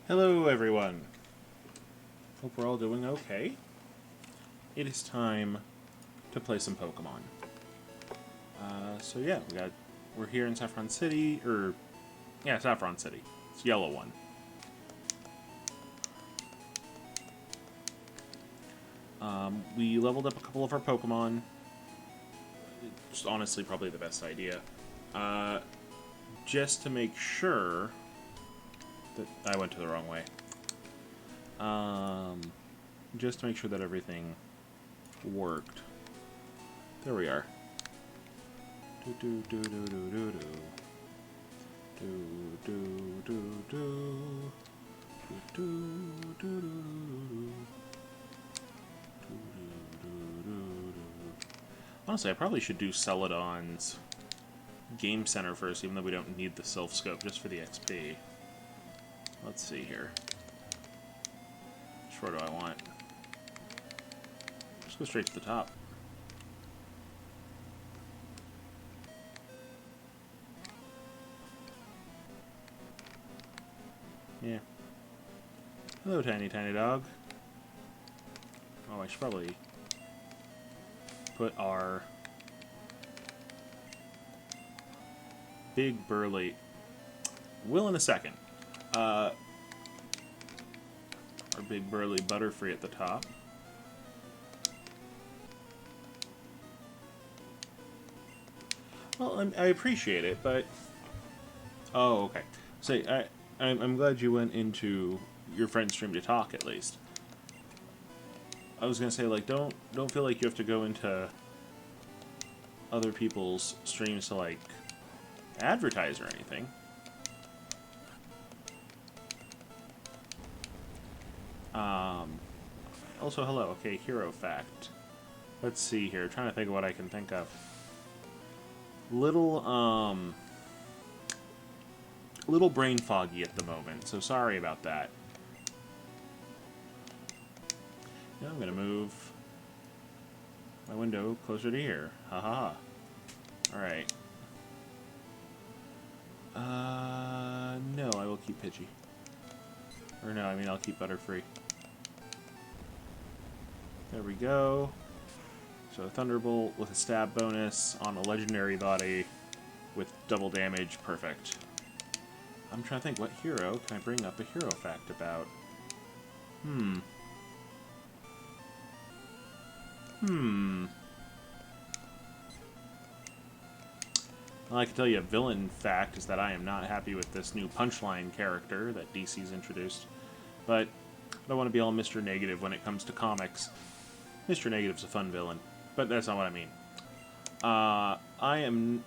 Hello everyone! Hope we're all doing okay. It is time to play some Pokemon. So yeah, we're here in Saffron City, Saffron City. It's Yellow One. We leveled up a couple of our Pokemon. Just honestly probably the best idea. Just to make sure that I went to the wrong way. Just to make sure that everything worked. There we are. Do do do do do do do. Do do do do. Do do do do. Honestly, I probably should do Celadon's Game Center first, even though we don't need the Sylph Scope, just for the XP. Let's see here. Which floor do I want? Just go straight to the top. Yeah. Hello, tiny dog. Oh, I should probably put our big burly... Will in a second. Our big burly Butterfree at the top. Well, I appreciate it, but... Oh, okay. So, I'm glad you went into your friend's stream to talk, at least. I was gonna say, like, don't feel like you have to go into other people's streams to, like, advertise or anything. Also, hello. Okay, hero fact. Let's see here. Trying to think of what I can think of. Little brain foggy at the moment, so sorry about that. Yeah, I'm gonna move my window closer to here. Ha ha ha. Alright. No, I will keep Pidgey. Or no, I mean I'll keep Butterfree. There we go. So Thunderbolt with a stab bonus on a legendary body with double damage. Perfect. I'm trying to think, what hero can I bring up a hero fact about? Well, I can tell you a villain fact is that I am not happy with this new Punchline character that DC's introduced. But I don't want to be all Mr. Negative when it comes to comics. Mr. Negative's a fun villain, but that's not what I mean. I'm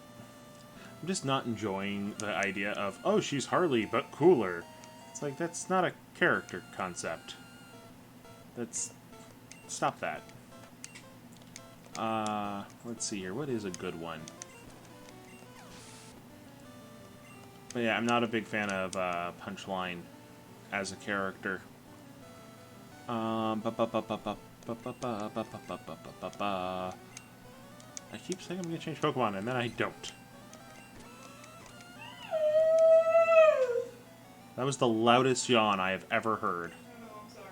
just not enjoying the idea of, oh, she's Harley, but cooler. It's like, that's not a character concept. Stop that. Let's see here. What is a good one? But yeah, I'm not a big fan of Punchline as a character. I keep saying I'm going to change Pokemon, and then I don't. That was the loudest yawn I have ever heard. Oh, I'm sorry.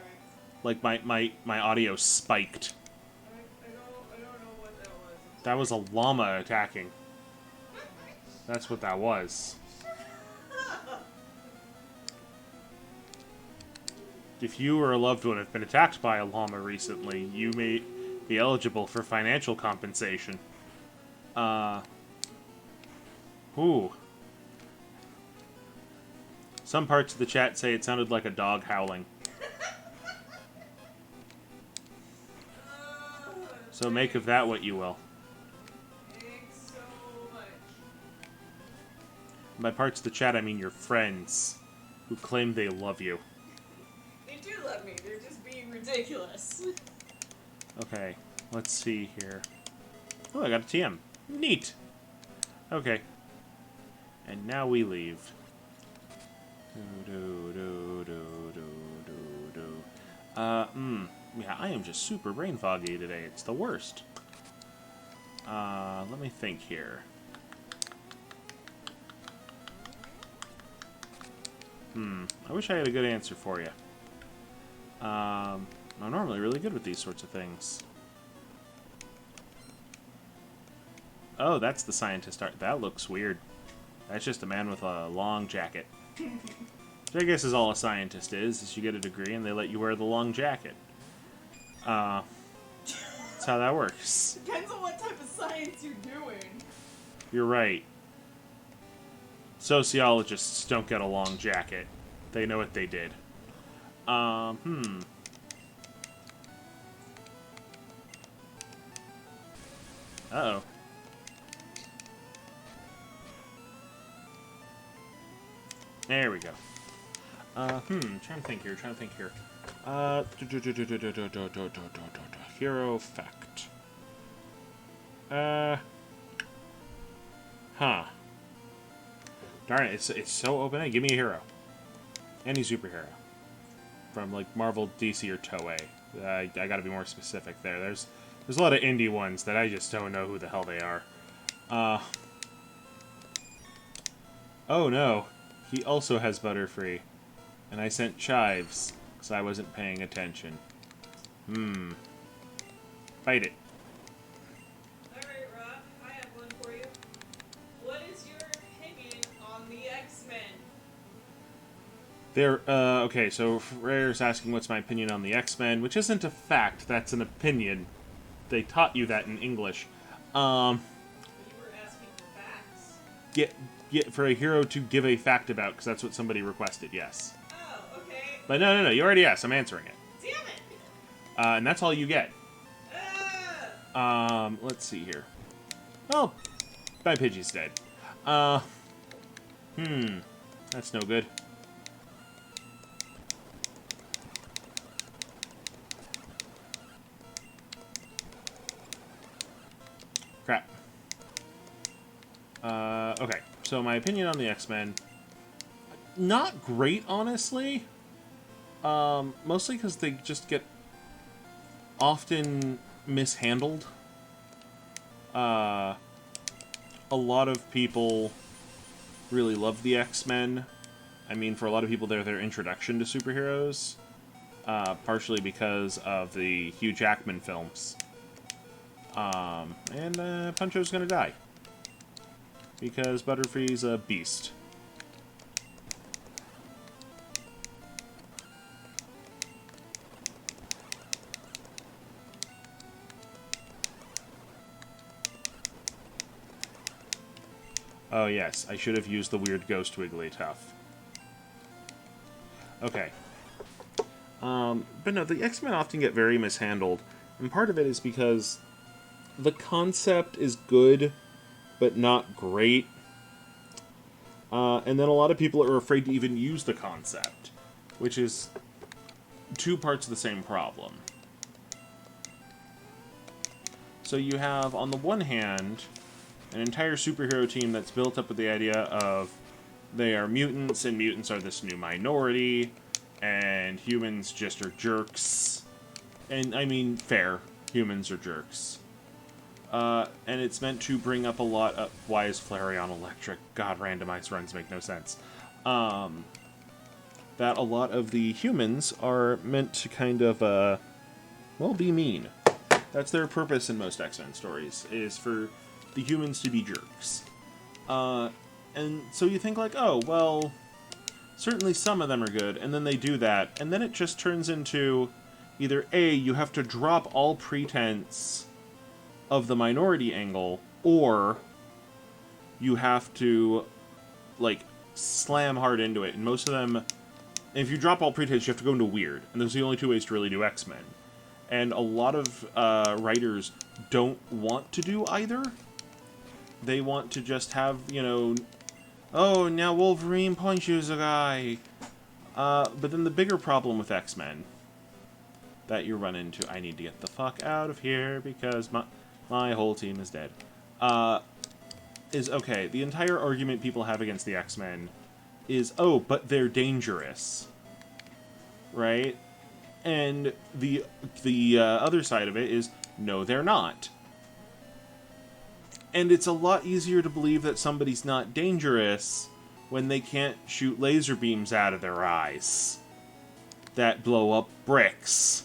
Like, my audio spiked. I don't know what that was. That was a llama attacking. That's what that was. If you or a loved one have been attacked by a llama recently, you may be eligible for financial compensation. Ooh. Some parts of the chat say it sounded like a dog howling. So make of that what you will. Thanks so much. By parts of the chat, I mean your friends, who claim they love you. They do love me. They're just being ridiculous. Okay, let's see here. Oh, I got a TM. Neat! Okay. And now we leave. Yeah, I am just super brain foggy today. It's the worst. Let me think here. I wish I had a good answer for you. I'm normally really good with these sorts of things. Oh, that's the scientist art. That looks weird. That's just a man with a long jacket. Which I guess is all a scientist is you get a degree and they let you wear the long jacket. That's how that works. Depends on what type of science you're doing. You're right. Sociologists don't get a long jacket. They know what they did. Uh-oh. There we go. Trying to think here. Hero fact. Darn it, it's so open-ended. Give me a hero. Any superhero. From, like, Marvel, DC, or Toei. I gotta be more specific there. There's a lot of indie ones that I just don't know who the hell they are. Oh no. He also has Butterfree. And I sent chives, because I wasn't paying attention. Fight it. Alright, Rob, I have one for you. What is your opinion on the X-Men? Okay, so Freyr's asking what's my opinion on the X-Men, which isn't a fact, that's an opinion. They taught you that in English. You were asking for facts. Get for a hero to give a fact about, because that's what somebody requested, yes. Oh, okay. But no, you already asked, I'm answering it. Damn it! And that's all you get. Let's see here. Oh, my Pidgey's dead. That's no good. Crap. Okay, so my opinion on the X-Men. Not great, honestly. Mostly because they just get often mishandled. A lot of people really love the X-Men. I mean, for a lot of people, they're their introduction to superheroes. Partially because of the Hugh Jackman films. And Puncho's gonna die. Because Butterfree's a beast. Oh yes, I should have used the weird ghost Wigglytuff. Okay. But no, the X-Men often get very mishandled. And part of it is because the concept is good, but not great. And then a lot of people are afraid to even use the concept, which is two parts of the same problem. So you have, on the one hand, an entire superhero team that's built up with the idea of they are mutants, and mutants are this new minority, and humans just are jerks. And, I mean, fair. Humans are jerks. And it's meant to bring up a lot of... Why is Flareon electric? God, randomized runs make no sense. That a lot of the humans are meant to kind of, well, be mean. That's their purpose in most X-Men stories, is for the humans to be jerks. And so you think like, oh, well, certainly some of them are good, and then they do that, and then it just turns into either A, you have to drop all pretense of the minority angle, or you have to, like, slam hard into it. And most of them, if you drop all pretense, you have to go into weird. And those are the only two ways to really do X-Men. And a lot of writers don't want to do either. They want to just have, you know, oh, now Wolverine punches a guy. But then the bigger problem with X-Men that you run into, I need to get the fuck out of here because my whole team is dead, is, okay, the entire argument people have against the X-Men is, oh, but they're dangerous, right? And the other side of it is, no, they're not. And it's a lot easier to believe that somebody's not dangerous when they can't shoot laser beams out of their eyes that blow up bricks.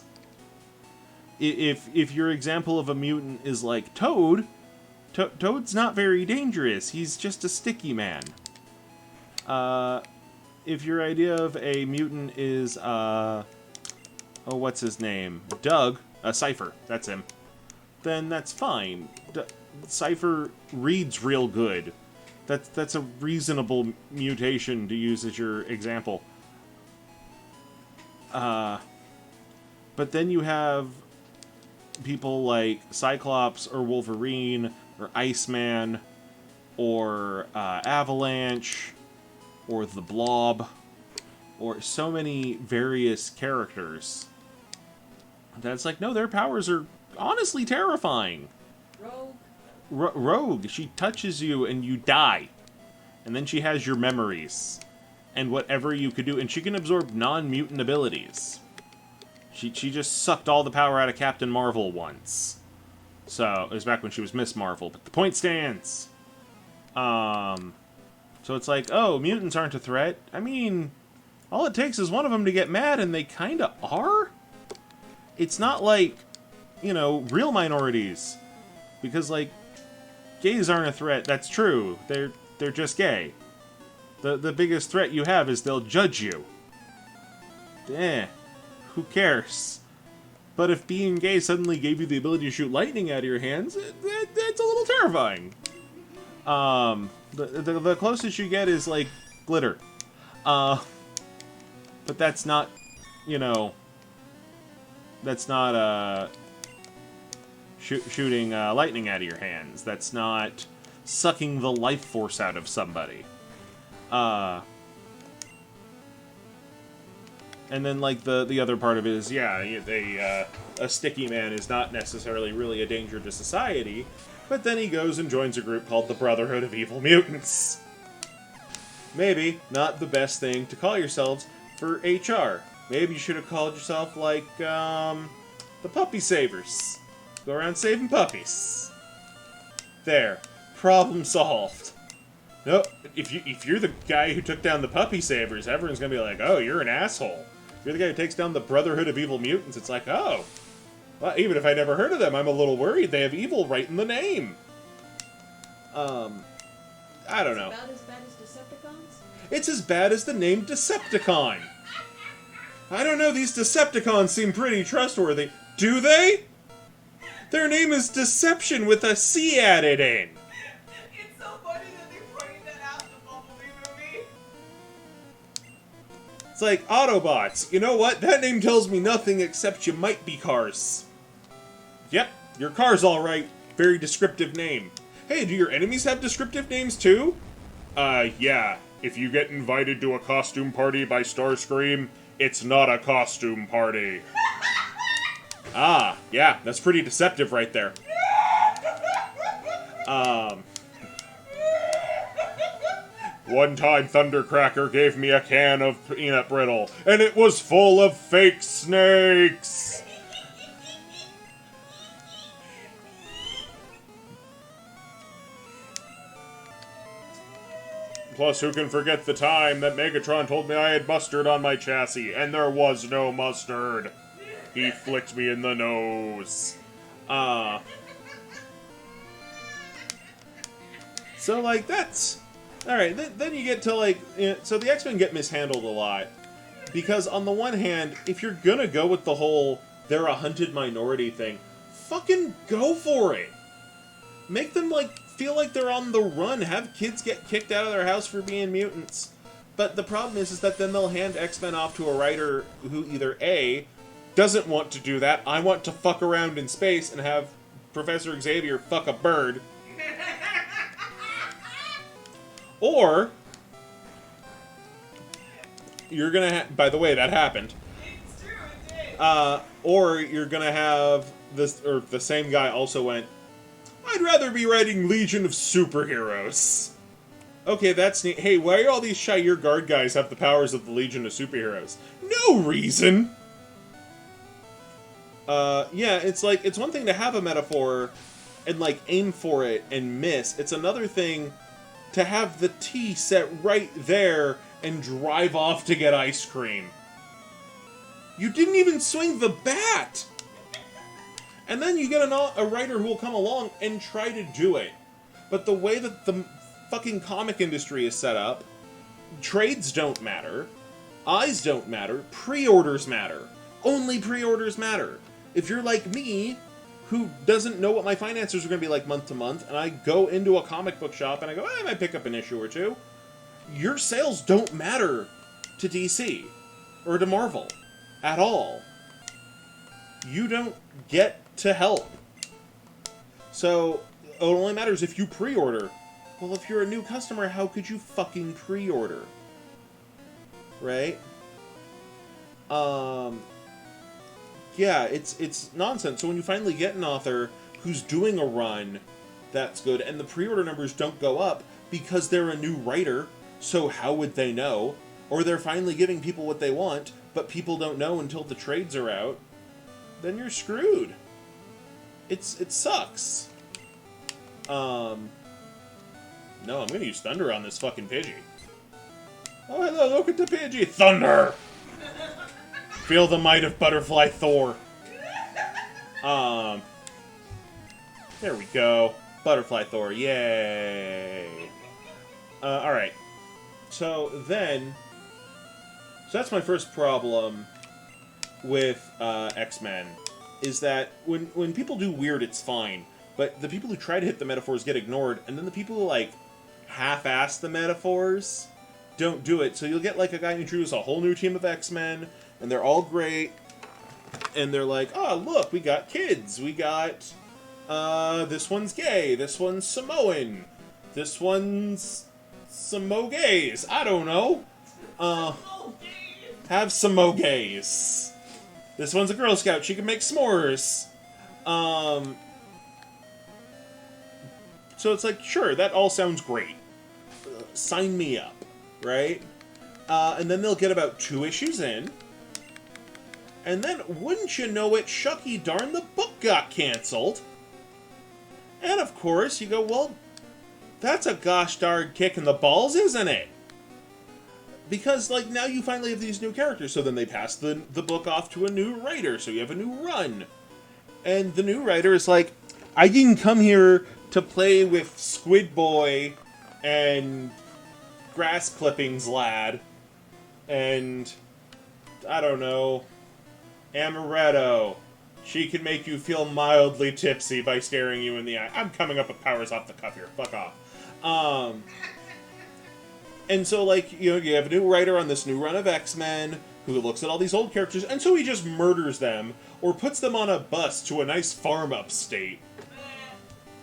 If your example of a mutant is like Toad, Toad's not very dangerous. He's just a sticky man. If your idea of a mutant is, oh, what's his name? Doug, Cypher, that's him. Then that's fine. Cypher reads real good. That's a reasonable mutation to use as your example. But then you have people like Cyclops or Wolverine or Iceman or Avalanche or the Blob or so many various characters. That's like, no, their powers are honestly terrifying. Rogue. Rogue, she touches you and you die. And then she has your memories. And whatever you could do. And she can absorb non-mutant abilities. She just sucked all the power out of Captain Marvel once. So, it was back when she was Miss Marvel. But the point stands. So it's like, oh, mutants aren't a threat. I mean, all it takes is one of them to get mad, and they kinda are? It's not like, you know, real minorities. Because, like, gays aren't a threat. That's true. They're just gay. The biggest threat you have is they'll judge you. Who cares? But if being gay suddenly gave you the ability to shoot lightning out of your hands, that's a little terrifying. The closest you get is, like, glitter. But that's not, you know... That's not, shooting lightning out of your hands. That's not sucking the life force out of somebody. And then, like, the other part of it is, yeah, a sticky man is not necessarily really a danger to society, but then he goes and joins a group called the Brotherhood of Evil Mutants. Maybe not the best thing to call yourselves for HR. Maybe you should have called yourself, like, the Puppy Savers. Go around saving puppies. There. Problem solved. No, if you're the guy who took down the Puppy Savers, everyone's gonna be like, oh, you're an asshole. If you're the guy who takes down the Brotherhood of Evil Mutants, it's like, oh. Well, even if I never heard of them, I'm a little worried. They have evil right in the name. I don't know. About as bad as Decepticons? It's as bad as the name Decepticon. I don't know, these Decepticons seem pretty trustworthy. Do they? Their name is Deception with a C added in. It's so funny that they pointed that out in the Bumblebee movie. It's like, Autobots. You know what? That name tells me nothing except you might be cars. Yep, your car's alright. Very descriptive name. Hey, do your enemies have descriptive names too? Yeah. If you get invited to a costume party by Starscream, it's not a costume party. Ah, yeah, that's pretty deceptive right there. One time Thundercracker gave me a can of peanut brittle, and it was full of fake snakes! Plus, who can forget the time that Megatron told me I had mustard on my chassis, and there was no mustard. He flicked me in the nose. So, like, that's... Alright, then you get to, like... You know, so the X-Men get mishandled a lot. Because, on the one hand, if you're gonna go with the whole they're a hunted minority thing, fucking go for it! Make them, like, feel like they're on the run. Have kids get kicked out of their house for being mutants. But the problem is that then they'll hand X-Men off to a writer who either A, doesn't want to do that, I want to fuck around in space and have Professor Xavier fuck a bird. Or, you're gonna by the way, that happened. It's true, it did. Or you're gonna have this, or the same guy also went, I'd rather be writing Legion of Superheroes. Okay, that's neat. Hey, why do all these Shire Guard guys have the powers of the Legion of Superheroes? No reason! Yeah, it's like, it's one thing to have a metaphor and, like, aim for it and miss. It's another thing to have the tea set right there and drive off to get ice cream. You didn't even swing the bat! And then you get a writer who will come along and try to do it. But the way that the fucking comic industry is set up, trades don't matter, eyes don't matter, pre-orders matter. Only pre-orders matter. If you're like me, who doesn't know what my finances are going to be like month to month, and I go into a comic book shop and I go, I might pick up an issue or two, your sales don't matter to DC or to Marvel at all. You don't get to help. So it only matters if you pre-order. Well, if you're a new customer, how could you fucking pre-order? Right? Yeah, it's nonsense. So when you finally get an author who's doing a run that's good, and the pre-order numbers don't go up because they're a new writer, so how would they know? Or they're finally giving people what they want, but people don't know until the trades are out, then you're screwed. It sucks. No, I'm gonna use Thunder on this fucking Pidgey. Oh, hello, look at the Pidgey! Thunder! Feel the might of Butterfly Thor. There we go. Butterfly Thor, yay! Alright. So that's my first problem with X-Men, is that when people do weird, it's fine. But the people who try to hit the metaphors get ignored, and then the people who, like, half-ass the metaphors don't do it. So you'll get, like, a guy introduce a whole new team of X-Men, and they're all great, and they're like, oh, look, we got kids, we got, this one's gay, this one's Samoan, this one's Samogays, I don't know, have Samogays. This one's a Girl Scout, she can make s'mores. So it's like, sure, that all sounds great. Sign me up, right? And then they'll get about 2 issues in, and then, wouldn't you know it, shucky darn, the book got cancelled. And of course, you go, well, that's a gosh darn kick in the balls, isn't it? Because, like, now you finally have these new characters, so then they pass the book off to a new writer, so you have a new run. And the new writer is like, I didn't come here to play with Squid Boy and Grass Clippings Lad and, I don't know, Amaretto. She can make you feel mildly tipsy by staring you in the eye. I'm coming up with powers off the cuff here. Fuck off. And so, like, you know, you have a new writer on this new run of X-Men who looks at all these old characters, and so he just murders them or puts them on a bus to a nice farm upstate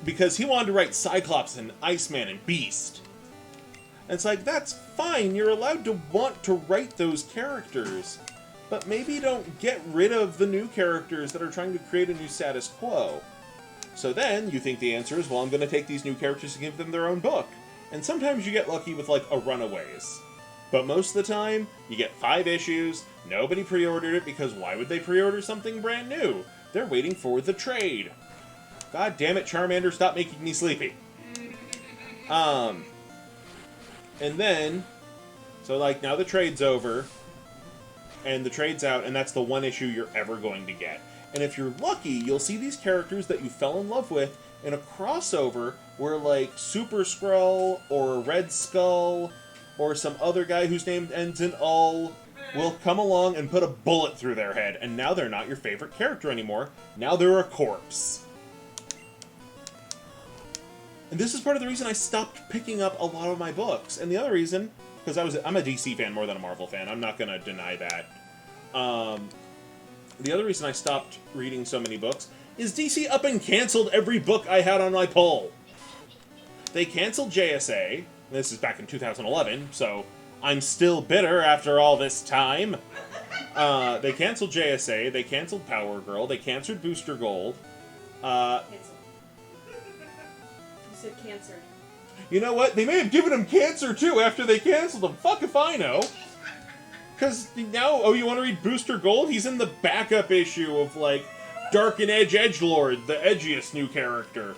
because he wanted to write Cyclops and Iceman and Beast. And it's like, that's fine. You're allowed to want to write those characters. But maybe don't get rid of the new characters that are trying to create a new status quo. So then, you think the answer is, well, I'm going to take these new characters and give them their own book. And sometimes you get lucky with, like, a Runaways. But most of the time, you get 5 issues, nobody pre-ordered it, because why would they pre-order something brand new? They're waiting for the trade. God damn it, Charmander, stop making me sleepy. And then, so, like, now the trade's over, and the trade's out, and that's the one issue you're ever going to get. And if you're lucky, you'll see these characters that you fell in love with in a crossover where, like, Super Skrull or Red Skull or some other guy whose name ends in Ul will come along and put a bullet through their head, and now they're not your favorite character anymore. Now they're a corpse. And this is part of the reason I stopped picking up a lot of my books. And the other reason, because I'm a DC fan more than a Marvel fan. I'm not going to deny that. The other reason I stopped reading so many books is DC up and canceled every book I had on my pull. They canceled JSA. This is back in 2011, so I'm still bitter after all this time. They canceled JSA. They canceled Power Girl. They canceled Booster Gold. Cancel. You said cancer. You know what? They may have given him cancer, too, after they canceled him. Fuck if I know. Because now, oh, you want to read Booster Gold? He's in the backup issue of, like, Dark and Edgelord, the edgiest new character.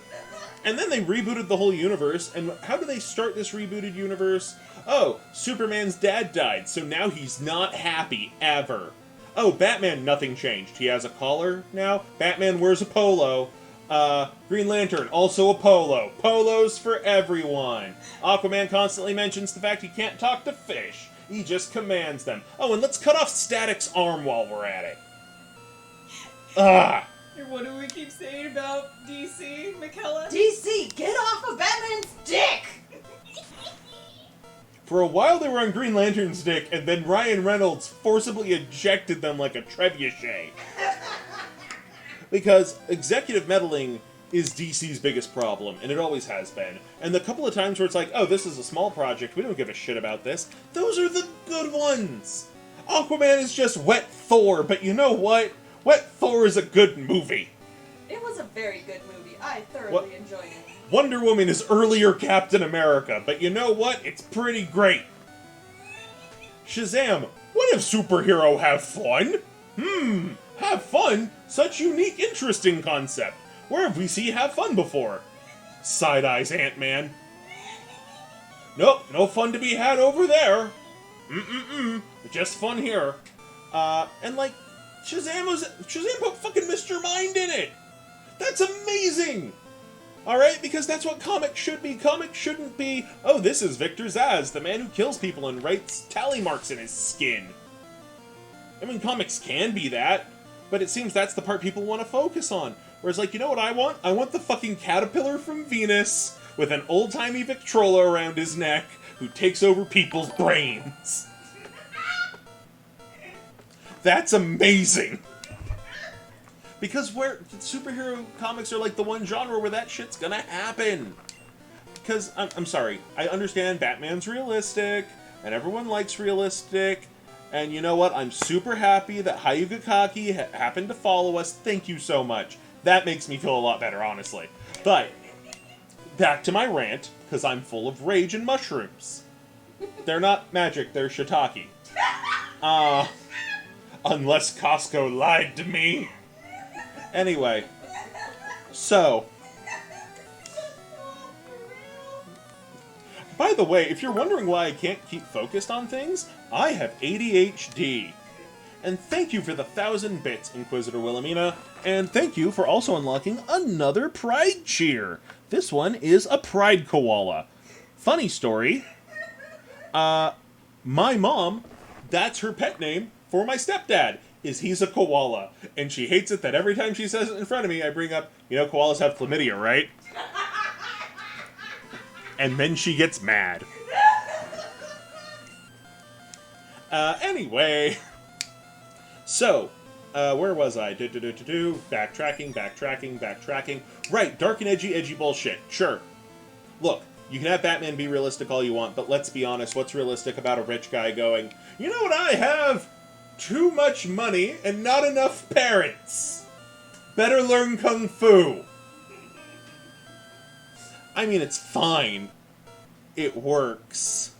And then they rebooted the whole universe, and how do they start this rebooted universe? Oh, Superman's dad died, so now he's not happy, ever. Oh, Batman, nothing changed. He has a collar now. Batman wears a polo. Green Lantern, also a polo. Polos for everyone. Aquaman constantly mentions the fact he can't talk to fish. He just commands them. Oh, and let's cut off Static's arm while we're at it. Ah! And what do we keep saying about DC, Mikella? DC, get off of Batman's dick! For a while they were on Green Lantern's dick, and then Ryan Reynolds forcibly ejected them like a trebuchet. Because executive meddling is DC's biggest problem, and it always has been. And the couple of times where it's like, oh, this is a small project, we don't give a shit about this, those are the good ones! Aquaman is just Wet Thor, but you know what? Wet Thor is a good movie. It was a very good movie. I thoroughly enjoyed it. Wonder Woman is earlier Captain America, but you know what? It's pretty great. Shazam! What if superhero have fun? Have fun? Such unique, interesting concept. Where have we seen have fun before? Side-eyes Ant-Man. Nope, no fun to be had over there. Just fun here. And like, Shazam put fucking Mr. Mind in it! That's amazing! Alright, because that's what comics should be. Comics shouldn't be, oh, this is Victor Zsasz, the man who kills people and writes tally marks in his skin. I mean, comics can be that, but it seems that's the part people want to focus on. Whereas, like, you know what I want? I want the fucking caterpillar from Venus with an old-timey Victrola around his neck who takes over people's brains. That's amazing! Because where superhero comics are like the one genre where that shit's gonna happen. Because, I'm sorry, I understand Batman's realistic, and everyone likes realistic, and you know what? I'm super happy that Hayuga Kaki happened to follow us. Thank you so much. That makes me feel a lot better, honestly. But, back to my rant, because I'm full of rage and mushrooms. They're not magic, they're shiitake. Unless Costco lied to me. Anyway, so... By the way, if you're wondering why I can't keep focused on things, I have ADHD. And thank you for the 1,000 bits, Inquisitor Wilhelmina. And thank you for also unlocking another Pride Cheer. This one is a Pride Koala. Funny story. My mom, that's her pet name for my stepdad, is he's a koala. And she hates it that every time she says it in front of me, I bring up, you know, koalas have chlamydia, right? And then she gets mad. Anyway. So, where was I? Backtracking. Right, dark and edgy bullshit. Sure. Look, you can have Batman be realistic all you want, but let's be honest, what's realistic about a rich guy going, you know what I have? Too much money and not enough parents. Better learn Kung Fu. I mean, it's fine. It works.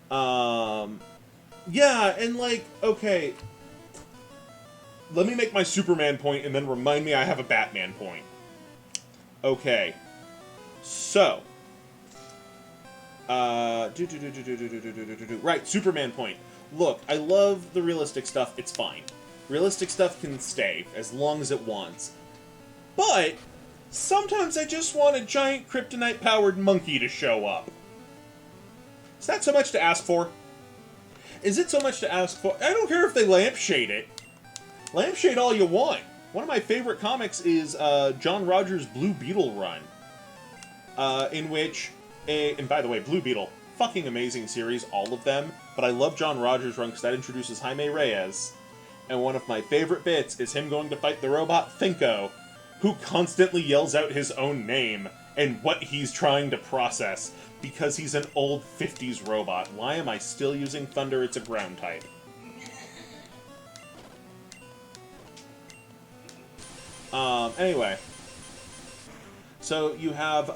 Yeah, and like, okay. Let me make my Superman point and then remind me I have a Batman point. Okay. So. Right, Superman point. Look, I love the realistic stuff, it's fine. Realistic stuff can stay, as long as it wants. But, sometimes I just want a giant kryptonite-powered monkey to show up. Is that so much to ask for? Is it so much to ask for? I don't care if they lampshade it. Lampshade all you want. One of my favorite comics is John Rogers' Blue Beetle run. In which, and by the way, Blue Beetle, fucking amazing series, all of them, but I love John Rogers' run because that introduces Jaime Reyes, and one of my favorite bits is him going to fight the robot Thinko, who constantly yells out his own name and what he's trying to process, because he's an old 50s robot. Why am I still using Thunder? It's a ground type. Anyway. So you have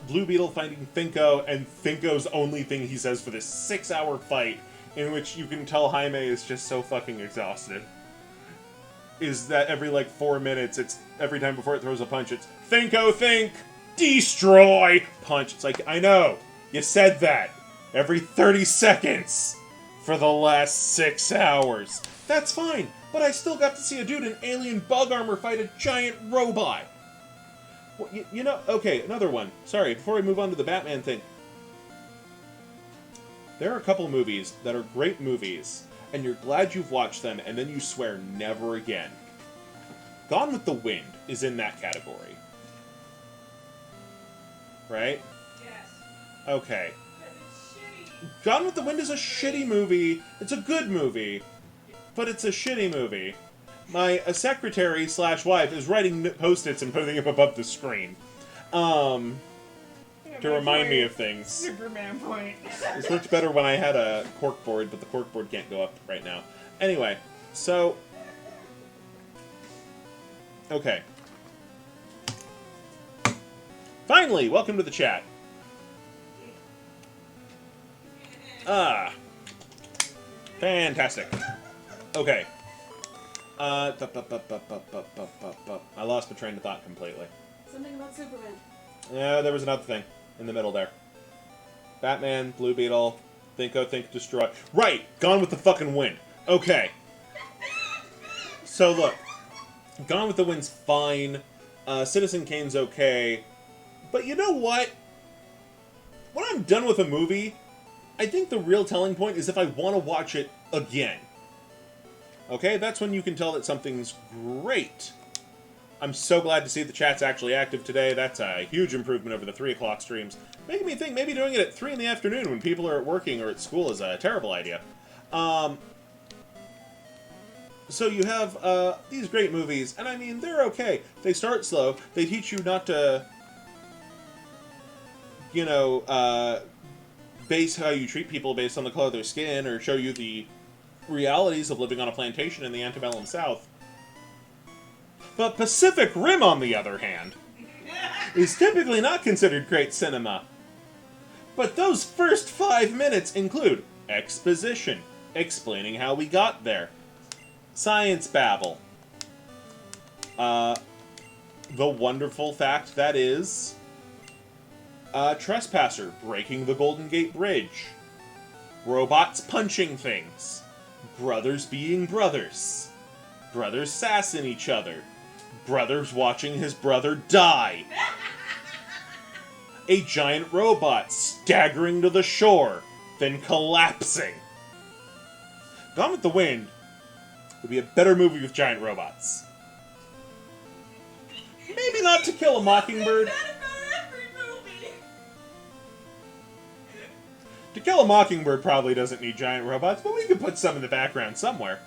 Blue Beetle fighting Thinko, and Thinko's only thing he says for this 6-hour fight, in which you can tell Jaime is just so fucking exhausted, is that every, like, 4 minutes, it's every time before it throws a punch, it's, Thinko, think! Destroy! Punch. It's like, I know. You said that. Every 30 seconds. For the last 6 hours. That's fine. But I still got to see a dude in alien bug armor fight a giant robot. Well, you know... Okay, another one. Sorry, before we move on to the Batman thing. There are a couple movies that are great movies, and you're glad you've watched them, and then you swear never again. Gone with the Wind is in that category. Right? Yes. Okay. Because it's shitty. Gone with the Wind is a shitty movie. It's a good movie, but it's a shitty movie. My secretary / wife is writing post-its and putting them above the screen. To remind me of things. Superman point. This worked better when I had a corkboard, but the corkboard can't go up right now. Anyway, so... Okay. Finally, welcome to the chat. Fantastic. Okay. I lost my train of thought completely. Something about Superman. Yeah, there was another thing in the middle there. Batman, Blue Beetle, Think, Destroy. Right! Gone with the fucking Wind. Okay. So look. Gone with the Wind's fine. Citizen Kane's okay. But you know what? When I'm done with a movie, I think the real telling point is if I want to watch it again. Okay? That's when you can tell that something's great. I'm so glad to see the chat's actually active today. That's a huge improvement over the 3 o'clock streams. Making me think maybe doing it at 3 in the afternoon when people are working or at school is a terrible idea. So you have these great movies, and I mean, they're okay. They start slow. They teach you not to, you know, base how you treat people based on the color of their skin, or show you the realities of living on a plantation in the antebellum South. But Pacific Rim, on the other hand, is typically not considered great cinema. But those first 5 minutes include exposition, explaining how we got there, science babble, the wonderful fact that is Trespasser breaking the Golden Gate Bridge, robots punching things, brothers being brothers, brothers sassing each other, brothers watching his brother die, a giant robot staggering to the shore, then collapsing. Gone with the Wind would be a better movie with giant robots. Maybe not To Kill a Mockingbird. To Kill a Mockingbird probably doesn't need giant robots, but we could put some in the background somewhere.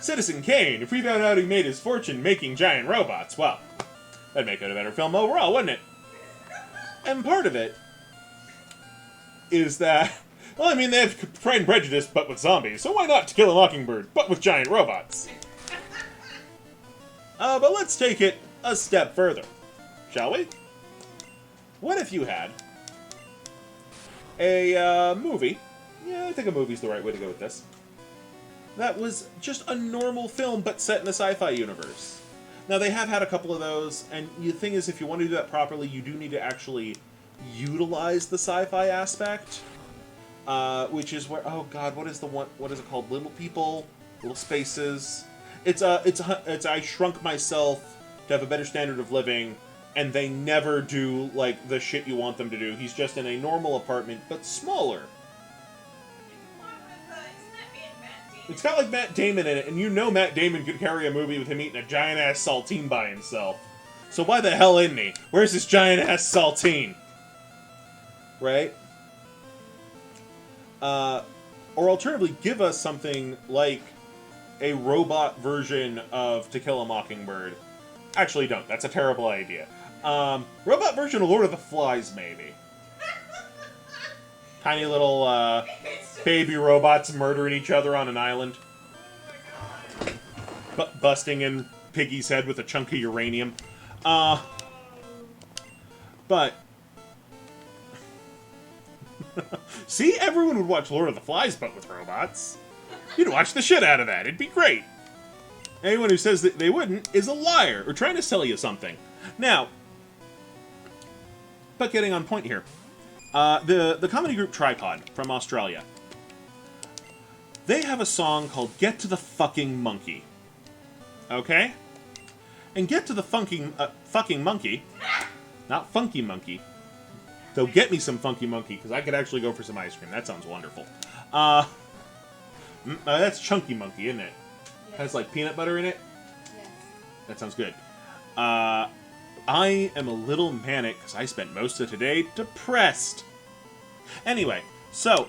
Citizen Kane, if we found out he made his fortune making giant robots, well, that'd make it a better film overall, wouldn't it? And part of it is that, well, I mean, they have Pride and Prejudice, but with zombies, so why not To Kill a Mockingbird, but with giant robots? But let's take it a step further, shall we? What if you had a movie, yeah, I think a movie's the right way to go with this, that was just a normal film but set in a sci-fi universe. Now, they have had a couple of those, and the thing is, if you want to do that properly, you do need to actually utilize the sci-fi aspect, which is where, oh god, what is it called? Little People? Little Spaces? It's I Shrunk Myself to have a better standard of living, and they never do, like, the shit you want them to do. He's just in a normal apartment, but smaller. It's got, like, Matt Damon in it, and you know Matt Damon could carry a movie with him eating a giant-ass saltine by himself. So why the hell isn't he? Where's this giant-ass saltine? Right? Or alternatively, give us something like a robot version of To Kill a Mockingbird. Actually, don't. That's a terrible idea. Robot version of Lord of the Flies, maybe. Tiny little, baby robots murdering each other on an island. Busting in Piggy's head with a chunk of uranium. But... See? Everyone would watch Lord of the Flies, but with robots. You'd watch the shit out of that. It'd be great. Anyone who says that they wouldn't is a liar, or trying to sell you something. Now, but getting on point here. The comedy group Tripod from Australia. They have a song called Get to the Fucking Monkey. Okay? And Get to the Fucking Monkey, not Funky Monkey. So get me some Funky Monkey, because I could actually go for some ice cream. That sounds wonderful. That's Chunky Monkey, isn't it? Yes. Has like peanut butter in it? Yes. That sounds good. I am a little manic, because I spent most of today depressed. Anyway, so,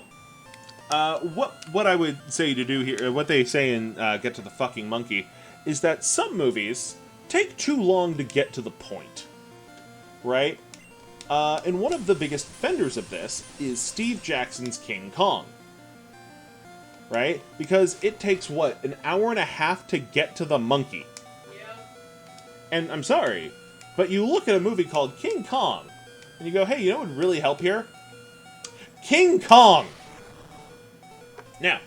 what I would say to do here, what they say in Get to the Fucking Monkey, is that some movies take too long to get to the point. Right? And one of the biggest offenders of this is Steve Jackson's King Kong. Right? Because it takes, what, an hour and a half to get to the monkey. Yep. And I'm sorry, but you look at a movie called King Kong, and you go, hey, you know what would really help here? King Kong! Now,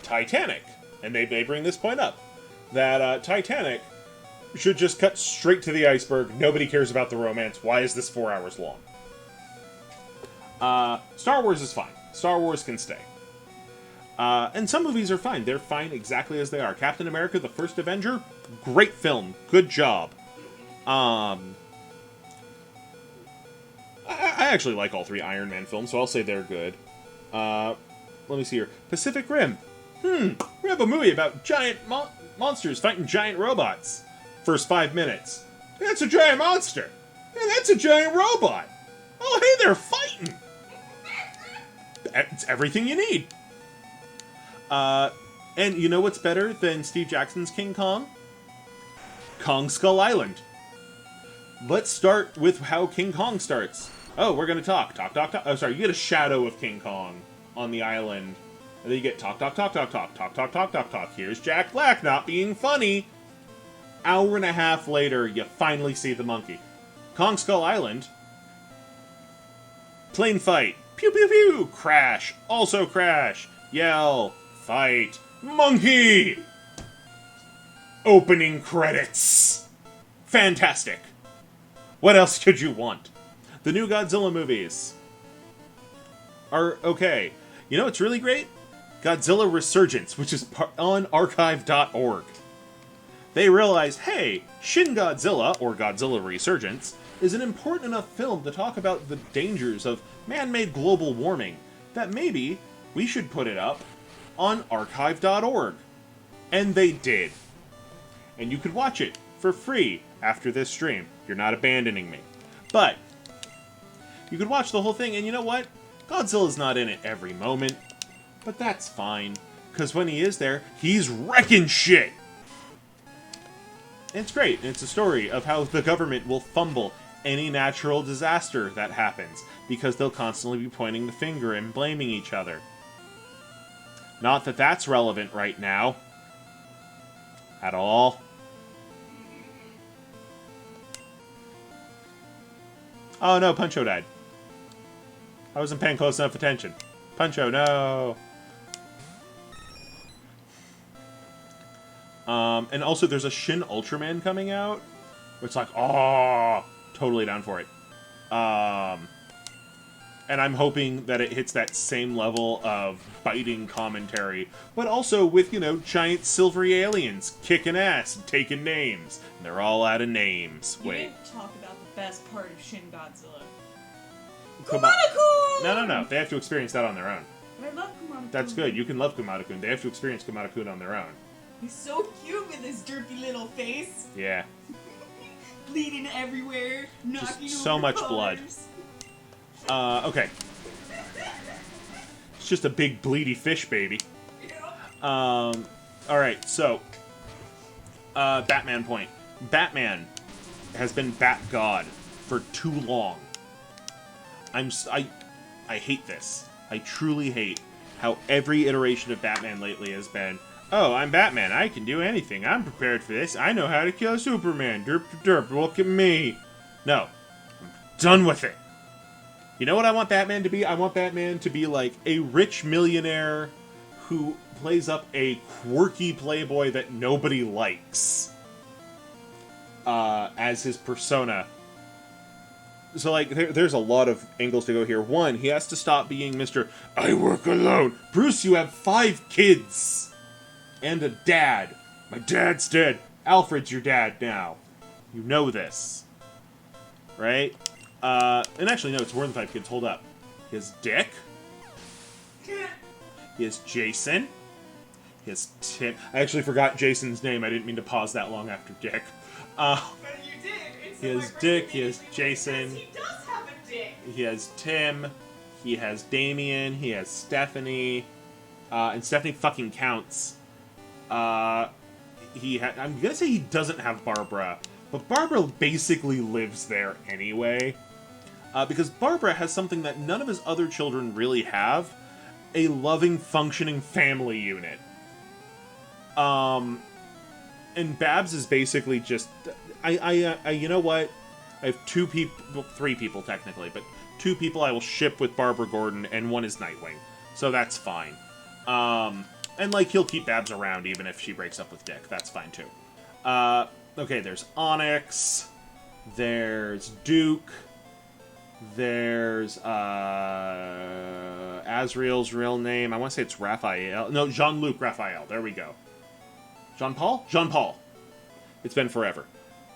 Titanic, and they bring this point up, that Titanic should just cut straight to the iceberg. Nobody cares about the romance. Why is this 4 hours long? Star Wars is fine. Star Wars can stay. And some movies are fine. They're fine exactly as they are. Captain America, The First Avenger, great film. Good job. I actually like all three Iron Man films, so I'll say they're good. Let me see here. Pacific Rim. We have a movie about giant monsters fighting giant robots. First 5 minutes. That's a giant monster. And that's a giant robot. Oh, hey, they're fighting. It's everything you need. And you know what's better than Steve Jackson's King Kong? Kong Skull Island. Let's start with how King Kong starts. Oh, we're gonna talk. Talk, talk, talk. Oh, sorry, you get a shadow of King Kong on the island. And then you get talk, talk, talk, talk, talk, talk, talk, talk, talk, talk. Here's Jack Black not being funny. Hour and a half later, you finally see the monkey. Kong Skull Island. Plane fight. Pew, pew, pew. Crash. Also crash. Yell. Fight. Monkey! Opening credits. Fantastic. What else could you want? The new Godzilla movies are okay. You know what's really great? Godzilla Resurgence, which is on archive.org. They realized, hey, Shin Godzilla, or Godzilla Resurgence, is an important enough film to talk about the dangers of man-made global warming that maybe we should put it up on archive.org. And they did. And you could watch it for free after this stream. You're not abandoning me. But you could watch the whole thing, and you know what? Godzilla's not in it every moment. But that's fine. Because when he is there, he's wrecking shit! And it's great. And it's a story of how the government will fumble any natural disaster that happens. Because they'll constantly be pointing the finger and blaming each other. Not that that's relevant right now. At all. Oh no, Puncho died. I wasn't paying close enough attention. Puncho, no! And also there's a Shin Ultraman coming out. Where it's like, oh, totally down for it. And I'm hoping that it hits that same level of biting commentary, but also with, you know, giant silvery aliens kicking ass and taking names. And they're all out of names. You Wait. didn't talk about the best part of Shin Godzilla. Kuma- Kumada-kun! No. They have to experience that on their own. But I love Kumada-kun. That's good. You can love Kumada-kun. They have to experience Kumada-kun on their own. He's so cute with his jerky little face. Yeah. Bleeding everywhere. Knocking Just so over much blood. cars. Okay. It's just a big bleedy fish baby. Alright, so Batman point. Batman has been Bat God for too long. I hate this. I truly hate how every iteration of Batman lately has been, oh, I'm Batman. I can do anything. I'm prepared for this. I know how to kill Superman. Derp, derp, look at me. No. I'm done with it. You know what I want Batman to be? I want Batman to be like a rich millionaire who plays up a quirky playboy that nobody likes as his persona. So, like, there's a lot of angles to go here. One, he has to stop being Mr. I work alone. Bruce, you have 5 kids. And a dad. My dad's dead. Alfred's your dad now. You know this. Right? And actually, no, it's more than 5 kids. Hold up. He has Dick. He has Jason. He has Tim. I actually forgot Jason's name. I didn't mean to pause that long after Dick. But you did. He has Dick. He has Jason. He does have a dick. He has Tim. He has Damien. He has Stephanie. And Stephanie fucking counts. I'm gonna say he doesn't have Barbara. But Barbara basically lives there anyway. Because Barbara has something that none of his other children really have. A loving, functioning family unit. And Babs is basically just... you know what? I have 2 people... Well, 3 people, technically. But 2 people I will ship with Barbara Gordon, and 1 is Nightwing. So that's fine. And, like, he'll keep Babs around even if she breaks up with Dick. That's fine, too. Okay, there's Onyx. There's Duke. There's, Azrael's real name. I want to say it's Raphael. No, Jean-Luc Raphael. There we go. Jean-Paul? Jean-Paul. It's been forever.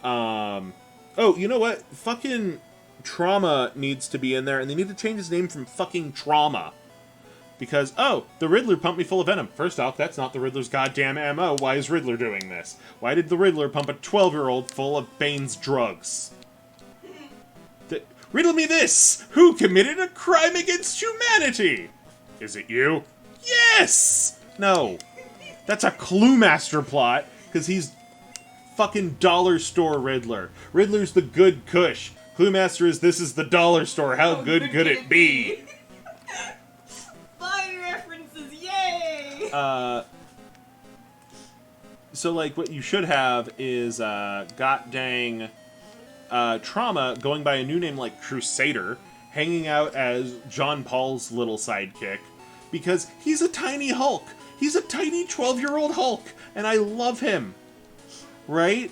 Oh, you know what? Fucking Trauma needs to be in there, and they need to change his name from fucking Trauma. Because, oh, the Riddler pumped me full of venom. First off, that's not the Riddler's goddamn MO. Why is Riddler doing this? Why did the Riddler pump a 12-year-old full of Bane's drugs? Riddle me this! Who committed a crime against humanity? Is it you? Yes! No. That's a Cluemaster plot, because he's fucking dollar store Riddler. Riddler's the good Kush. Cluemaster is this is the dollar store. How good could it be? Fine references, yay! So, like, what you should have is, god dang... Trauma going by a new name like Crusader, hanging out as John Paul's little sidekick, because he's a tiny Hulk. He's a tiny 12-year-old Hulk, and I love him. Right?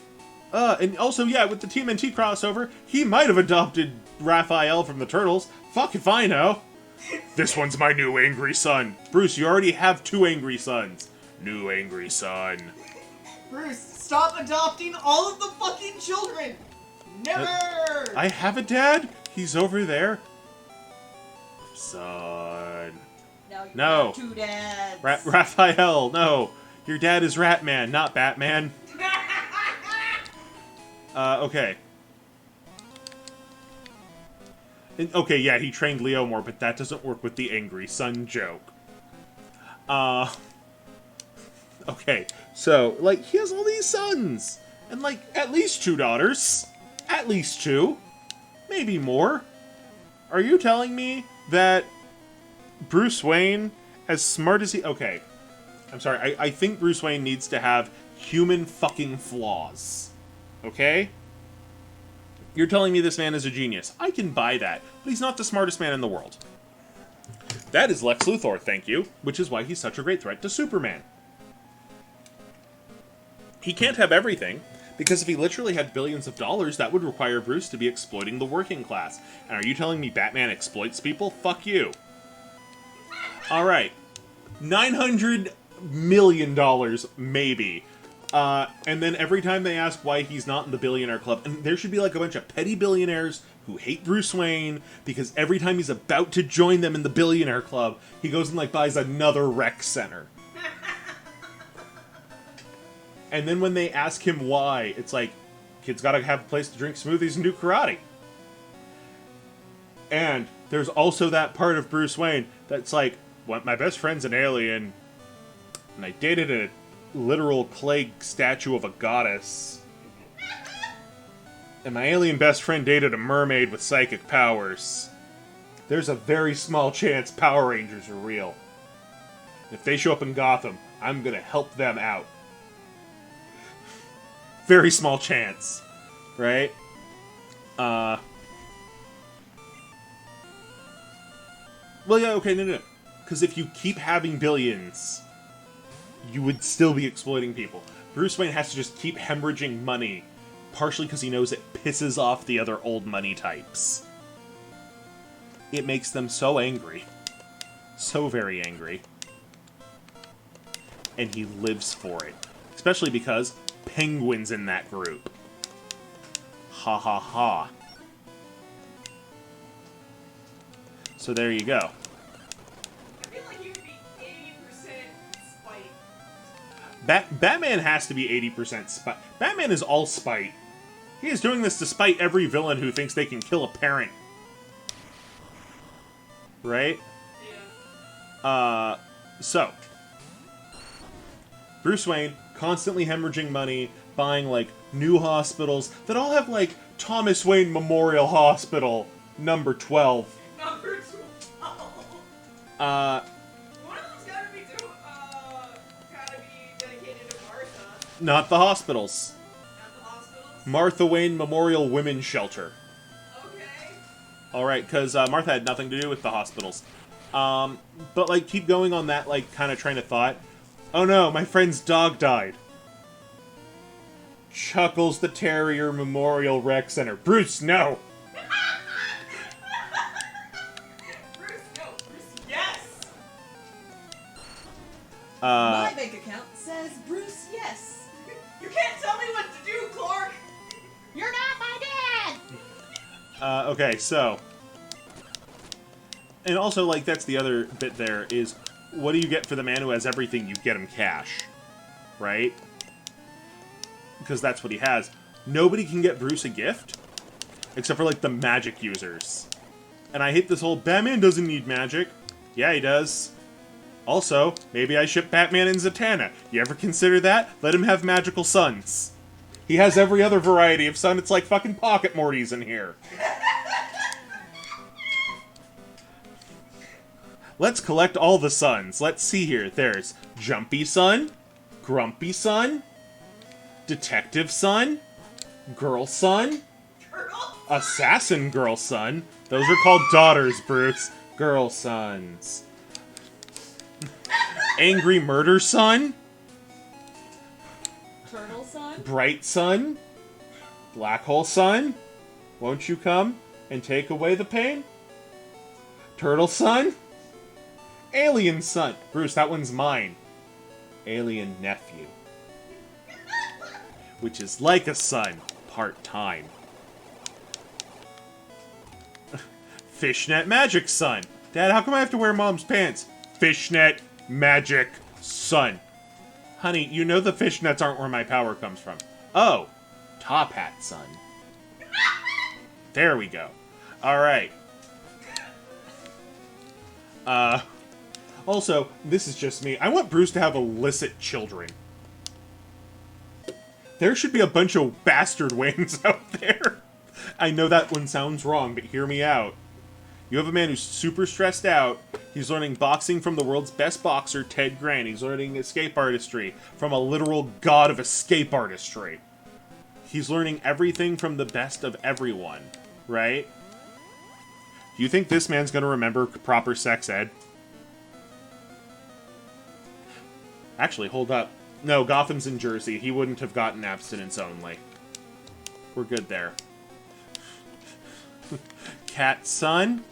And also, yeah, with the TMNT crossover, he might have adopted Raphael from the Turtles. Fuck if I know. This one's my new angry son. Bruce, you already have 2 angry sons. New angry son. Bruce, stop adopting all of the fucking children! Never! I have a dad? He's over there? Son. Now you No. have 2 dads. Raphael, no. Your dad is Ratman, not Batman. Okay. And, okay, yeah, he trained Leo more, but that doesn't work with the angry son joke. Okay, so, like, he has all these sons. And, like, at least 2 daughters. At least 2. Maybe more. Are you telling me that Bruce Wayne, as smart as he... Okay. I'm sorry. I think Bruce Wayne needs to have human fucking flaws. Okay? You're telling me this man is a genius. I can buy that. But he's not the smartest man in the world. That is Lex Luthor, thank you. Which is why he's such a great threat to Superman. He can't have everything. Because if he literally had billions of dollars, that would require Bruce to be exploiting the working class. And are you telling me Batman exploits people? Fuck you. Alright. $900 million, maybe. And then every time they ask why he's not in the billionaire club, and there should be like a bunch of petty billionaires who hate Bruce Wayne, because every time he's about to join them in the billionaire club, he goes and like buys another rec center. And then when they ask him why, it's like, kids gotta have a place to drink smoothies and do karate. And there's also that part of Bruce Wayne that's like, well, my best friend's an alien, and I dated a literal clay statue of a goddess. And my alien best friend dated a mermaid with psychic powers. There's a very small chance Power Rangers are real. If they show up in Gotham, I'm gonna help them out. Very small chance, right? Well, yeah, okay, no. Because if you keep having billions, you would still be exploiting people. Bruce Wayne has to just keep hemorrhaging money, partially because he knows it pisses off the other old money types. It makes them so angry. So very angry. And he lives for it. Especially because Penguin's in that group. Ha ha ha. So there you go. I feel like you would be 80% spite. Batman has to be 80% spite. Batman is all spite. He is doing this to spite every villain who thinks they can kill a parent. Right? Yeah. So. Bruce Wayne, constantly hemorrhaging money, buying, like, new hospitals that all have, like, Thomas Wayne Memorial Hospital, number 12. Number 12. One of them's gotta be dedicated to Martha. Not the hospitals. Not the hospitals? Martha Wayne Memorial Women's Shelter. Okay. Alright, because Martha had nothing to do with the hospitals. But, like, keep going on that, like, kind of train of thought. Oh no, my friend's dog died. Chuckles the Terrier Memorial Rec Center. Bruce, no! Bruce, no. Bruce, yes! My bank account says Bruce, yes. You can't tell me what to do, Clark! You're not my dad! Okay, so... And also, like, that's the other bit there, is... What do you get for the man who has everything? You get him cash. Right? Because that's what he has. Nobody can get Bruce a gift. Except for, like, the magic users. And I hate this whole, Batman doesn't need magic. Yeah, he does. Also, maybe I ship Batman and Zatanna. You ever consider that? Let him have magical sons. He has every other variety of son. It's like fucking Pocket Mortys in here. Let's collect all the sons. Let's see here. There's Jumpy Son, Grumpy Son, Detective Son, Girl Son, Assassin Girl Son. Those are called daughters, Bruce. Girl Sons. Angry Murder Son, Turtle son? Bright Son, Black Hole Son. Won't you come and take away the pain? Turtle Son. Alien Son. Bruce, that one's mine. Alien Nephew. Which is like a son, part-time. Fishnet Magic Son. Dad, how come I have to wear Mom's pants? Fishnet Magic Son. Honey, you know the fishnets aren't where my power comes from. Oh, Top Hat Son. There we go. Alright. Also, this is just me. I want Bruce to have illicit children. There should be a bunch of bastard Waynes out there. I know that one sounds wrong, but hear me out. You have a man who's super stressed out. He's learning boxing from the world's best boxer, Ted Grant. He's learning escape artistry from a literal god of escape artistry. He's learning everything from the best of everyone, right? Do you think this man's gonna remember proper sex ed? Actually, hold up. No, Gotham's in Jersey. He wouldn't have gotten abstinence only. We're good there. Cat Son?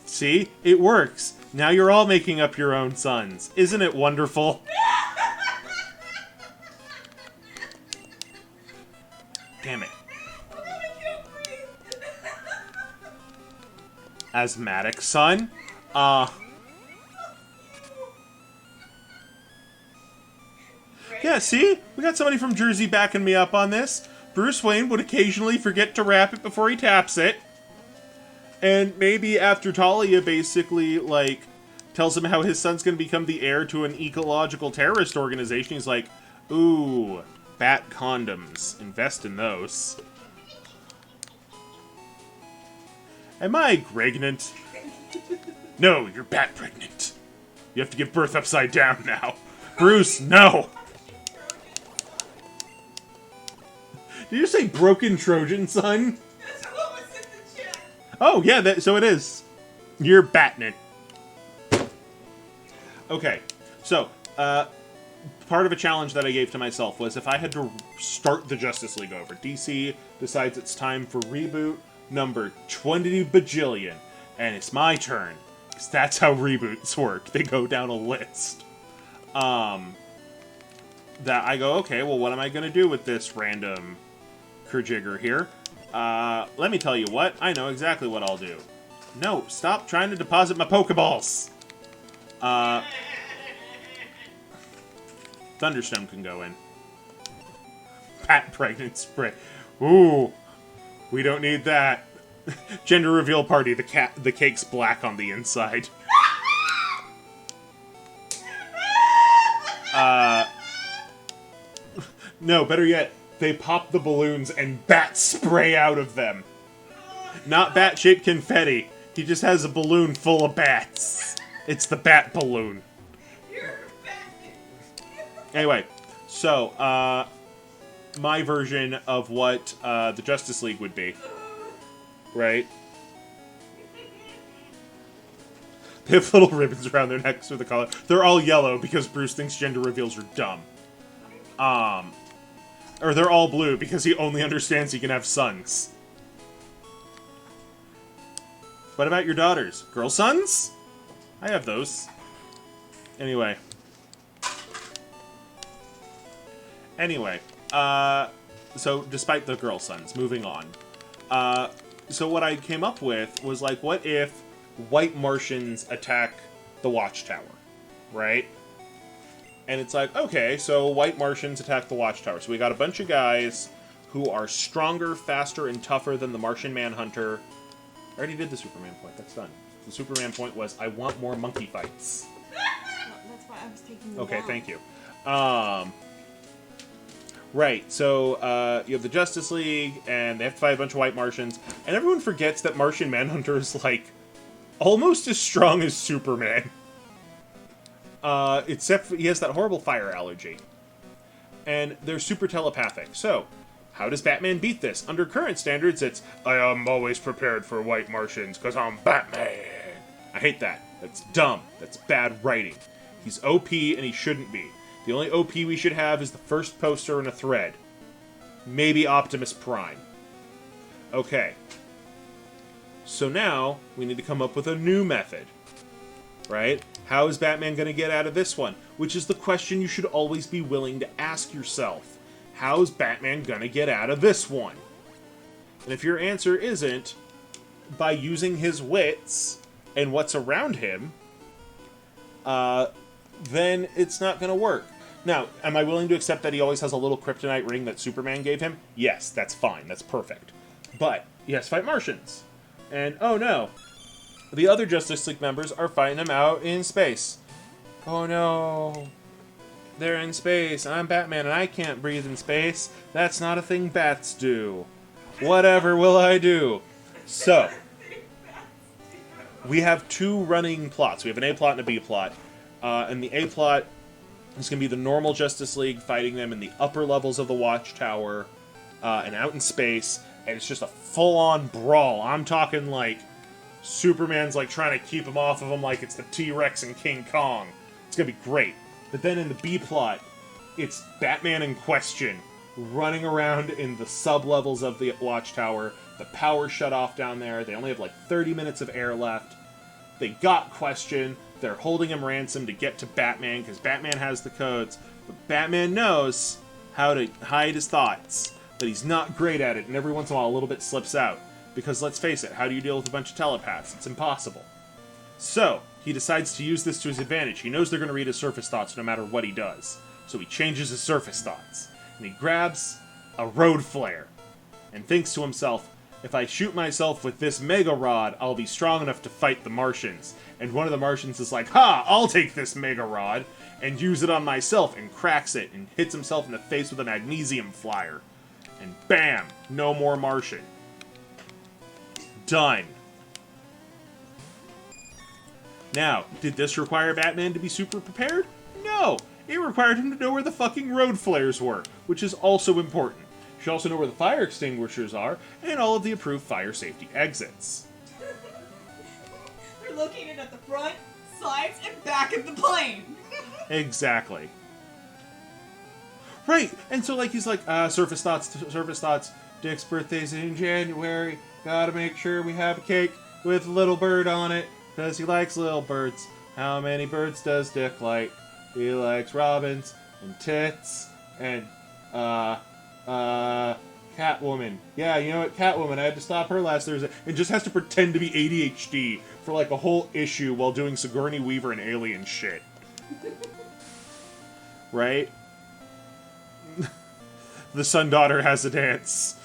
See? It works. Now you're all making up your own sons. Isn't it wonderful? Damn it. Asthmatic Son? Yeah, see? We got somebody from Jersey backing me up on this. Bruce Wayne would occasionally forget to wrap it before he taps it. And maybe after Talia basically, like, tells him how his son's gonna become the heir to an ecological terrorist organization, he's like, ooh, bat condoms. Invest in those. Am I pregnant? No, you're bat pregnant. You have to give birth upside down now. Bruce, no! Did you say broken Trojan son? That's what was in the chat. Oh, yeah, so it is. You're batting it. Okay, so, part of a challenge that I gave to myself was if I had to start the Justice League over, DC decides it's time for reboot number 20 bajillion. And it's my turn. Because that's how reboots work. They go down a list. That I go, okay, well, what am I going to do with this random kerjigger here? Let me tell you what. I know exactly what I'll do. No, stop trying to deposit my Pokeballs. Thunderstone can go in. Pat pregnant spray. Ooh, we don't need that. Gender reveal party. The cake's black on the inside. No, better yet, they pop the balloons and bat spray out of them. Not bat-shaped confetti. He just has a balloon full of bats. It's the bat balloon. Anyway, so, my version of what the Justice League would be. Right? They have little ribbons around their necks with the color. They're all yellow because Bruce thinks gender reveals are dumb. Or they're all blue because he only understands he can have sons. What about your daughters? Girl sons? I have those. Anyway, so despite the girl sons, moving on. So what I came up with was like, what if white Martians attack the Watchtower, right? And it's like, okay, so white Martians attack the Watchtower. So we got a bunch of guys who are stronger, faster, and tougher than the Martian Manhunter. I already did the Superman point. That's done. The Superman point was, I want more monkey fights. That's why I was taking them down. Thank you. Right, so you have the Justice League, and they have to fight a bunch of white Martians, and everyone forgets that Martian Manhunter is, like, almost as strong as Superman. Except for he has that horrible fire allergy. And they're super telepathic. So, how does Batman beat this? Under current standards, it's, I am always prepared for white Martians, because I'm Batman. I hate that. That's dumb. That's bad writing. He's OP, and he shouldn't be. The only OP we should have is the first poster in a thread. Maybe Optimus Prime. Okay. So now, we need to come up with a new method. Right? How is Batman going to get out of this one? Which is the question you should always be willing to ask yourself. How's Batman going to get out of this one? And if your answer isn't by using his wits and what's around him, then it's not going to work. Now, am I willing to accept that he always has a little kryptonite ring that Superman gave him? Yes, that's fine. That's perfect. But he has to fight Martians. And, oh no, the other Justice League members are fighting him out in space. Oh no, they're in space, and I'm Batman, and I can't breathe in space. That's not a thing bats do. Whatever will I do? So, we have two running plots. We have an A plot and a B plot. And the A plot is going to be the normal Justice League fighting them in the upper levels of the Watchtower and out in space. And it's just a full-on brawl. I'm talking like Superman's like trying to keep him off of him like it's the T-Rex and King Kong. It's going to be great. But then in the B plot, it's Batman in question running around in the sub-levels of the Watchtower. The power shut off down there. They only have like 30 minutes of air left. They got Question. They're holding him ransom to get to Batman because Batman has the codes. But Batman knows how to hide his thoughts. But he's not great at it, and every once in a while a little bit slips out. Because let's face it, how do you deal with a bunch of telepaths? It's impossible. So, he decides to use this to his advantage. He knows they're going to read his surface thoughts no matter what he does. So he changes his surface thoughts. And he grabs a road flare. And thinks to himself, if I shoot myself with this Mega Rod, I'll be strong enough to fight the Martians. And one of the Martians is like, ha! I'll take this Mega Rod and use it on myself, and cracks it and hits himself in the face with a magnesium flyer. And bam! No more Martian. Done. Now, did this require Batman to be super prepared? No! It required him to know where the fucking road flares were, which is also important. You should also know where the fire extinguishers are, and all of the approved fire safety exits. They're located at the front, sides, and back of the plane. Exactly. Right, and so like he's like, surface thoughts, Dick's birthday's in January, gotta make sure we have a cake. with a little bird on it, because he likes little birds. How many birds does Dick like? He likes robins and tits and, Catwoman. Yeah, you know what? Catwoman. I had to stop her last Thursday. It just has to pretend to be ADHD for like a whole issue while doing Sigourney Weaver and alien shit. Right? The son-daughter has a dance.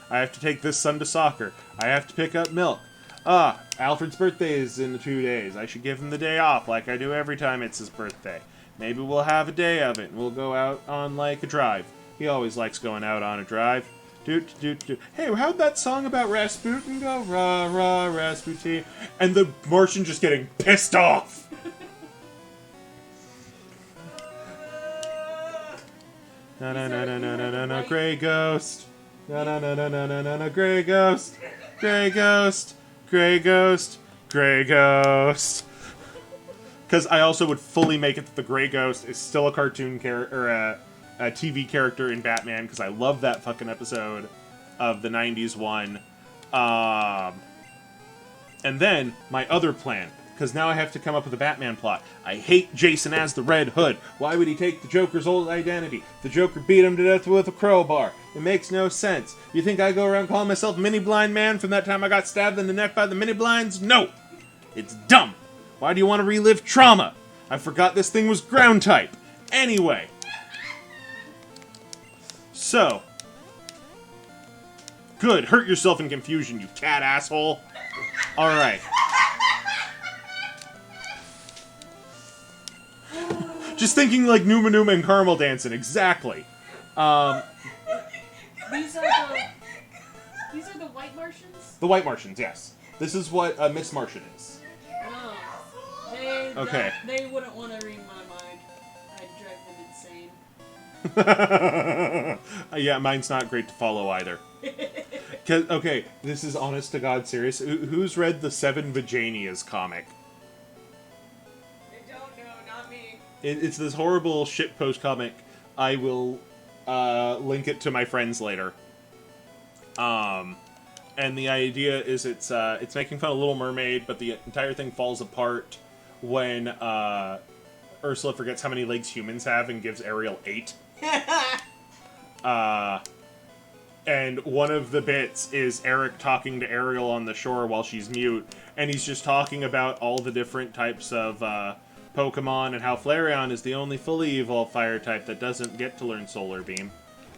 I have to take this son to soccer. I have to pick up milk. Alfred's birthday is in 2 days. I should give him the day off like I do every time it's his birthday. Maybe we'll have a day of it and we'll go out on like a drive. He always likes going out on a drive. Doot, doot, doot. Hey, how'd that song about Rasputin go? Rah, rah, Rasputin. And the Martian just getting pissed off. Na na na na na na na na, gray ghost. Na na na na na na na na, gray ghost. Gray ghost. Gray ghost. Gray ghost. Because I also would fully make it that the Gray Ghost is still a cartoon character, or a TV character in Batman, because I love that fucking episode of the 90s one. And then, my other plan, because now I have to come up with a Batman plot. I hate Jason as the Red Hood. Why would he take the Joker's old identity? The Joker beat him to death with a crowbar. It makes no sense. You think I go around calling myself Mini Blind Man from that time I got stabbed in the neck by the Mini Blinds? No! It's dumb! Why do you want to relive trauma? I forgot this thing was ground type. Anyway. So. Good. Hurt yourself in confusion, you cat asshole. Alright. Just thinking like Numa Numa and Caramel dancing. Exactly. These are the White Martians? The White Martians, yes. This is what Miss Martian is. Okay. They wouldn't want to read my mind. I'd drive them insane. Yeah, mine's not great to follow either. Okay, this is honest to God serious. Who's read the Seven Vajanias comic? I don't know, not me. It's this horrible shitpost comic. I will link it to my friends later. And the idea is it's making fun of Little Mermaid, but the entire thing falls apart when Ursula forgets how many legs humans have and gives Ariel 8. And one of the bits is Eric talking to Ariel on the shore while she's mute, and he's just talking about all the different types of Pokemon and how Flareon is the only fully evolved fire type that doesn't get to learn Solar Beam,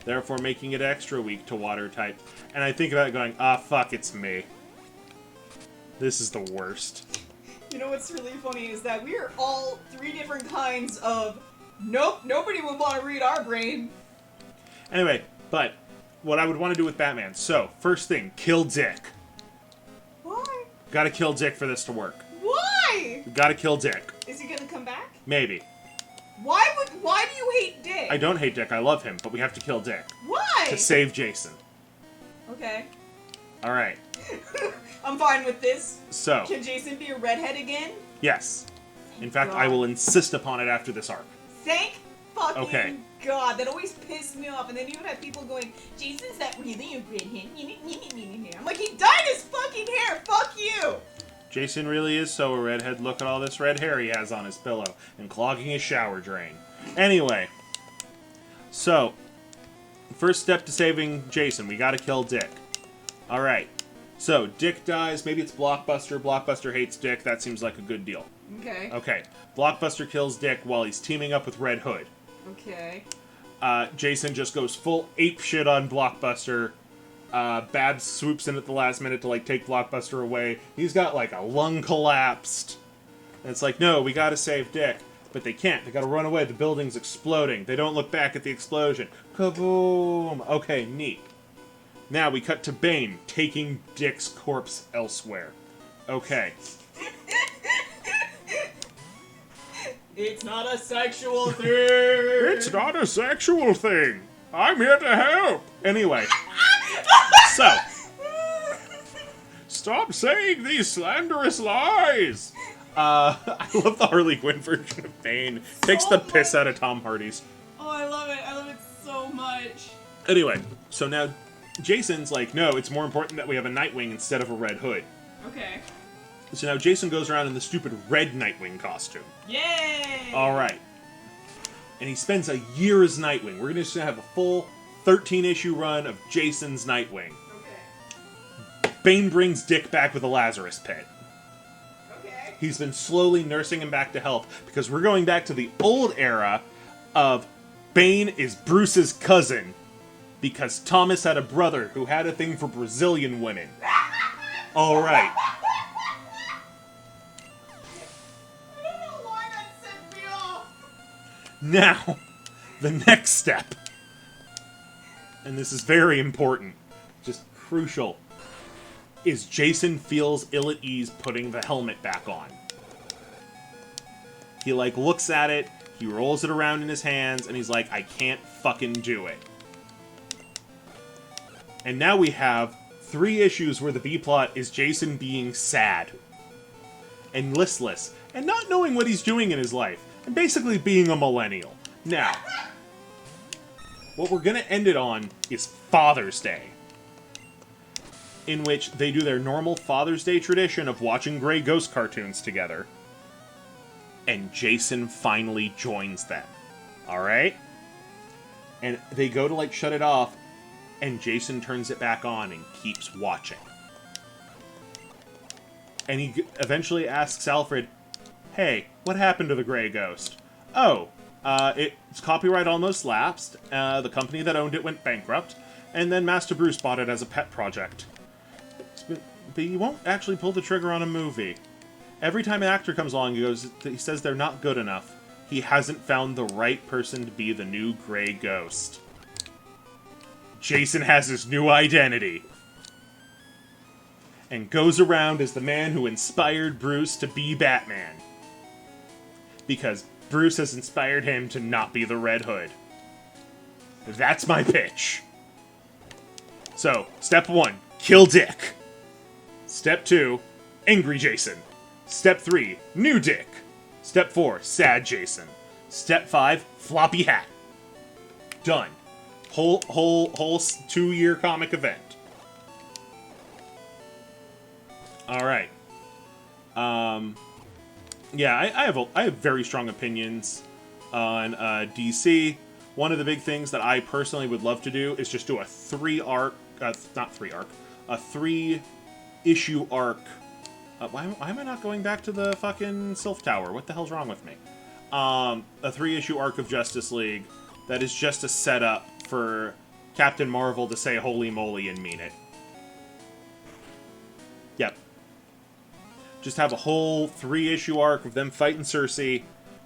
therefore making it extra weak to water type. And I think about it going, fuck, it's me. This is the worst. You know what's really funny is that we are all 3 different kinds of, nope, nobody would want to read our brain. Anyway, but what I would want to do with Batman. So, first thing, kill Dick. Why? Gotta kill Dick for this to work. Why? Gotta kill Dick. Is he gonna come back? Maybe. Why do you hate Dick? I don't hate Dick, I love him, but we have to kill Dick. Why? To save Jason. Okay. Alright. I'm fine with this. So. Can Jason be a redhead again? Yes. In fact, God. I will insist upon it after this arc. Thank fucking God. That always pissed me off. And then you would have people going, Jason's not really a redhead. I'm like, he dyed his fucking hair. Fuck you. Jason really is so a redhead. Look at all this red hair he has on his pillow and clogging his shower drain. Anyway. So. First step to saving Jason. We gotta kill Dick. Alright. So, Dick dies. Maybe it's Blockbuster. Blockbuster hates Dick. That seems like a good deal. Okay. Okay. Blockbuster kills Dick while he's teaming up with Red Hood. Okay. Jason just goes full ape shit on Blockbuster. Babs swoops in at the last minute to, like, take Blockbuster away. He's got, like, a lung collapsed. And it's like, no, we gotta save Dick. But they can't. They gotta run away. The building's exploding. They don't look back at the explosion. Kaboom! Okay, neat. Now we cut to Bane, taking Dick's corpse elsewhere. Okay. It's not a sexual thing! It's not a sexual thing! I'm here to help! Anyway. So. Stop saying these slanderous lies! I love the Harley Quinn version of Bane. Takes the piss out of Tom Hardy's. Oh, I love it. I love it so much. Anyway, so now Jason's like, no, it's more important that we have a Nightwing instead of a Red Hood. Okay. So now Jason goes around in the stupid red Nightwing costume. Yay! Alright. And he spends a year as Nightwing. We're going to have a full 13-issue run of Jason's Nightwing. Okay. Bane brings Dick back with a Lazarus pit. Okay. He's been slowly nursing him back to health because we're going back to the old era of Bane is Bruce's cousin because Thomas had a brother who had a thing for Brazilian women. Alright. I don't know why that set me off. Now, the next step, and this is very important, just crucial, is Jason feels ill at ease putting the helmet back on. He, like, looks at it, he rolls it around in his hands, and he's like, I can't fucking do it. And now we have 3 issues where the B-plot is Jason being sad and listless and not knowing what he's doing in his life and basically being a millennial. Now, what we're going to end it on is Father's Day, in which they do their normal Father's Day tradition of watching Grey Ghost cartoons together, and Jason finally joins them. Alright? And they go to, like, shut it off, and Jason turns it back on and keeps watching. And he eventually asks Alfred, hey, what happened to the Grey Ghost? Oh, its copyright almost lapsed, the company that owned it went bankrupt, and then Master Bruce bought it as a pet project. But he won't actually pull the trigger on a movie. Every time an actor comes along, he says they're not good enough. He hasn't found the right person to be the new Grey Ghost. Jason has his new identity. And goes around as the man who inspired Bruce to be Batman. Because Bruce has inspired him to not be the Red Hood. That's my pitch. So, step 1, kill Dick. Step 2, angry Jason. Step 3, new Dick. Step 4, sad Jason. Step 5, floppy hat. Done. Whole 2-year comic event. Alright. Yeah, I have very strong opinions on DC. One of the big things that I personally would love to do is just do a 3-issue arc. Why am I not going back to the fucking Sylph Tower? What the hell's wrong with me? A 3-issue arc of Justice League that is just a setup for Captain Marvel to say holy moly and mean it. Yep. Just have a whole 3-issue arc of them fighting Cersei,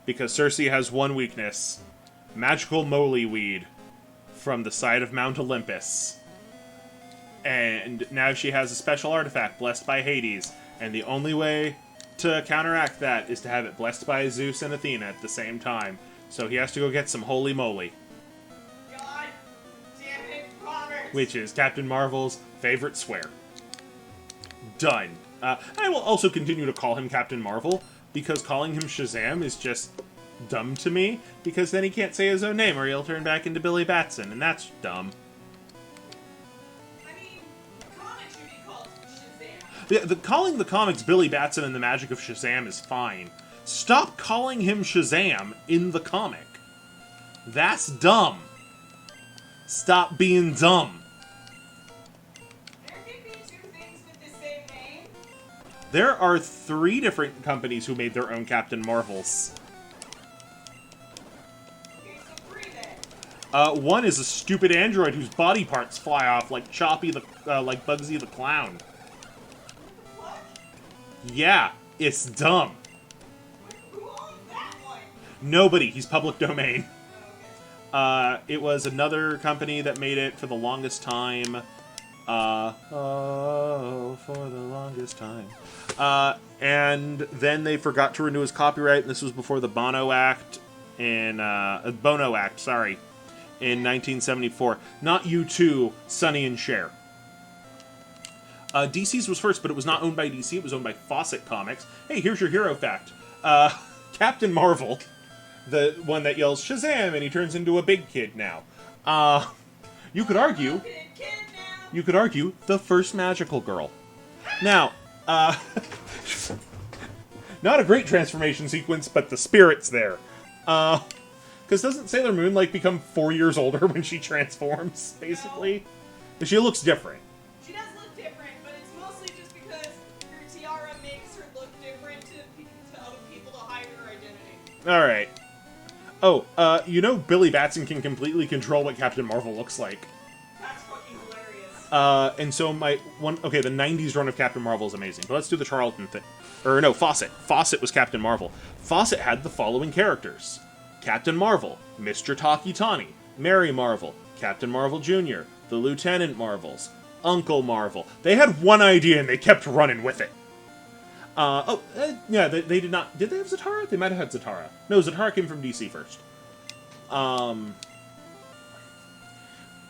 because Cersei has one weakness. Magical moly weed from the side of Mount Olympus. And now she has a special artifact blessed by Hades, and the only way to counteract that is to have it blessed by Zeus and Athena at the same time. So he has to go get some holy moly. God damn it, Robert! Which is Captain Marvel's favorite swear. Done. I will also continue to call him Captain Marvel, because calling him Shazam is just dumb to me, because then he can't say his own name or he'll turn back into Billy Batson, and that's dumb. I mean, comics should be called Shazam. Calling the comics Billy Batson and the Magic of Shazam is fine. Stop calling him Shazam in the comic. That's dumb. Stop being dumb. There could be 2 things with the same name. There are 3 different companies who made their own Captain Marvels. Okay, so 3 then. One is a stupid android whose body parts fly off like like Bugsy the Clown. What? Yeah, it's dumb. Who owns that one? Nobody. He's public domain. Oh, okay. It was another company that made it for the longest time. For the longest time. And then they forgot to renew his copyright, and this was before the Bono Act in 1974. Not U2, Sonny and Cher. DC's was first, but it was not owned by DC, it was owned by Fawcett Comics. Hey, here's your hero fact. Captain Marvel, the one that yells Shazam and he turns into a big kid now. You could argue the first magical girl. Now, Not a great transformation sequence, but the spirit's there. Because doesn't Sailor Moon, like, become 4 years older when she transforms, basically? No. She looks different. She does look different, but it's mostly just because her tiara makes her look different to other people to hide her identity. Alright. Oh, you know Billy Batson can completely control what Captain Marvel looks like. That's fucking hilarious. And so okay, the 90s run of Captain Marvel is amazing, but let's do the Charlton thing. Or no, Fawcett. Fawcett was Captain Marvel. Fawcett had the following characters. Captain Marvel, Mr. Takitani, Mary Marvel, Captain Marvel Jr., the Lieutenant Marvels, Uncle Marvel. They had one idea and they kept running with it. Yeah, they did not... Did they have Zatara? They might have had Zatara. No, Zatara came from DC first.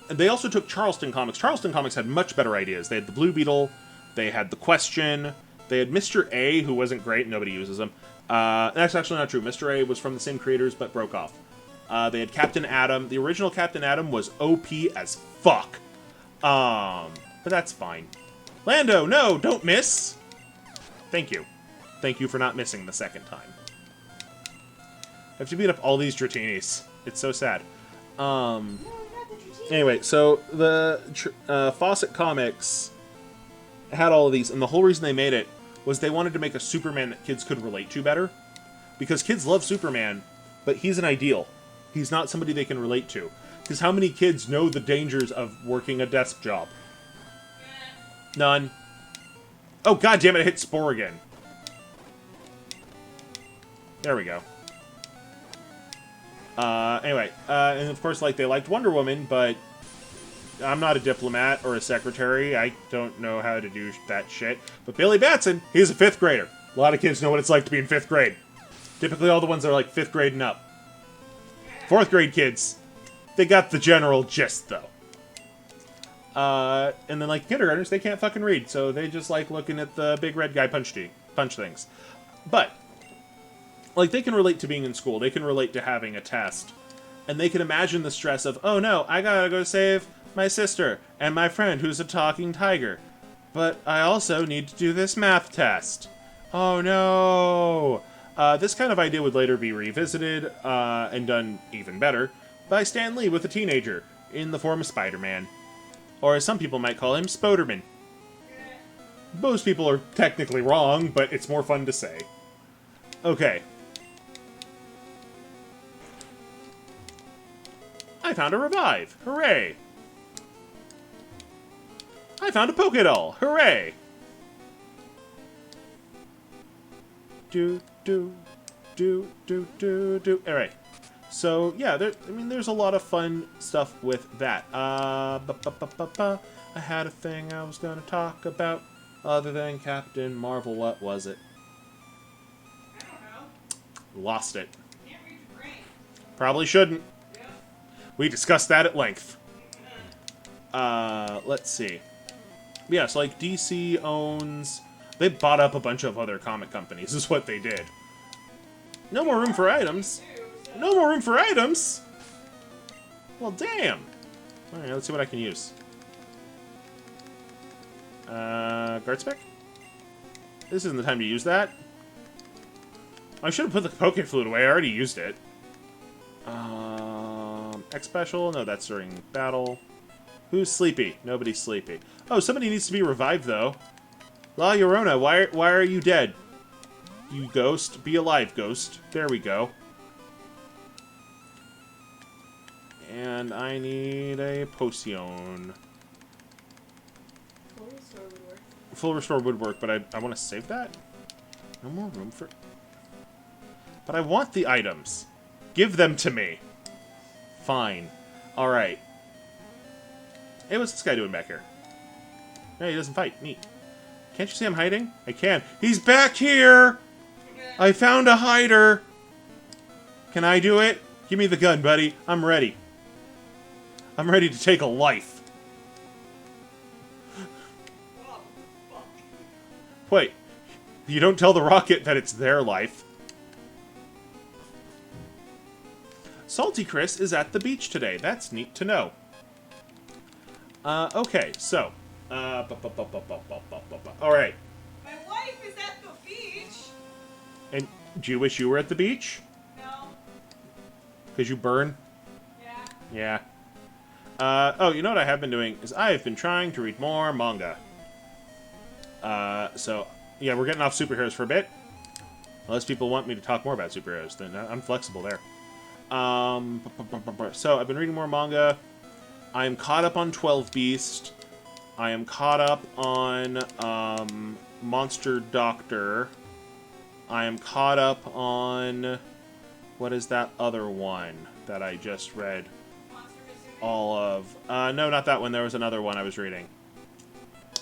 They also took Charleston Comics. Charleston Comics had much better ideas. They had the Blue Beetle, they had the Question, they had Mr. A, who wasn't great, nobody uses him. That's actually not true. Mr. A was from the same creators, but broke off. They had Captain Atom. The original Captain Atom was OP as fuck. But that's fine. Lando, no, don't miss! Thank you. Thank you for not missing the second time. I have to beat up all these Dratinis. It's so sad. Anyway, so the Fawcett Comics had all of these, and the whole reason they made it was they wanted to make a Superman that kids could relate to better. Because kids love Superman, but he's an ideal. He's not somebody they can relate to. Because how many kids know the dangers of working a desk job? None. Oh, god damn it, I hit Spore again. There we go. Anyway, and of course, like, they liked Wonder Woman, but I'm not a diplomat or a secretary. I don't know how to do that shit. But Billy Batson, he's a 5th grader. A lot of kids know what it's like to be in 5th grade. Typically all the ones that are like 5th grade and up. 4th grade kids, they got the general gist, though. And then, like, kindergartners, they can't fucking read, so they just like looking at the big red guy punch things. But, like, they can relate to being in school. They can relate to having a test. And they can imagine the stress of, oh no, I gotta go save my sister and my friend who's a talking tiger. But I also need to do this math test. Oh no! This kind of idea would later be revisited, and done even better, by Stan Lee with a teenager, in the form of Spider-Man. Or as some people might call him, Spoderman. Most people are technically wrong, but it's more fun to say. Okay. I found a revive! Hooray! I found a Pokédoll! Hooray! Do. Alright. So, yeah, there's a lot of fun stuff with that. I had a thing I was gonna talk about other than Captain Marvel. What was it? I don't know. Lost it. Can't read your brain. Probably shouldn't. Yeah. We discussed that at length. Let's see. Yeah, so like DC owns... They bought up a bunch of other comic companies, is what they did. No more room for items. No more room for items? Well, damn. Alright, let's see what I can use. Guard spec? This isn't the time to use that. I should have put the Poké Flute away. I already used it. X special? No, that's during battle. Who's sleepy? Nobody's sleepy. Oh, somebody needs to be revived, though. La Llorona, why are you dead? You ghost. Be alive, ghost. There we go. And I need a potion. Full restore would work. Full restore would work, but I want to save that? No more room for... But I want the items. Give them to me. Fine. Alright. Hey, what's this guy doing back here? No, he doesn't fight. Neat. Can't you see I'm hiding? I can. He's back here! I found a hider! Can I do it? Give me the gun, buddy. I'm ready. I'm ready to take a life. Oh, fuck. Wait. You don't tell the rocket that it's their life. Salty Chris is at the beach today. That's neat to know. Okay, so... Alright. My Do you wish you were at the beach? No. Because you burn? Yeah. Yeah. Oh, you know what I have been doing is I have been trying to read more manga. So, yeah, we're getting off superheroes for a bit. Unless people want me to talk more about superheroes, then I'm flexible there. So, I've been reading more manga. I am caught up on 12 Beast. I am caught up on Monster Doctor. I am caught up on... What is that other one that I just read Monster Musume? all of? No, not that one. There was another one I was reading.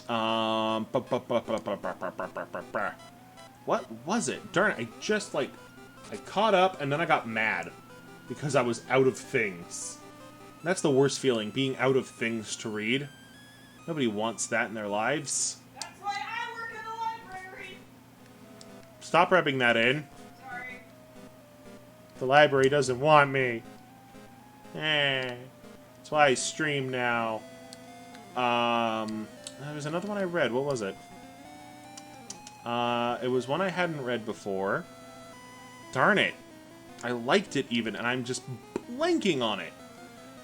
What was it? Darn it, I just, like... I caught up, and then I got mad. Because I was out of things. That's the worst feeling, being out of things to read. Nobody wants that in their lives. That's why I work in the library. Stop rubbing that in. Sorry. The library doesn't want me. That's why I stream now. There was another one I read. What was it? It was one I hadn't read before. Darn it. I liked it even, and I'm just blanking on it.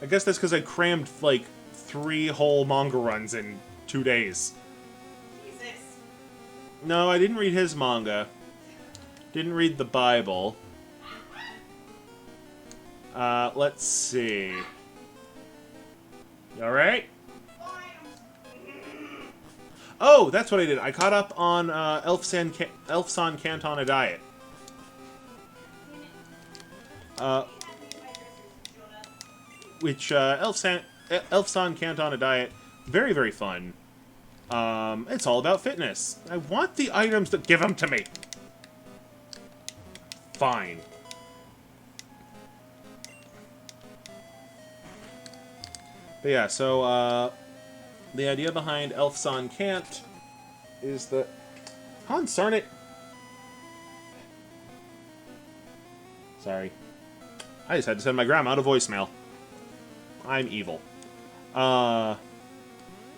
I guess that's because I crammed, like, 3 whole manga runs in 2 days. Jesus. No, I didn't read his manga. Didn't read the Bible. Let's see. You alright? Oh, that's what I did. I caught up on Elfsan Canton a Diet. Which, Elfsan Canton a Diet, very, very fun. It's all about fitness. I want the items to give them to me. Fine. But yeah, so, the idea behind Elfsan Cant is that... Hans, darn it! Sorry. I just had to send my grandma a voicemail. I'm evil. The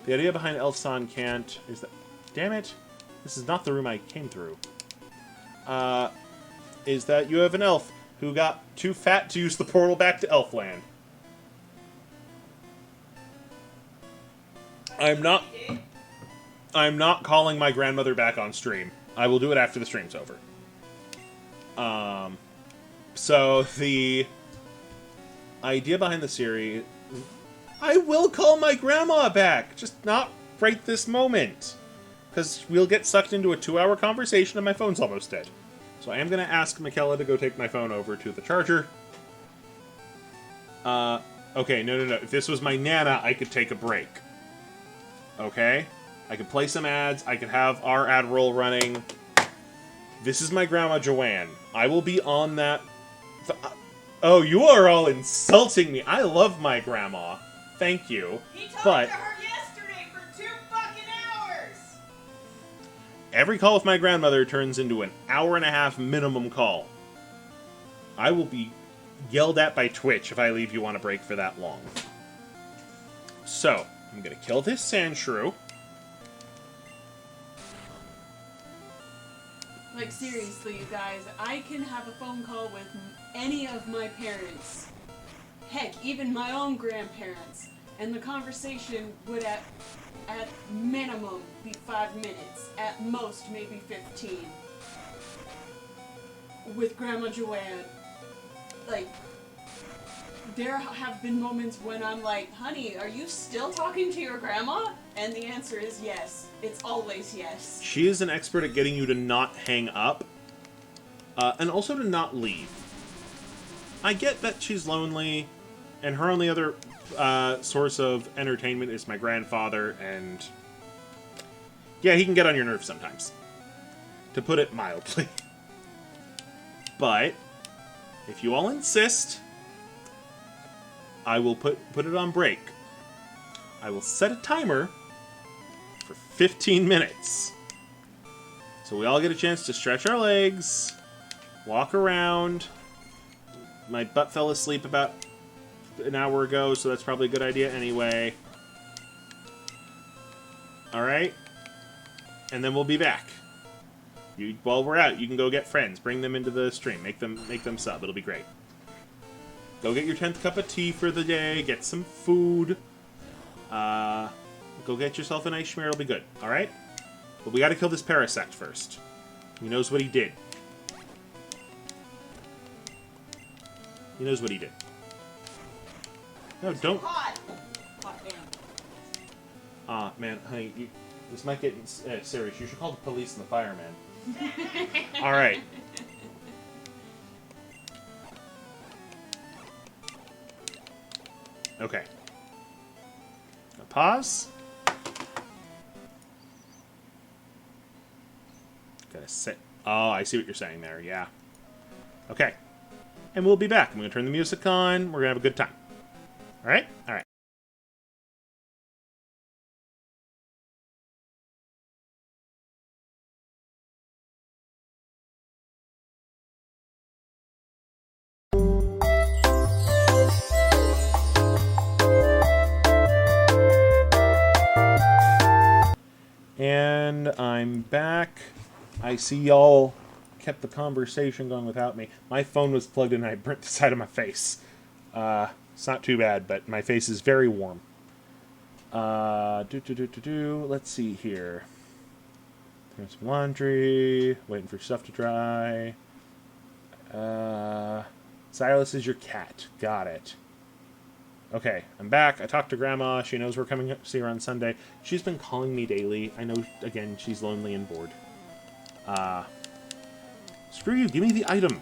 idea behind Elfsan Cant is that... Damn it! This is not the room I came through. Is that you have an elf who got too fat to use the portal back to Elfland. I'm not calling my grandmother back on stream. I will do it after the stream's over. So the idea behind the series, I will call my grandma back, just not right this moment, because we'll get sucked into a 2-hour conversation and my phone's almost dead. So I am going to ask Mikella to go take my phone over to the charger. Okay, no. If this was my Nana, I could take a break. Okay? I could play some ads, I could have our ad roll running. This is my grandma Joanne. I will be on that... Oh, you are all insulting me. I love my grandma. Thank you. He talked But to her yesterday for 2 fucking hours! every call with my grandmother turns into an 1.5 hour minimum call. I will be yelled at by Twitch if I leave you on a break for that long. So, I'm gonna kill this sand shrew. Like, seriously, you guys, I can have a phone call with any of my parents. Heck, even my own grandparents. And the conversation would at minimum be 5 minutes. At most, maybe 15. With Grandma Joanne. Like, there have been moments when I'm like, honey, are you still talking to your grandma? And the answer is yes. It's always yes. She is an expert at getting you to not hang up. And also to not leave. I get that she's lonely, and her only other source of entertainment is my grandfather, and... yeah, he can get on your nerves sometimes. To put it mildly. But, if you all insist, I will put it on break. I will set a timer for 15 minutes. So we all get a chance to stretch our legs, walk around. My butt fell asleep about an hour ago, so that's probably a good idea anyway. Alright? And then we'll be back. While we're out, you can go get friends. Bring them into the stream. Make them sub. It'll be great. Go get your 10th cup of tea for the day. Get some food. Go get yourself a nice schmear. It'll be good. All right? But we got to kill this parasect first. He knows what he did. He knows what he did. No, don't. Hot. Hot damn. Man, honey, this might get serious. You should call the police and the fireman. All right. Okay. Now pause. Gotta sit. Oh, I see what you're saying there. Yeah. Okay. And we'll be back. I'm gonna turn the music on. We're gonna have a good time. All right. All right. And I'm back. I see y'all kept the conversation going without me. My phone was plugged in and I burnt the side of my face. It's not too bad, but my face is very warm. Let's see here. Doing some laundry. Waiting for stuff to dry. Silas is your cat. Got it. Okay, I'm back. I talked to Grandma. She knows we're coming up to see her on Sunday. She's been calling me daily. I know, again, she's lonely and bored. Screw you. Give me the item.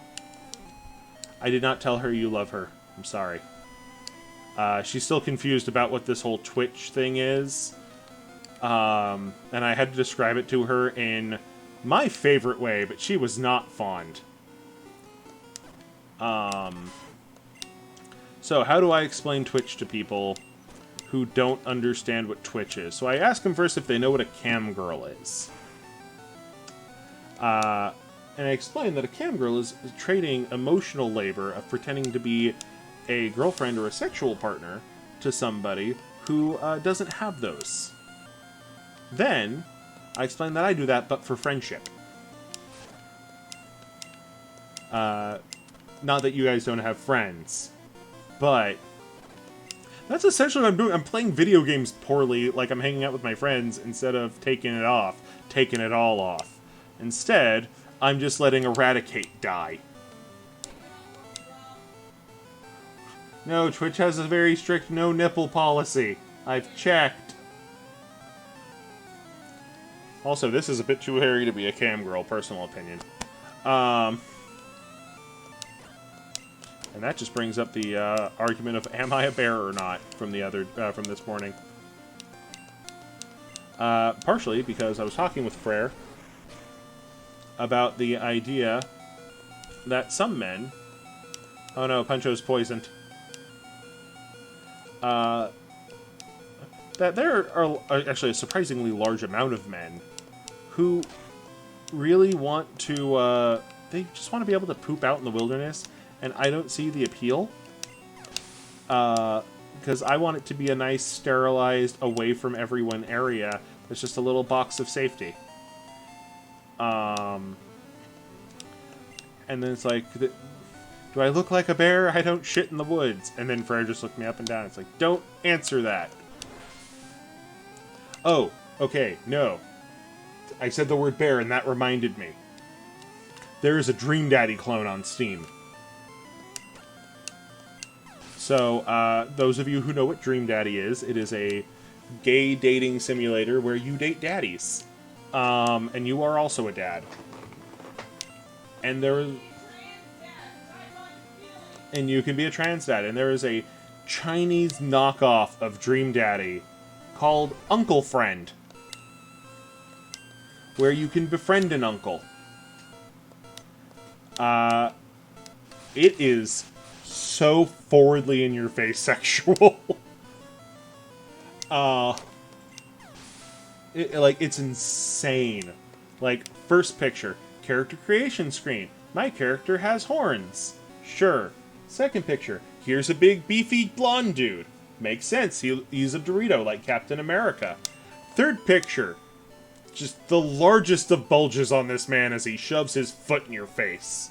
I did not tell her you love her. I'm sorry. She's still confused about what this whole Twitch thing is. And I had to describe it to her in my favorite way, but she was not fond. So, how do I explain Twitch to people who don't understand what Twitch is? So I ask them first if they know what a cam girl is. And I explain that a cam girl is trading emotional labor of pretending to be a girlfriend or a sexual partner to somebody who doesn't have those. Then, I explain that I do that, but for friendship. Not that you guys don't have friends. But that's essentially what I'm doing. I'm playing video games poorly, like I'm hanging out with my friends, instead of taking it all off. Instead, I'm just letting Eradicate die. No, Twitch has a very strict no nipple policy. I've checked. Also, this is a bit too hairy to be a cam girl, personal opinion. And that just brings up the argument of am I a bear or not from the other from this morning. Partially because I was talking with Freyr about the idea that some men... Oh no, Puncho's poisoned. That there are actually a surprisingly large amount of men who really want to... they just want to be able to poop out in the wilderness. And I don't see the appeal. Because I want it to be a nice, sterilized, away from everyone area. It's just a little box of safety. And then it's like, do I look like a bear? I don't shit in the woods. And then Freyr just looked me up and down. It's like, don't answer that. Oh, okay, no. I said the word bear and that reminded me. There is a Dream Daddy clone on Steam. So, those of you who know what Dream Daddy is, it is a gay dating simulator where you date daddies. And you are also a dad. And and you can be a trans dad. And there is a Chinese knockoff of Dream Daddy called Uncle Friend, where you can befriend an uncle. It is so forwardly in your face sexual. It's insane. Like, first picture, character creation screen. My character has horns. Sure. Second picture, here's a big beefy blonde dude. Makes sense, he's a Dorito like Captain America. Third picture, Just the largest of bulges on this man as he shoves his foot in your face.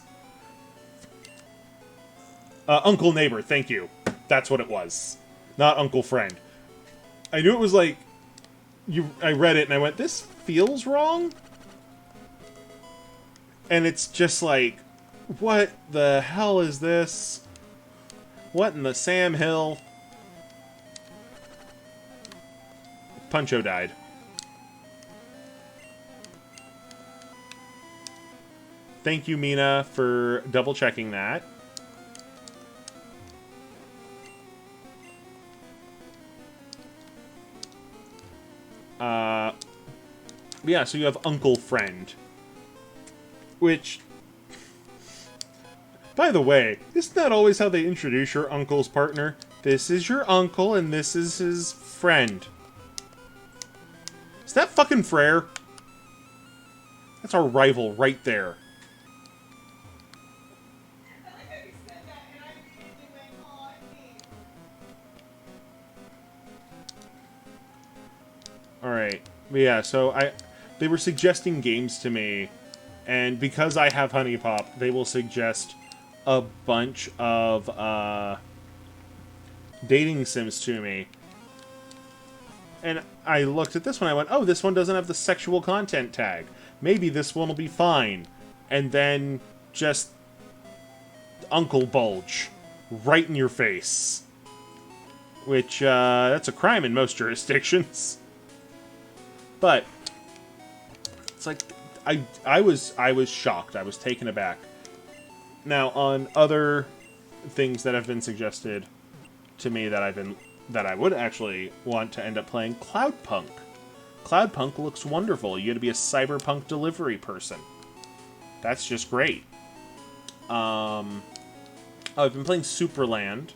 Uncle Neighbor, thank you. That's what it was. Not Uncle Friend. I knew it was like... I read it and I went, this feels wrong? And it's just like, what the hell is this? What in the Sam Hill? Puncho died. Thank you, Mina, for double-checking that. Yeah, so you have Uncle Friend. Which... By the way, isn't that always how they introduce your uncle's partner? This is your uncle, and this is his friend. Is that fucking Freyr? That's our rival right there. I like how you said that, and I immediately went, "Aw, me." Alright. But yeah, so they were suggesting games to me, and because I have Honey Pop, they will suggest a bunch of dating sims to me. And I looked at this one, I went, oh, this one doesn't have the sexual content tag. Maybe this one will be fine. And then just Uncle Bulge right in your face. Which, that's a crime in most jurisdictions. But it's like I was shocked. I was taken aback. Now, on other things that have been suggested to me that I would actually want to end up playing, Cloudpunk. Cloudpunk looks wonderful. You get to be a cyberpunk delivery person. That's just great. I've been playing Superland.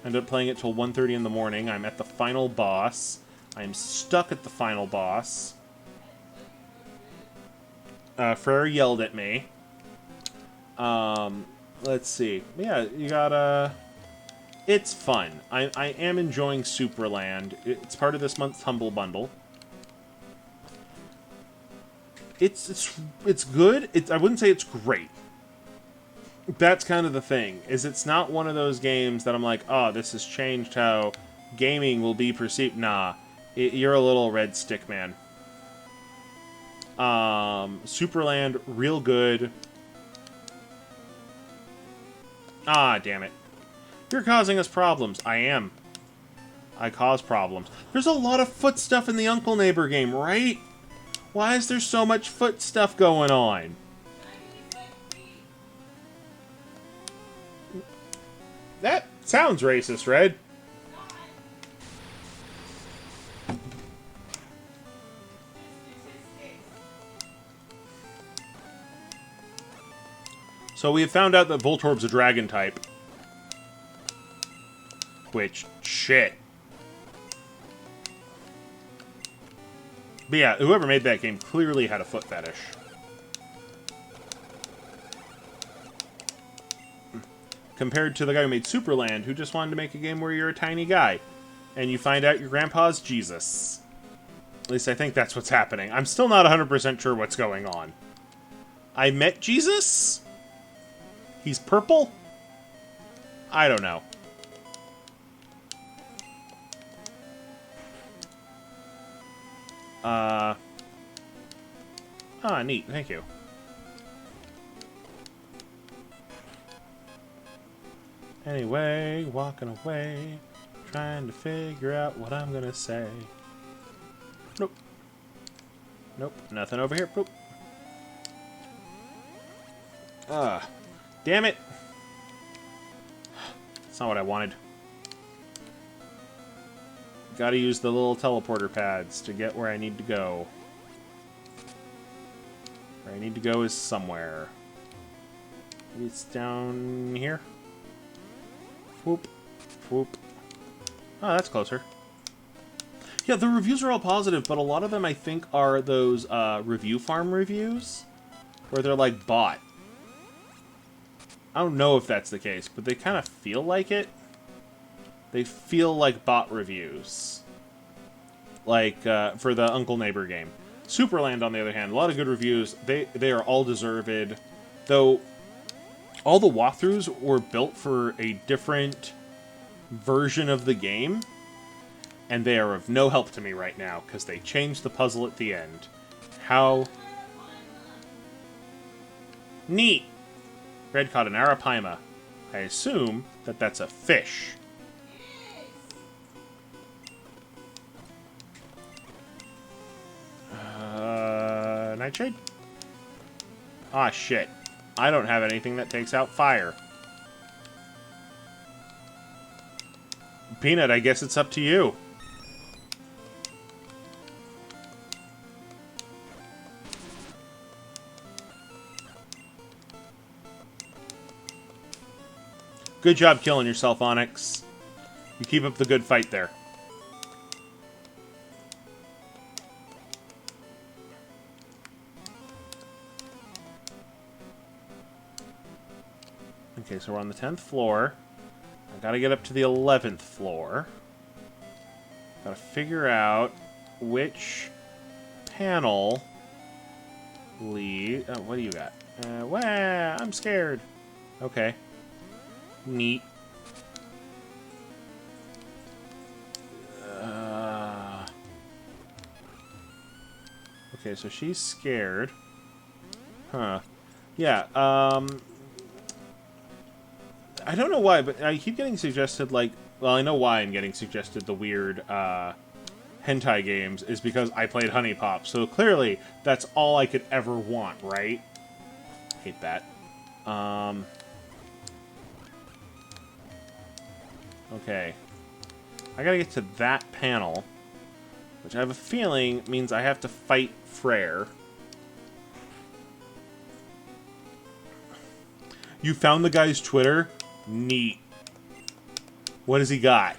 I ended up playing it till 1:30 in the morning. I'm at the final boss. I'm stuck at the final boss. Freyr yelled at me. Let's see. Yeah, you got it's fun. I am enjoying Superland. It's part of this month's Humble Bundle. It's good. I wouldn't say it's great. That's kind of the thing. Is it's not one of those games that I'm like, oh, this has changed how gaming will be perceived. Nah. You're a little red stick man. Superland, real good. Ah, damn it. You're causing us problems. I am. I cause problems. There's a lot of foot stuff in the Uncle Neighbor game, right? Why is there so much foot stuff going on? That sounds racist, Red. So we have found out that Voltorb's a dragon type. Which, shit. But yeah, whoever made that game clearly had a foot fetish. Compared to the guy who made Superland, who just wanted to make a game where you're a tiny guy. And you find out your grandpa's Jesus. At least I think that's what's happening. I'm still not 100% sure what's going on. I met Jesus? He's purple? I don't know. Ah, neat. Thank you. Anyway, walking away, trying to figure out what I'm gonna say. Nope. Nope. Nothing over here. Nope. Damn it! That's not what I wanted. Gotta use the little teleporter pads to get where I need to go. Where I need to go is somewhere. Maybe it's down here? Whoop. Whoop. Oh, that's closer. Yeah, the reviews are all positive, but a lot of them I think are those review farm reviews where they're like bought. I don't know if that's the case, but they kind of feel like it. They feel like bot reviews. Like, for the Uncle Neighbor game. Superland, on the other hand, a lot of good reviews. They are all deserved, though. All the walkthroughs were built for a different version of the game, and they are of no help to me right now because they changed the puzzle at the end. How neat! Red caught an arapaima. I assume that that's a fish. Nightshade? Ah, shit. I don't have anything that takes out fire. Peanut, I guess it's up to you. Good job killing yourself, Onyx. You keep up the good fight there. Okay, so we're on the 10th floor. I gotta get up to the 11th floor. Gotta figure out which panel lead... Oh, what do you got? Wah, I'm scared. Okay. Neat. Okay, so she's scared. Huh. Yeah, I don't know why, but I keep getting suggested, like... Well, I know why I'm getting suggested the weird, hentai games, is because I played Honey Pop. So clearly, that's all I could ever want, right? Hate that. Okay. I gotta get to that panel, which I have a feeling means I have to fight Freyr. You found the guy's Twitter? Neat. What has he got?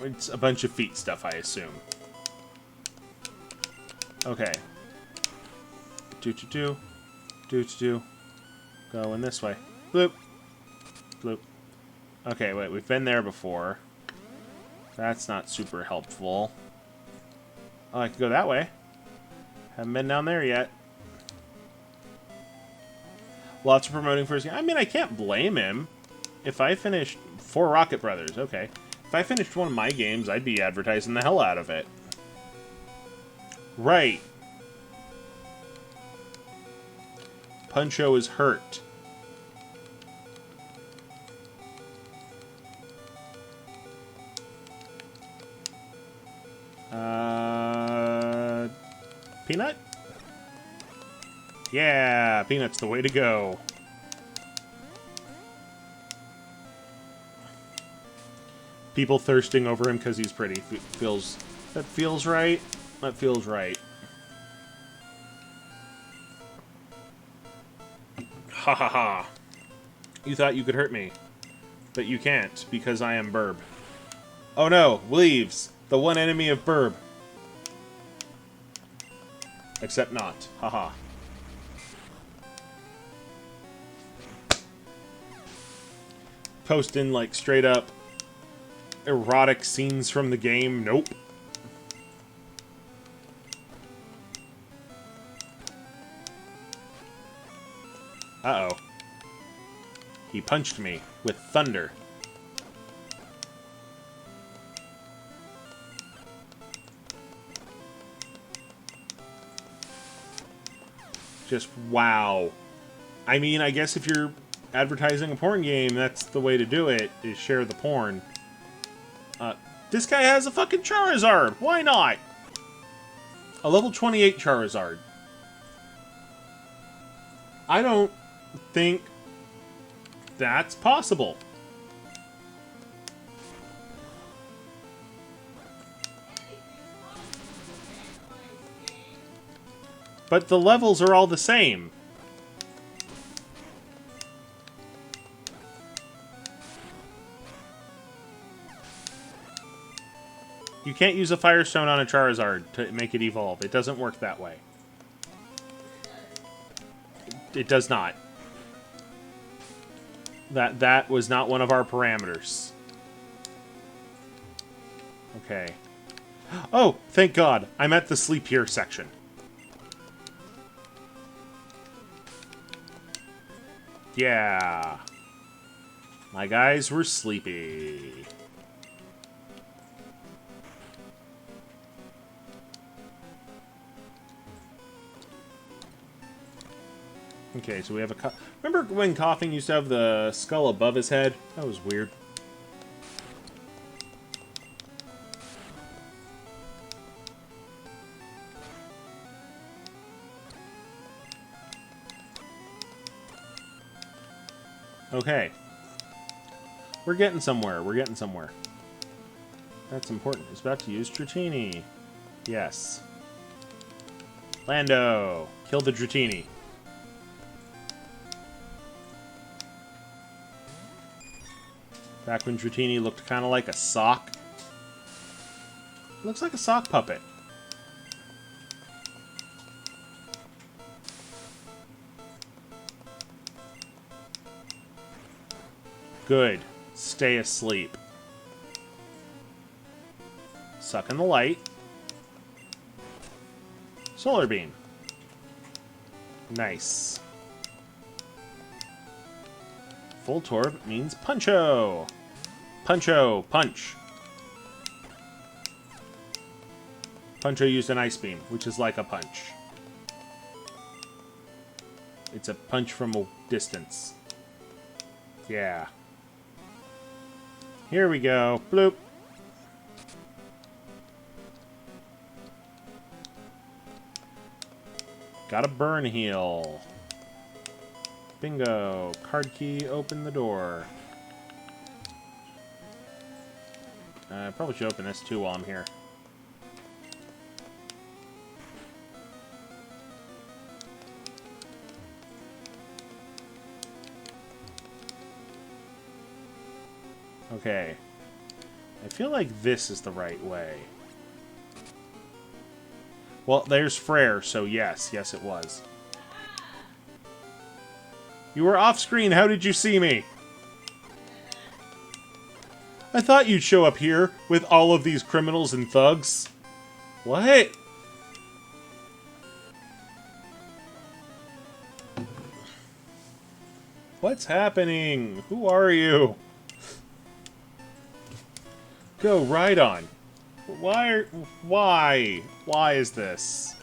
It's a bunch of feet stuff, I assume. Okay. Do-do-do. Do-do-do. Going this way. Bloop. Bloop. Okay, wait, we've been there before. That's not super helpful. Oh, I could go that way. Haven't been down there yet. Lots of promoting for his game. I mean, I can't blame him. If I finished... 4 Rocket Brothers, okay. If I finished one of my games, I'd be advertising the hell out of it. Right. Puncho is hurt. Peanut? Yeah, Peanut's the way to go. People thirsting over him because he's pretty. That feels right. That feels right. Ha ha ha. You thought you could hurt me. But you can't, because I am Burb. Oh no, leaves. The one enemy of Burb. Except not. Haha. Posting, like, straight up erotic scenes from the game. Nope. Uh-oh. He punched me with thunder. Just wow. I mean, I guess if you're advertising a porn game, that's the way to do it, is share the porn. This guy has a fucking Charizard! Why not? A level 28 Charizard. I don't think that's possible. But the levels are all the same. You can't use a Firestone on a Charizard to make it evolve. It doesn't work that way. It does not. That was not one of our parameters. Okay. Oh, thank God. I'm at the sleep here section. Yeah. My guys were sleepy. Okay, so we have a... Remember when Coughing used to have the skull above his head? That was weird. Okay. We're getting somewhere. We're getting somewhere. That's important. It's about to use Dratini. Yes. Lando! Kill the Dratini. Back when Dratini looked kind of like a sock. Looks like a sock puppet. Good. Stay asleep. Suck in the light. Solar beam. Nice. Full torb means puncho. Puncho. Punch. Puncho used an ice beam, which is like a punch. It's a punch from a distance. Yeah. Here we go. Bloop. Got a burn heal. Bingo. Card key, open the door. I probably should open this too while I'm here. Okay. I feel like this is the right way. Well, there's Freyr, so yes. Yes, it was. You were off screen. How did you see me? I thought you'd show up here with all of these criminals and thugs. What? What's happening? Who are you? Go right on. Why is this?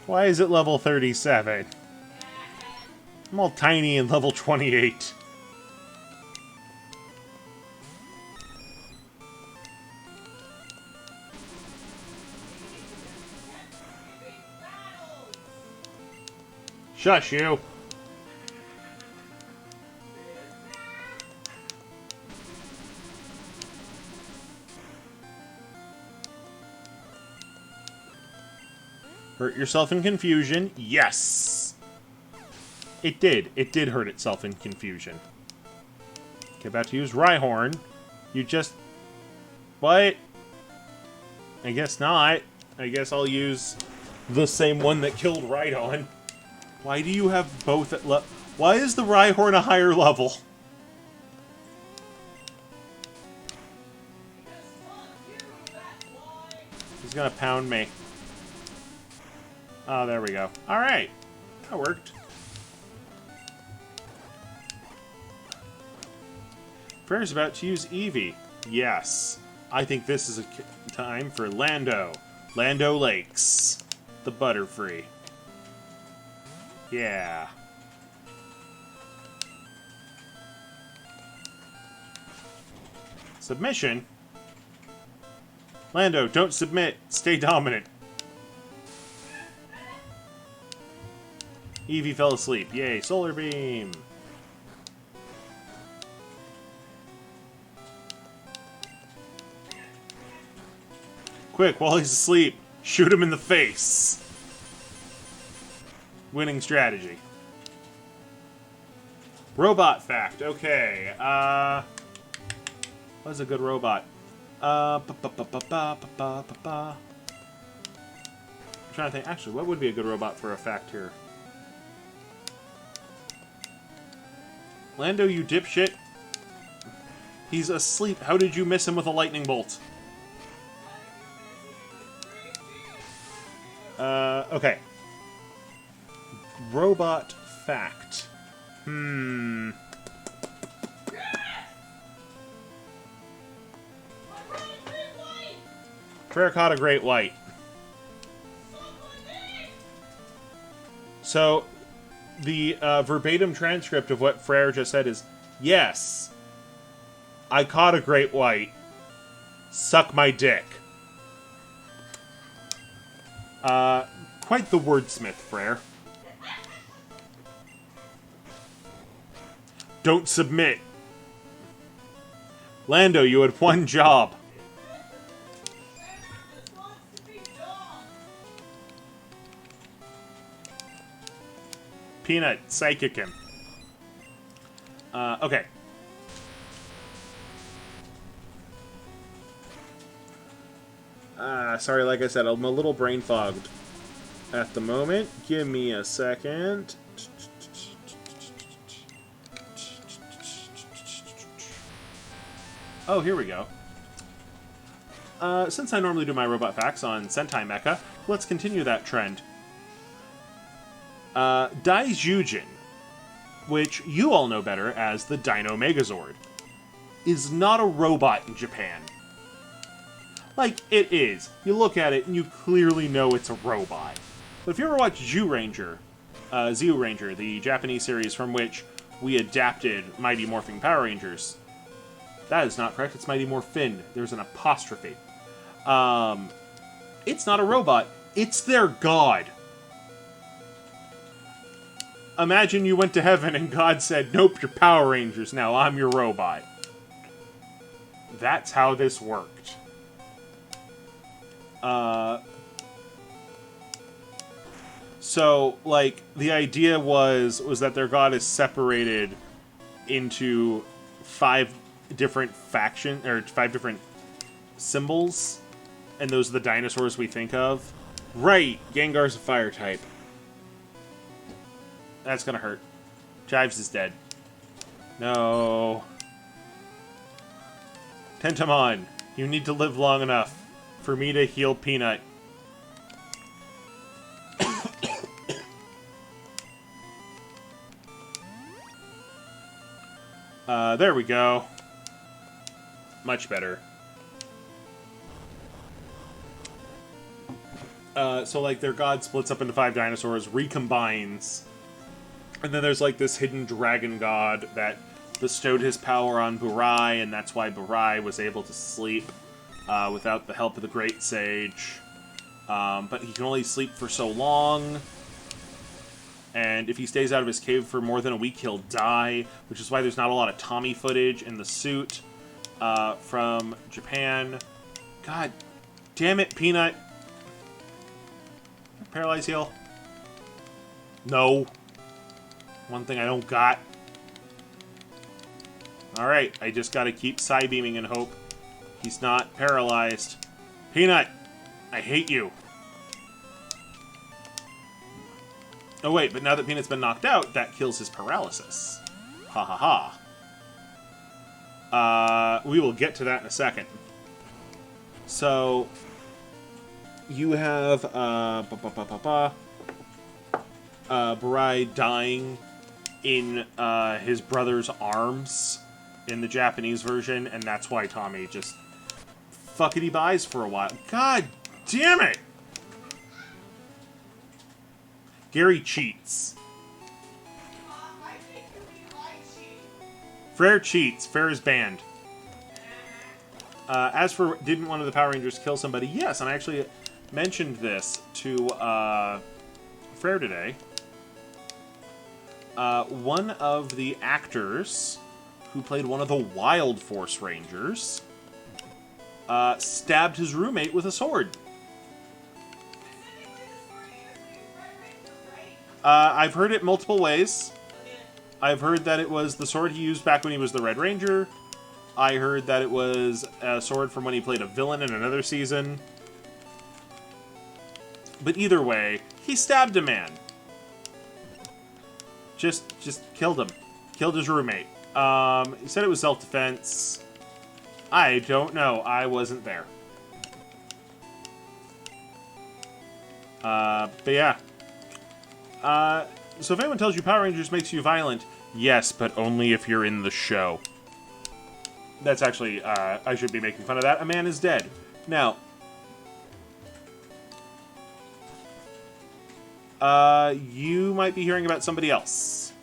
Why is it level 37? I'm all tiny and level 28. Shush, you! Hurt yourself in confusion? Yes! It did. It did hurt itself in confusion. Okay, about to use Rhyhorn. You just... What? I guess not. I guess I'll use the same one that killed Rhydon. Why do you have both at Why is the Rhyhorn a higher level? He's gonna pound me. Oh, there we go. Alright. That worked. Freyr's about to use Eevee. Yes. I think this is a time for Lando. Lando Lakes. The Butterfree. Yeah. Submission? Lando, don't submit. Stay dominant. Eevee fell asleep. Yay, Solar Beam. Quick, while he's asleep, shoot him in the face. Winning strategy. Robot fact. Okay. What's a good robot? I'm trying to think. Actually, what would be a good robot for a fact here? Lando, you dipshit. He's asleep. How did you miss him with a lightning bolt? Okay. Robot fact. Freyr caught a great white. So, the verbatim transcript of what Freyr just said is, yes, I caught a great white. Suck my dick. Quite the wordsmith, Freyr. Don't submit. Lando, you had one job. Peanut, psychic him. Okay. Sorry, like I said, I'm a little brain fogged at the moment. Give me a second. Oh, here we go. Since I normally do my robot facts on Sentai Mecha, let's continue that trend. Daijujin, which you all know better as the Dino Megazord, is not a robot in Japan. Like, it is. You look at it and you clearly know it's a robot. But if you ever watch Zyuranger, the Japanese series from which we adapted Mighty Morphing Power Rangers, that is not correct. It's Mighty Morphin. There's an apostrophe. It's not a robot. It's their god. Imagine you went to heaven and God said, nope, you're Power Rangers now. I'm your robot. That's how this worked. So, like, the idea was that their god is separated into 5 different factions, or 5 different symbols, and those are the dinosaurs we think of. Right, Gengar's a fire type. That's gonna hurt. Chives is dead. No. Tentamon, you need to live long enough for me to heal Peanut. There we go. Much better. So, like, their god splits up into 5 dinosaurs, recombines, and then there's, like, this hidden dragon god that bestowed his power on Burai, and that's why Burai was able to sleep without the help of the Great Sage. But he can only sleep for so long, and if he stays out of his cave for more than a week, he'll die, which is why there's not a lot of Tommy footage in the suit from Japan. God damn it, Peanut. Paralyze heal? No. One thing I don't got. Alright, I just gotta keep Psybeaming and hope he's not paralyzed. Peanut! I hate you. Oh wait, but now that Peanut's been knocked out, that kills his paralysis. Ha ha ha. We will get to that in a second. So, you have, Burai dying in, his brother's arms in the Japanese version, and that's why Tommy just fuckity buys for a while. God damn it! Gary cheats. I think I cheat. Freyr cheats. Freyr is banned. As for didn't one of the Power Rangers kill somebody? Yes, and I actually mentioned this to Freyr today. One of the actors who played one of the Wild Force Rangers stabbed his roommate with a sword. I've heard it multiple ways. I've heard that it was the sword he used back when he was the Red Ranger. I heard that it was a sword from when he played a villain in another season. But either way, he stabbed a man. Just killed him. Killed his roommate. He said it was self-defense. I don't know. I wasn't there. But yeah. So if anyone tells you Power Rangers makes you violent, yes, but only if you're in the show. That's actually, I should be making fun of that. A man is dead. Now, you might be hearing about somebody else.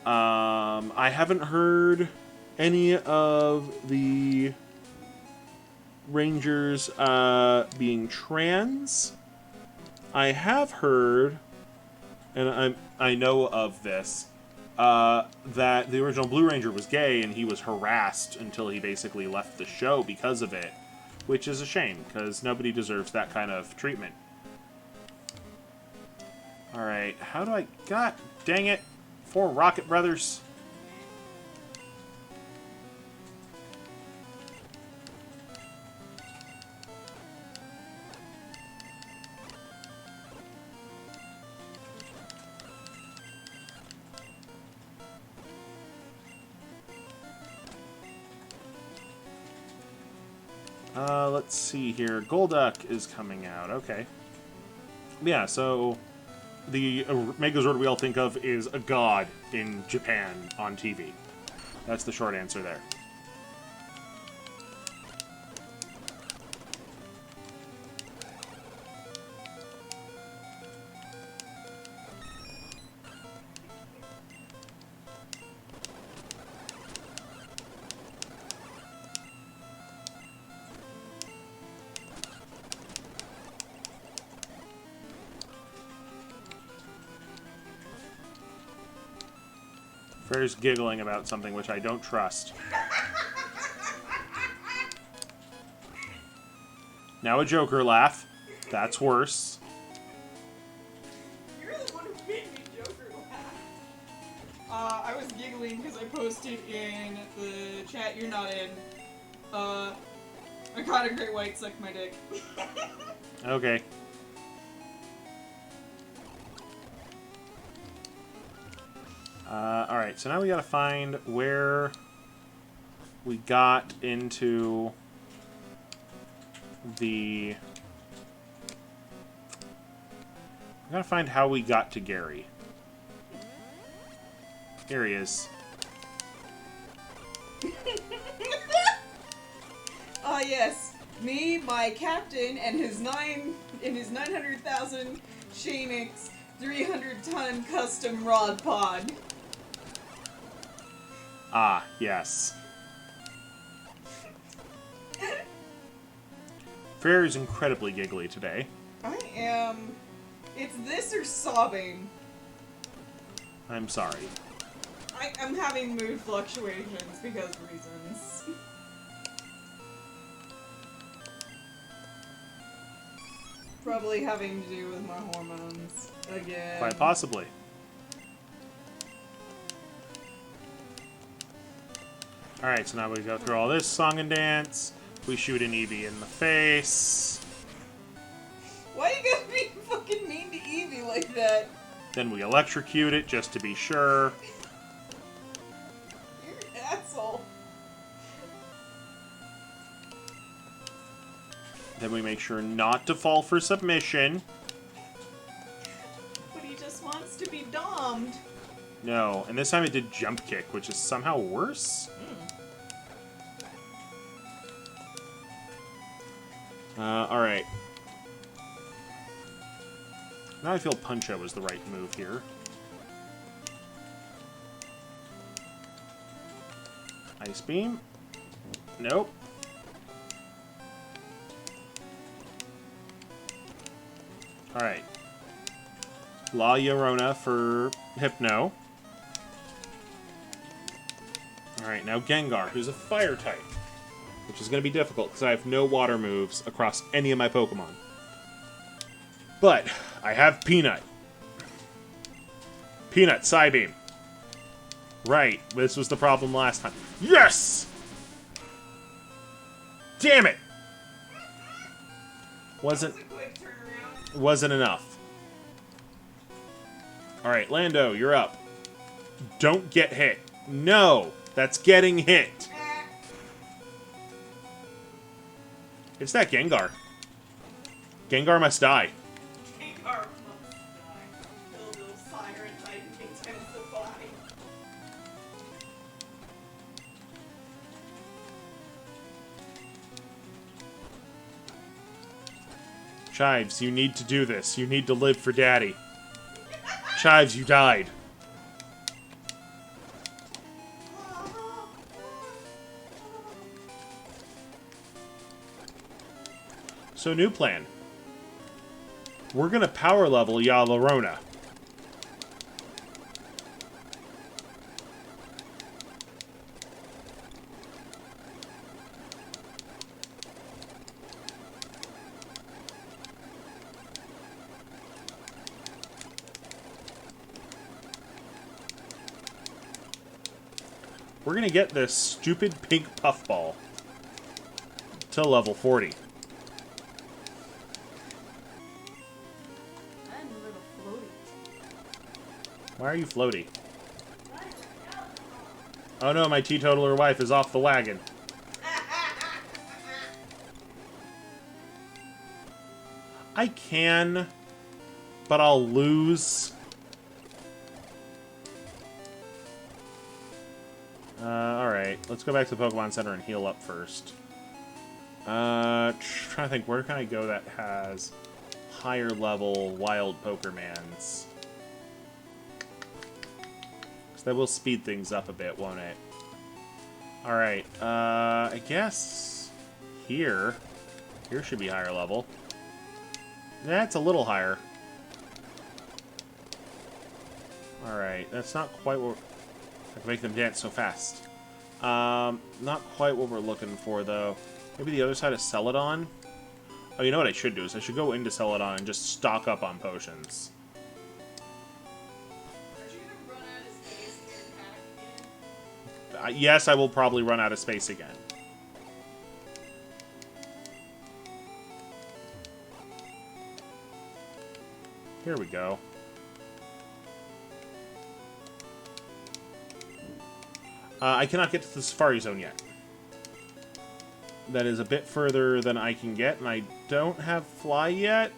I haven't heard any of the Rangers being trans. I have heard, and I know of this, that the original Blue Ranger was gay and he was harassed until he basically left the show because of it, which is a shame because nobody deserves that kind of treatment. All right, how do I? God dang it! 4 Rocket Brothers. Let's see here. Golduck is coming out. Okay. Yeah, so the Megazord we all think of is a god in Japan on TV. That's the short answer there. Freyr's giggling about something which I don't trust. Now a Joker laugh. That's worse. You're the one who made me Joker laugh. I was giggling because I posted in the chat you're not in. I caught a great white suck my dick. Okay. Alright, so now we gotta find where we got into the... We gotta find how we got to Gary. Here he is. Ah yes, me, my captain, and his 900,000 Shanix 300-ton custom rod pod. Ah, yes. Freyr is incredibly giggly today. I am... It's this or sobbing. I'm sorry. I'm having mood fluctuations because of reasons. Probably having to do with my hormones. Again. Quite possibly. Alright, so now we go through all this song and dance. We shoot an Eevee in the face. Why you gotta be fucking mean to Eevee like that? Then we electrocute it just to be sure. You're an asshole. Then we make sure not to fall for submission. But he just wants to be domed. No, and this time it did jump kick, which is somehow worse. Alright. Now I feel Punch-Out was the right move here. Ice Beam? Nope. Alright. La Llorona for Hypno. Alright, now Gengar, who's a fire type. Which is going to be difficult, because I have no water moves across any of my Pokemon. But, I have Peanut. Peanut, Psybeam. Right, this was the problem last time. Yes! Damn it! Wasn't enough. Alright, Lando, you're up. Don't get hit. No! That's getting hit. It's that Gengar. Gengar must die. Gengar must die. Little siren type intensify. Chives, you need to do this. You need to live for Daddy. Chives, you died. So, new plan. We're gonna power level Yalarona. We're gonna get this stupid pink puffball to level 40. I'm a little floaty. Why are you floaty? Oh no, my teetotaler wife is off the wagon. I can, but I'll lose. Alright, let's go back to the Pokemon Center and heal up first. Trying to think, where can I go that has higher level wild Pokémons? Because that will speed things up a bit, won't it? Alright, I guess here should be higher level. That's a little higher. Alright, that's not quite what... I can make them dance so fast. Not quite what we're looking for, though. Maybe the other side of Celadon? Oh, you know what I should do is I should go into Celadon and just stock up on potions. Are you gonna run out of space and attack again? Yes, I will probably run out of space again. Here we go. I cannot get to the Safari Zone yet. That is a bit further than I can get, and I don't have Fly yet.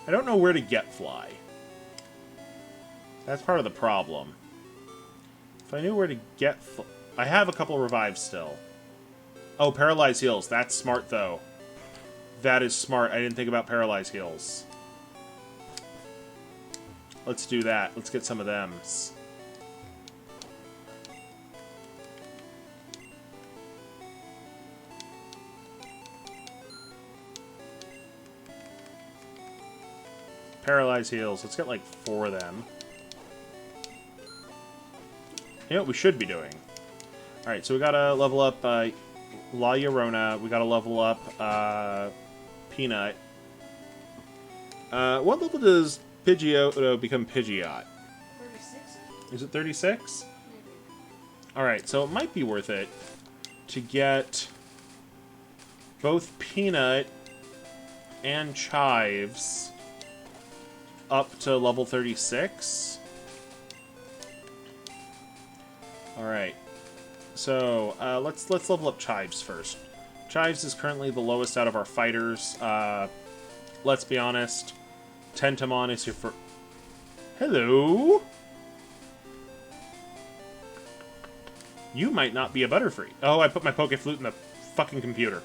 I don't know where to get Fly. That's part of the problem. If I knew where to get I have a couple revives still. Oh, Paralyze Heals. That's smart, though. That is smart. I didn't think about Paralyze Heals. Let's do that. Let's get some of them. Paralyze Heals. Let's get like 4 of them. You know what we should be doing? Alright, so we gotta level up La Llorona. We gotta level up Peanut. What level does Pidgeotto become Pidgeot? 36? Is it 36? Maybe. Alright, so it might be worth it to get both Peanut and Chives up to level 36. Alright. So, let's level up Chives first. Chives is currently the lowest out of our fighters. Let's be honest. Tentamon is your first... Hello? You might not be a Butterfree. Oh, I put my Pokeflute in the fucking computer.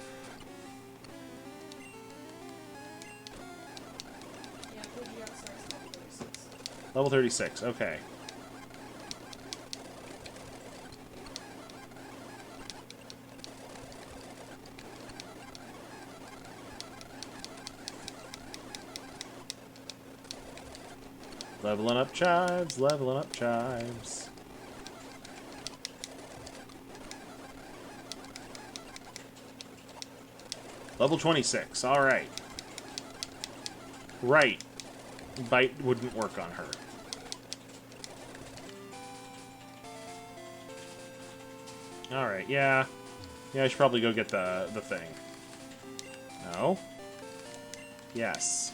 Yeah, Pidgeot starts at level 36. Level 36, okay. Leveling up Chives, leveling up Chives. Level 26, alright. Right. Bite wouldn't work on her. Alright, yeah. Yeah, I should probably go get the thing. No? Yes.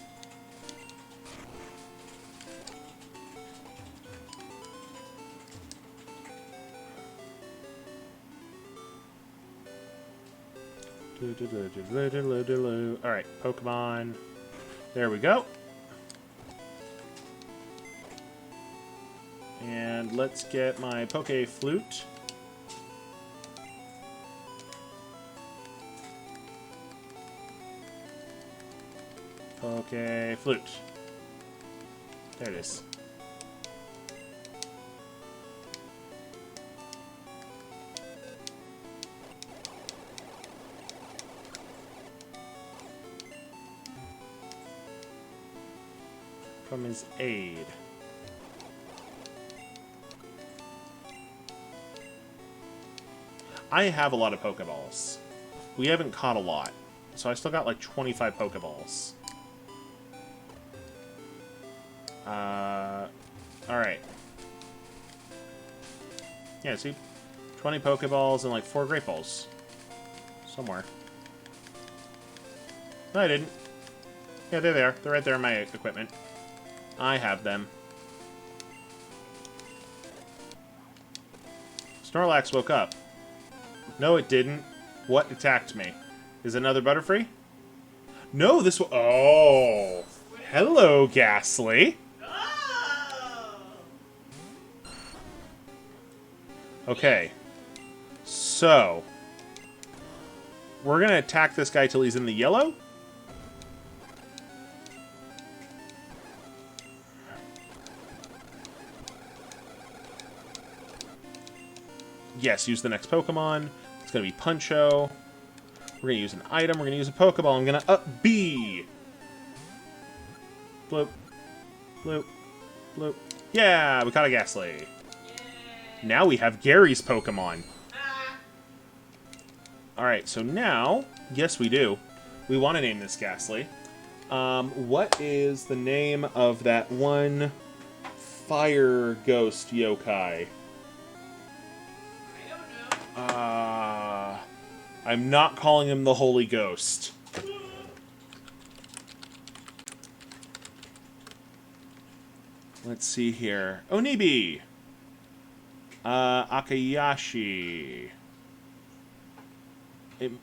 Alright, Pokemon. There we go. And let's get my Poke Flute. Poke Flute. There it is. From his aid. I have a lot of Pokeballs. We haven't caught a lot, so I still got like 25 Pokeballs. Alright. Yeah, see? 20 Pokeballs and like 4 Great Balls. Somewhere. No, I didn't. Yeah, they're there. They're right there in my equipment. I have them. Snorlax woke up. No, it didn't. What attacked me? Is it another Butterfree? No, this one... Oh! Hello, Ghastly! Okay. So... we're gonna attack this guy till he's in the yellow? Yes, use the next Pokemon. It's going to be Puncho. We're going to use an item. We're going to use a Pokeball. I'm going to up B. Bloop. Bloop. Bloop. Yeah, we caught a Ghastly. Yay. Now we have Gary's Pokemon. Alright, so now, yes we do. We want to name this Ghastly. What is the name of that one fire ghost yokai? I'm not calling him the Holy Ghost. Let's see here. Onibi! Akayashi.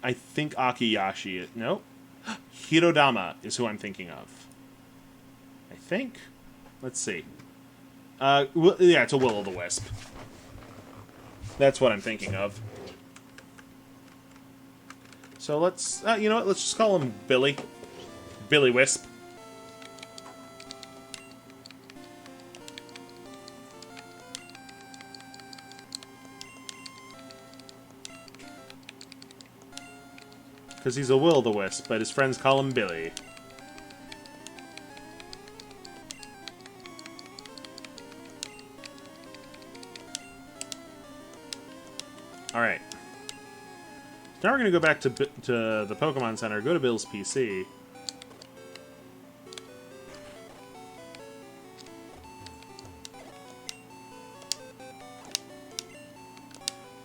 I think Akiyashi. Nope. Hirodama is who I'm thinking of. I think. Let's see. Yeah, it's a Will-o'-the-Wisp. That's what I'm thinking of. So let's, you know what, let's just call him Billy. Billy Wisp. Because he's a Will-o'-the-Wisp, but his friends call him Billy. Alright. Now we're going to go back to the Pokemon Center, go to Bill's PC.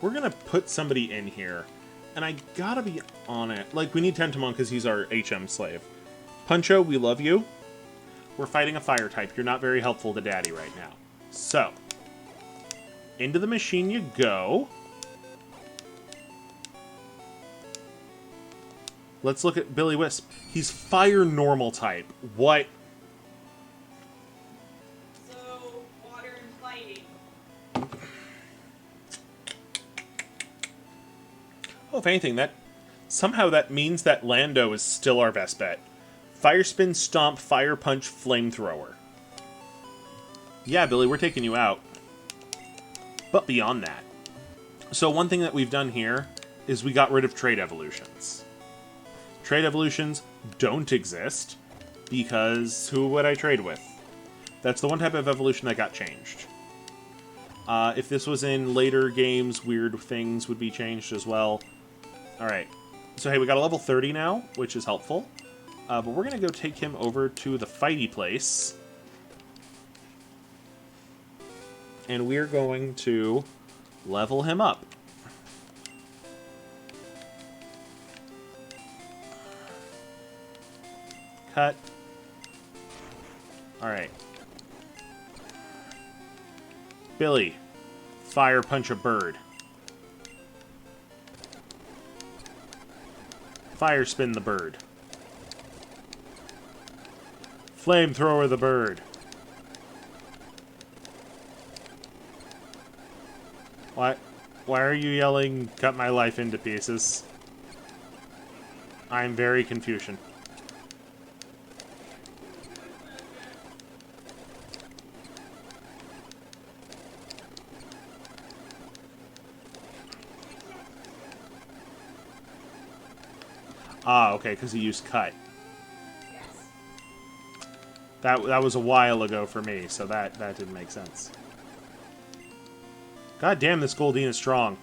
We're going to put somebody in here. And I gotta be on it. Like, we need Tentomon because he's our HM slave. Puncho, we love you. We're fighting a fire type. You're not very helpful to Daddy right now. So, into the machine you go. Let's look at Billy Wisp. He's fire normal type. What? So, water and fighting. Oh, if anything, somehow that means that Lando is still our best bet. Fire Spin, Stomp, Fire Punch, Flamethrower. Yeah, Billy, we're taking you out. But beyond that. So one thing that we've done here is we got rid of Trade Evolutions. Trade Evolutions don't exist because who would I trade with? That's the one type of evolution that got changed. If this was in later games, weird things would be changed as well. Alright. So hey, we got a level 30 now, which is helpful. But we're going to go take him over to the fighty place. And we're going to level him up. Cut. Alright. Billy, Fire Punch a bird. Fire spin the bird. Flamethrower the bird. Why are you yelling, cut my life into pieces? I'm very Confucian. Ah, okay, because he used cut. That was a while ago for me, so that didn't make sense. God damn, this Goldeen is strong.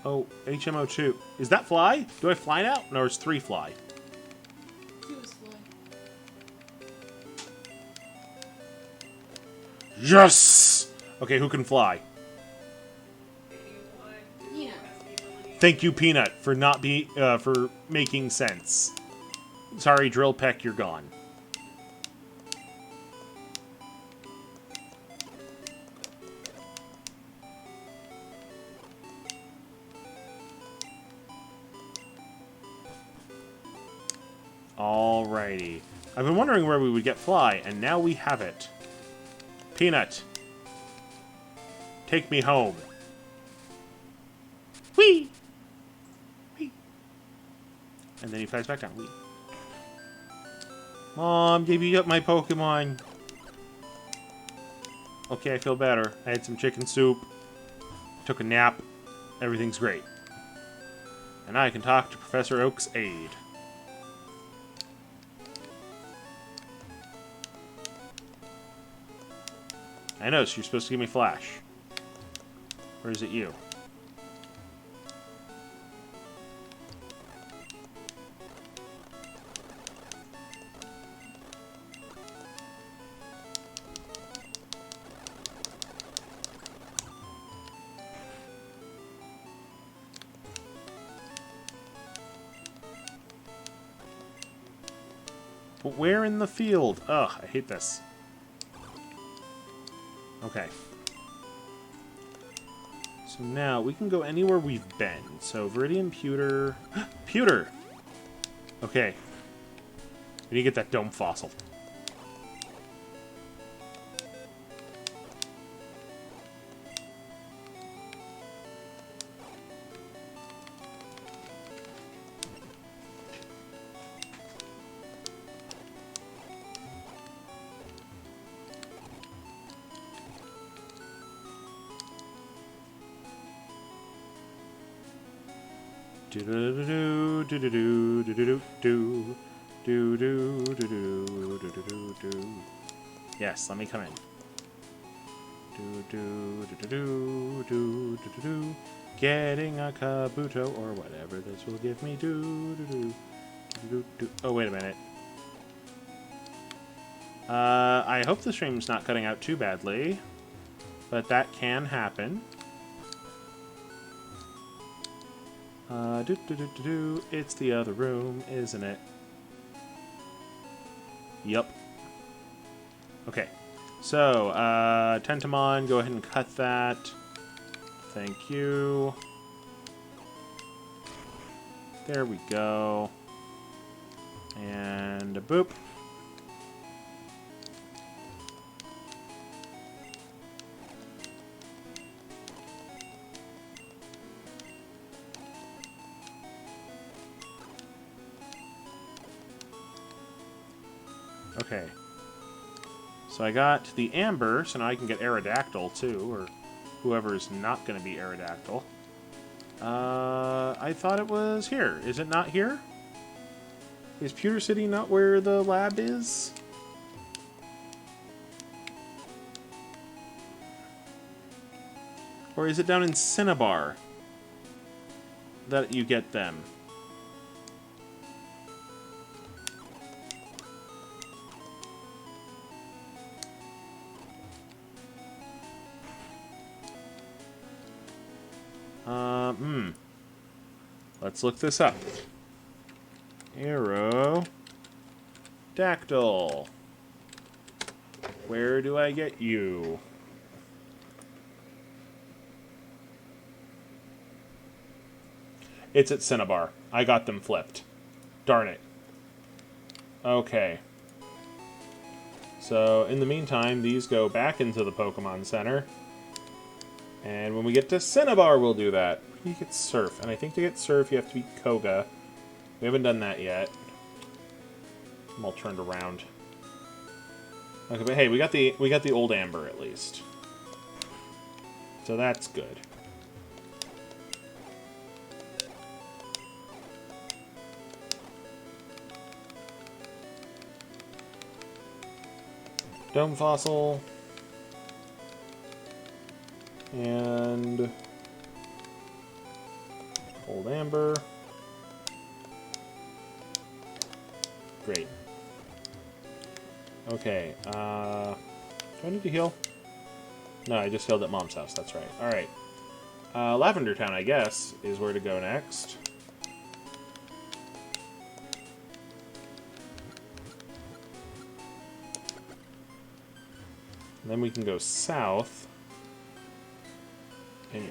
Oh, HMO2. Is that fly? Do I fly now? No, it's 3 fly. 2 is fly. Yes! Okay, who can fly? Yeah. Thank you, Peanut, for not for making sense. Sorry, Drill Peck, you're gone. Alrighty. I've been wondering where we would get Fly, and now we have it. Peanut. Take me home. Whee! Whee! And then he flies back down. Whee! Mom, you beat up my Pokemon. Okay, I feel better. I had some chicken soup. Took a nap. Everything's great. And I can talk to Professor Oak's aide. I know, so you're supposed to give me Flash. Or is it you? But where in the field? Ugh, I hate this. Okay. So now we can go anywhere we've been. So Viridian Pewter. Pewter! Okay. We need to get that dome fossil. Yes, let me come in. Getting a Kabuto or whatever this will give me. Oh, wait a minute. I hope the stream's not cutting out too badly, but that can happen. It's the other room, isn't it? Yup. Okay. So, Tentamon, go ahead and cut that. Thank you. There we go. And a boop. Okay. So I got the Amber, so now I can get Aerodactyl, too, or whoever's not going to be Aerodactyl. I thought it was here. Is it not here? Is Pewter City not where the lab is? Or is it down in Cinnabar that you get them? let's look this up. Aerodactyl. Where do I get you? It's at Cinnabar. I got them flipped. Darn it. Okay. So, in the meantime, these go back into the Pokemon Center. And when we get to Cinnabar, we'll do that. You get Surf. And I think to get Surf, you have to be Koga. We haven't done that yet. I'm all turned around. Okay, but hey, we got the old Amber at least. So that's good. Dome Fossil. And old Amber. Great. Okay, do I need to heal? No, I just healed at Mom's house, that's right. Alright. Lavender Town, I guess, is where to go next. And then we can go south. And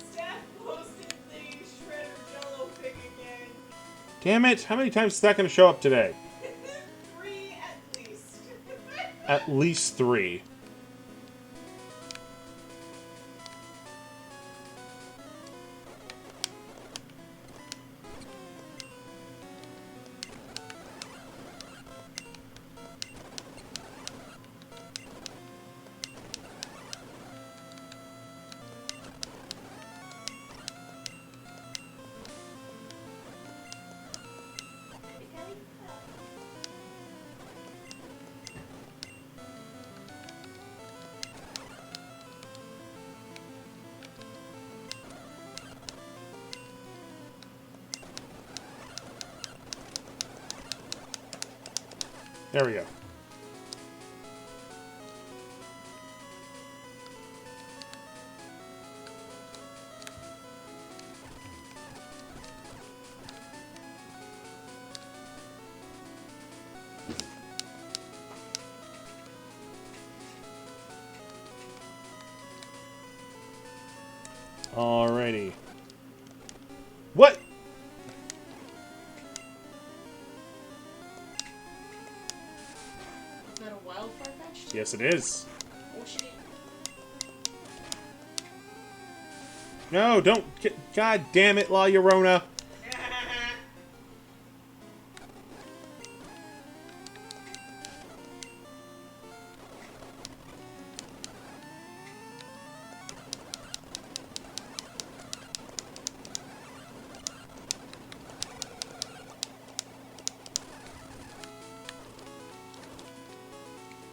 Steph posted the Shredder Jello pic again. damn it! How many times is that going to show up today? 3 at least. At least 3. There we go. Alrighty. What? Is that a wild Farfetch'd? Yes, it is. Oh shit. No, don't. God damn it, La Llorona.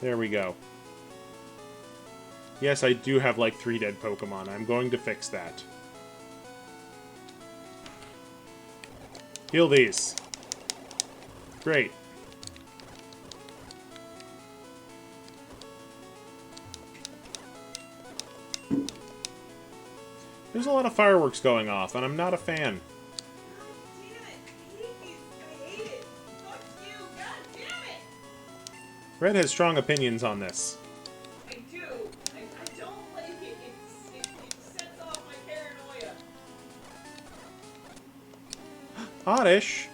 There we go. Yes, I do have like 3 dead Pokemon. I'm going to fix that. Heal these. Great. There's a lot of fireworks going off, and I'm not a fan. Damn it! I hate it! Fuck you! God damn it! Red has strong opinions on this. I do. I don't like it. It sets off my paranoia. Oddish.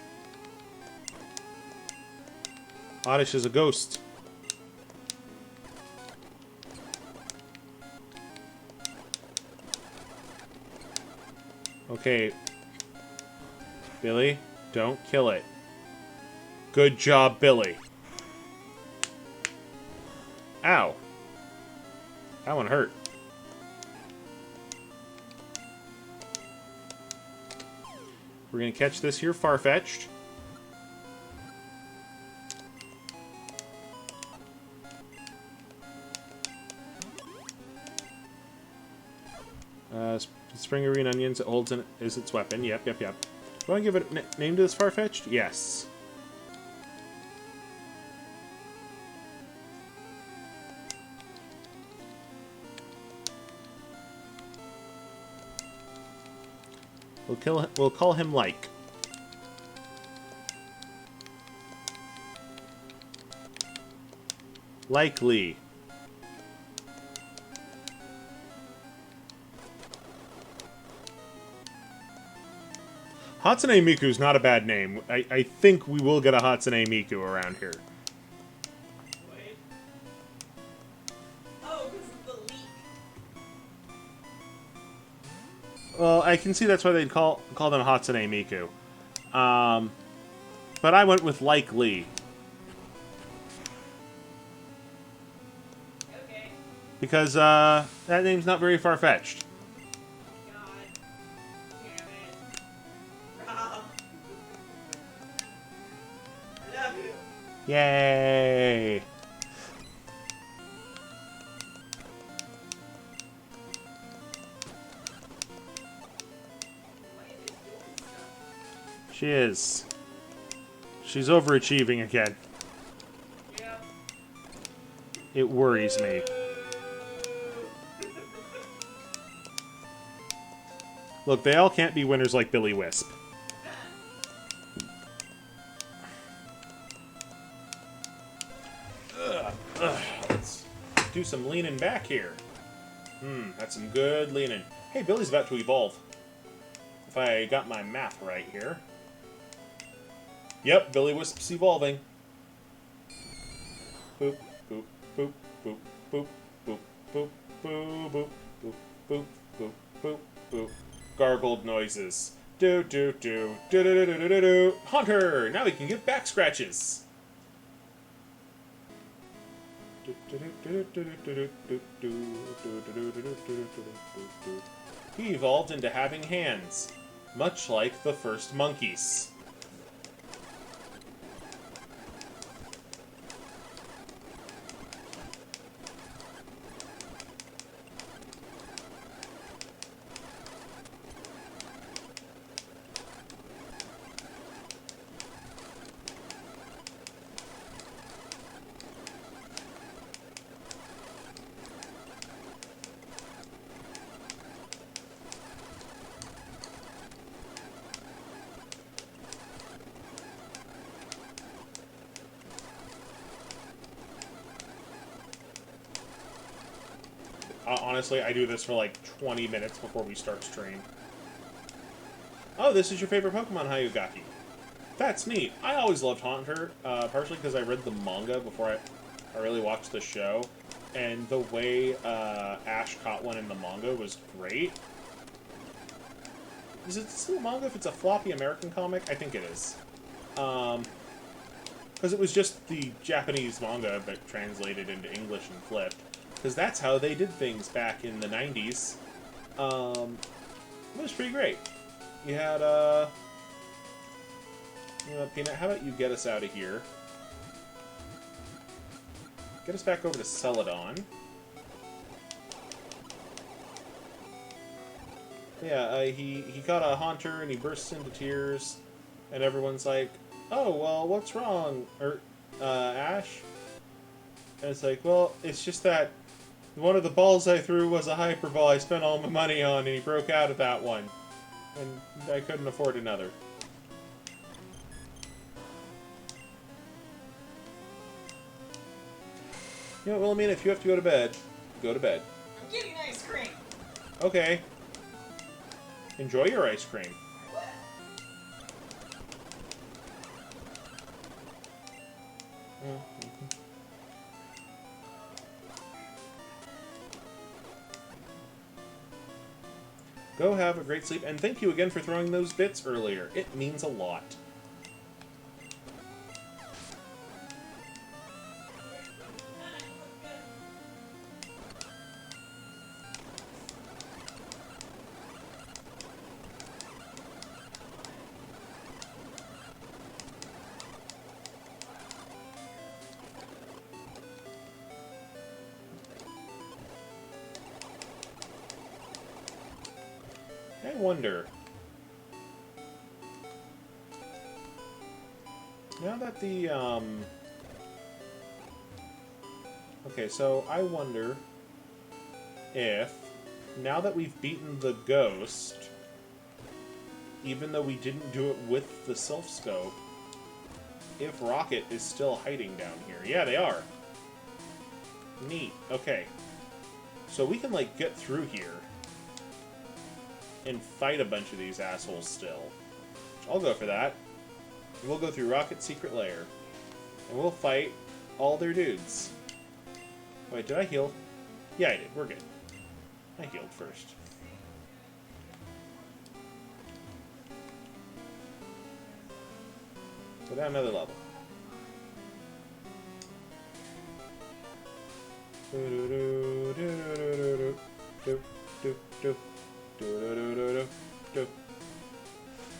Oddish is a ghost. Okay. Billy, don't kill it. Good job, Billy. Ow. That one hurt. We're gonna catch this here Farfetch'd. Spring green onions it holds in is its weapon. Yep. Do I want to give it a name to this Farfetch'd? Yes. We'll call him Like. Likely. Hatsune Miku's not a bad name. I think we will get a Hatsune Miku around here. Wait. Oh, because of the leak. Well, I can see that's why they'd call them Hatsune Miku. But I went with Likely. Okay. Because that name's not very far-fetched. God. Damn it. Rob. I love you. Yay! Why are they doing stuff? She is. She's overachieving again. Yeah. It worries me. Look, they all can't be winners like Billy Wisp. Let's do some leaning back here. That's some good leaning. Hey, Billy's about to evolve. If I got my math right here. Yep, Billy Wisp's evolving. Boop, boop, boop, boop, boop, boop, boop, boop, boop, boop, boop, boop, boop, boop. Gargled noises. Do do do do do do do do do. Hunter! Now he can give back scratches. He evolved into having hands, much like the first monkeys. Honestly, I do this for like 20 minutes before we start stream. Oh, this is your favorite Pokemon, Hayugaki. That's neat. I always loved Haunter, partially because I read the manga before I really watched the show. And the way Ash caught one in the manga was great. Is it still manga if it's a floppy American comic? I think it is. Because it was just the Japanese manga, but translated into English and flipped. Because that's how they did things back in the 90s. It was pretty great. You had, you know what, Peanut, how about you get us out of here? Get us back over to Celadon. Yeah, he caught a Haunter and he bursts into tears. And everyone's like, oh, well, what's wrong? Or, Ash? And it's like, well, it's just that one of the balls I threw was a hyper ball I spent all my money on, and he broke out of that one. And I couldn't afford another. You know, Wilhelmina, if you have to go to bed, go to bed. I'm getting ice cream. Okay. Enjoy your ice cream. Go have a great sleep, and thank you again for throwing those bits earlier. It means a lot. I wonder, now that the, okay, so I wonder if, now that we've beaten the ghost, even though we didn't do it with the Sylph Scope, if Rocket is still hiding down here. Yeah, they are. Neat. Okay. So we can, like, get through here and fight a bunch of these assholes still. I'll go for that. We'll go through Rocket's secret lair. And we'll fight all their dudes. Wait, did I heal? Yeah, I did. We're good. I healed first. Go down another level.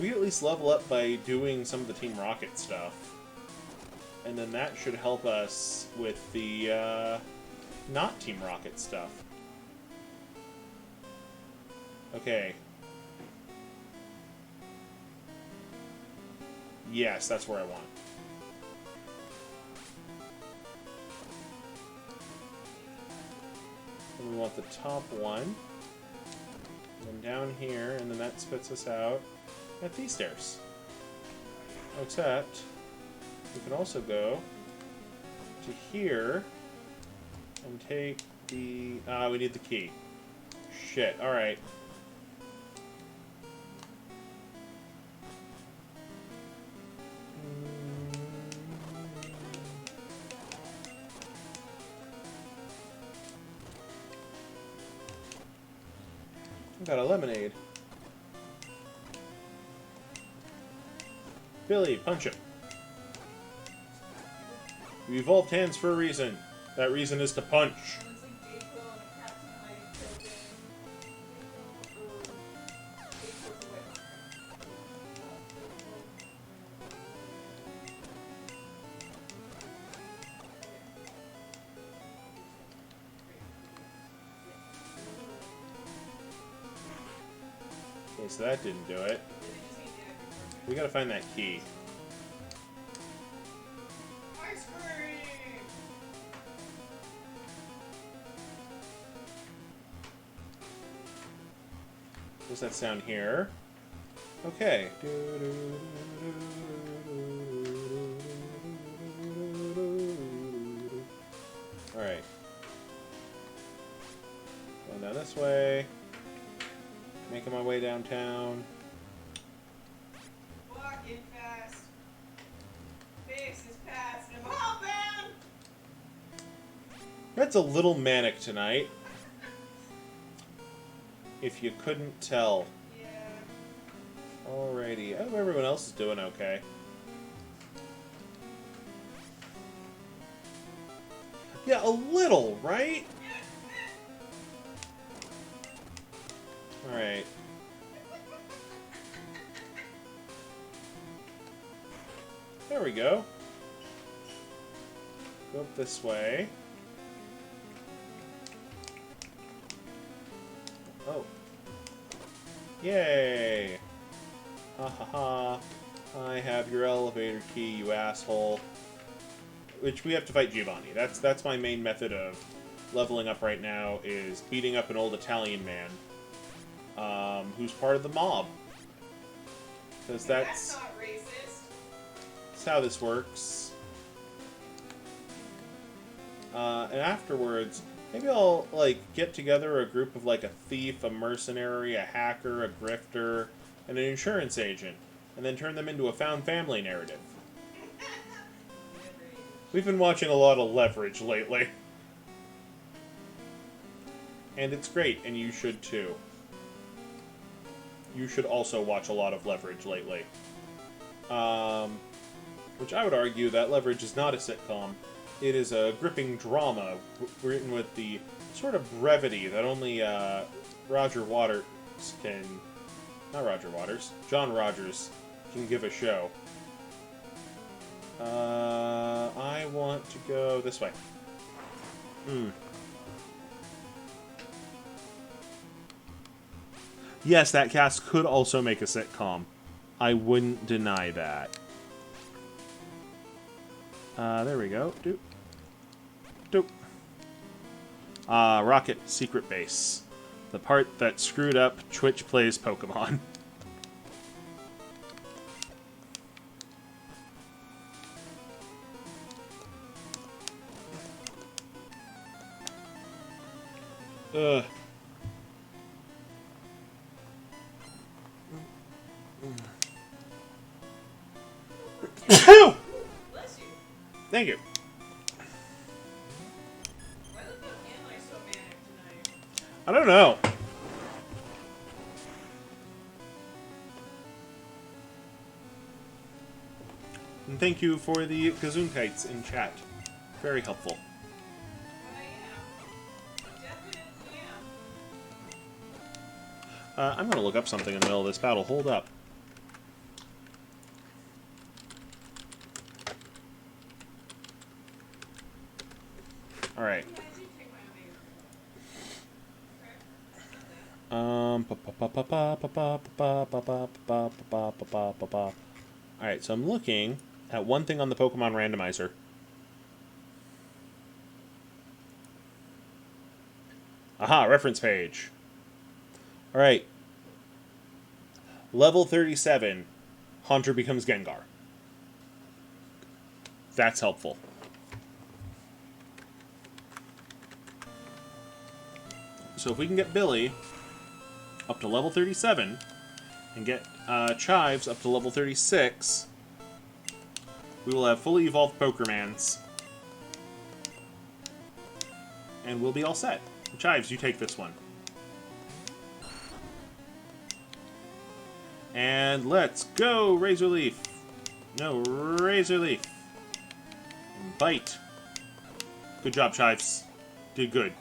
We can at least level up by doing some of the Team Rocket stuff. And then that should help us with the, not Team Rocket stuff. Okay. Yes, that's where I want. And we want the top one. And then down here, and then that spits us out at these stairs. Except, we can also go to here and take the... we need the key. Shit, alright. Got a lemonade. Billy, punch him. We evolved hands for a reason. That reason is to punch. Looks like Dayquil and a Captain Mighty token. Dayquil's a whip. Okay, so that didn't do it. We gotta find that key. Ice cream! What's that sound here? Okay. Alright. Going down this way. Making my way downtown. Walking fast. Face is past. I'm hopping! That's a little manic tonight. If you couldn't tell. Yeah. Alrighty. I hope everyone else is doing okay. Yeah, a little, right? Alright. There we go. Go up this way. Oh. Yay! Ha ha ha. I have your elevator key, you asshole. Which we have to fight Giovanni. That's my main method of leveling up right now, is beating up an old Italian man. Who's part of the mob. Because That's not racist. that's how this works. And afterwards, maybe I'll, like, get together a group of, like, a thief, a mercenary, a hacker, a grifter, and an insurance agent, and then turn them into a found family narrative. We've been watching a lot of Leverage lately. And it's great, and you should too. You should also watch a lot of Leverage lately. Which I would argue that Leverage is not a sitcom. It is a gripping drama written with the sort of brevity that only Roger Waters can... Not Roger Waters. John Rogers can give a show. I want to go this way. Yes, that cast could also make a sitcom. I wouldn't deny that. There we go. Doop. Doop. Rocket Secret Base. The part that screwed up Twitch Plays Pokemon. Ugh. Bless you. Thank you. Why the fuck am I so manic tonight? I don't know. And thank you for the Gesundheits in chat. Very helpful. But I am. I definitely am. I'm going to look up something in the middle of this battle. Hold up. Alright. Yeah, I did take my omega. Alright, so I'm looking at one thing on the Pokemon randomizer. Aha, reference page. Alright. Level 37, Haunter becomes Gengar. That's helpful. So if we can get Billy up to level 37 and get Chives up to level 36, we will have fully evolved Pokermans. And we'll be all set. Chives, you take this one. And let's go, Razor Leaf. No, Razor Leaf. And bite. Good job, Chives. Did good.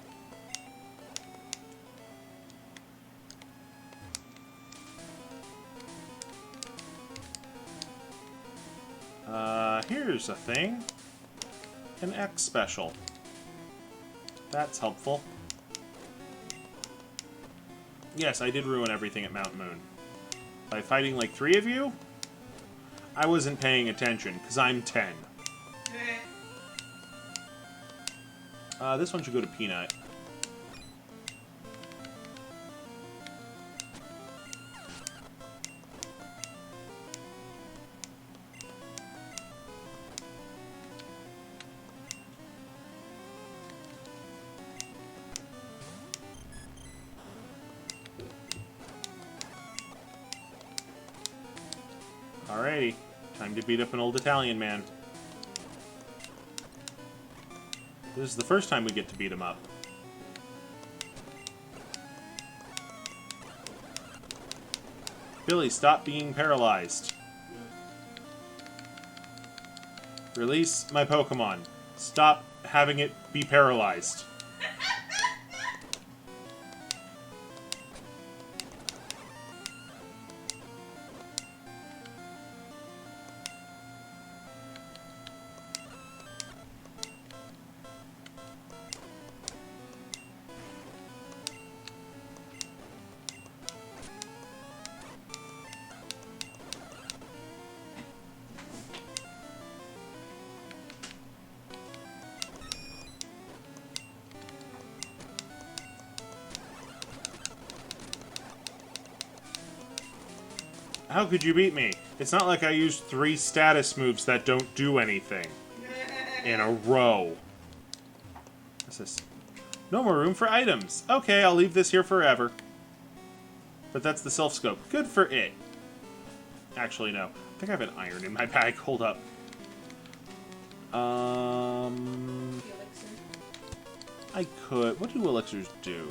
Here's a thing. An X special. That's helpful. Yes, I did ruin everything at Mount Moon. By fighting like 3 of you? I wasn't paying attention, because I'm 10. This one should go to Peanut. Alrighty, time to beat up an old Italian man. This is the first time we get to beat him up. Billy, stop being paralyzed. Release my Pokemon. Stop having it be paralyzed. How could you beat me? It's not like I used 3 status moves that don't do anything in a row. What's this? No more room for items. Okay, I'll leave this here forever. But that's the self-scope. Good for it. Actually, no. I think I have an iron in my bag. Hold up. The elixir. I could. What do elixirs do?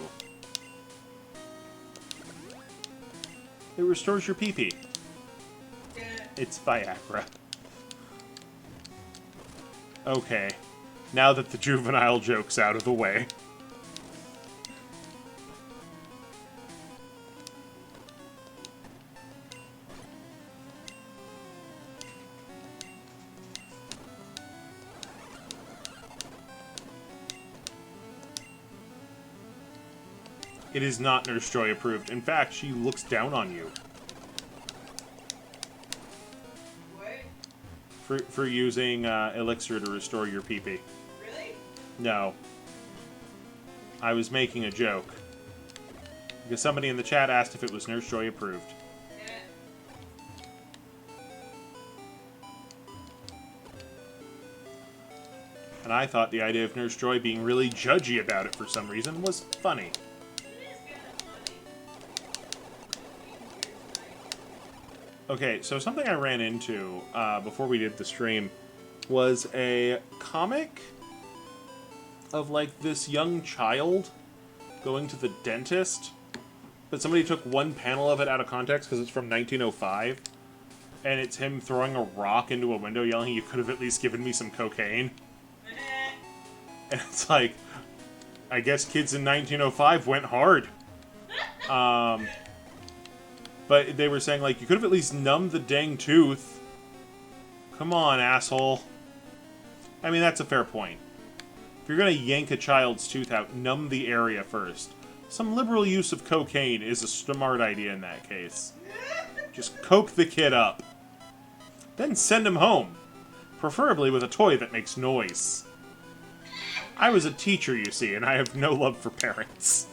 It restores your PP. It's Viagra. Okay. Now that the juvenile joke's out of the way. It is not Nurse Joy approved. In fact, she looks down on you. For using elixir to restore your PP. Really? No. I was making a joke. Because somebody in the chat asked if it was Nurse Joy approved. And I thought the idea of Nurse Joy being really judgy about it for some reason was funny. Okay, so something I ran into before we did the stream was a comic of, like, this young child going to the dentist, but somebody took one panel of it out of context because it's from 1905, and it's him throwing a rock into a window yelling, "You could have at least given me some cocaine." And it's like, I guess kids in 1905 went hard. But they were saying, like, you could have at least numbed the dang tooth. Come on, asshole. I mean, that's a fair point. If you're gonna yank a child's tooth out, numb the area first. Some liberal use of cocaine is a smart idea in that case. Just coke the kid up. Then send him home. Preferably with a toy that makes noise. I was a teacher, you see, and I have no love for parents.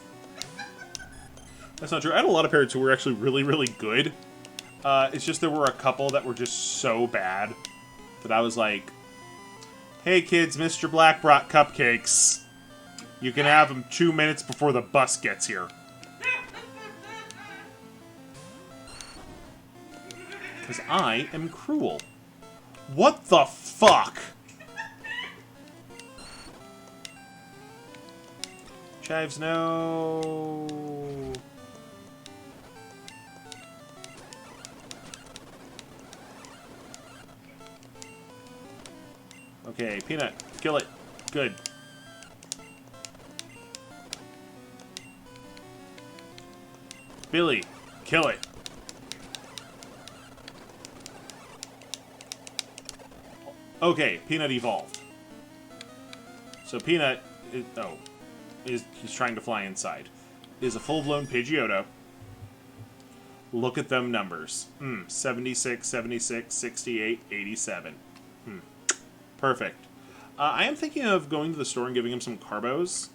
That's not true. I had a lot of parents who were actually really, really good. It's just there were a couple that were just so bad that I was like, "Hey kids, Mr. Black brought cupcakes. You can have them 2 minutes before the bus gets here." Because I am cruel. What the fuck? Chives, no. Okay, Peanut, kill it. Good. Billy, kill it. Okay, Peanut evolved. So Peanut he's trying to fly inside. Is a full-blown Pidgeotto. Look at them numbers. 76, 76, 68, 87. Perfect. I am thinking of going to the store and giving him some carbos.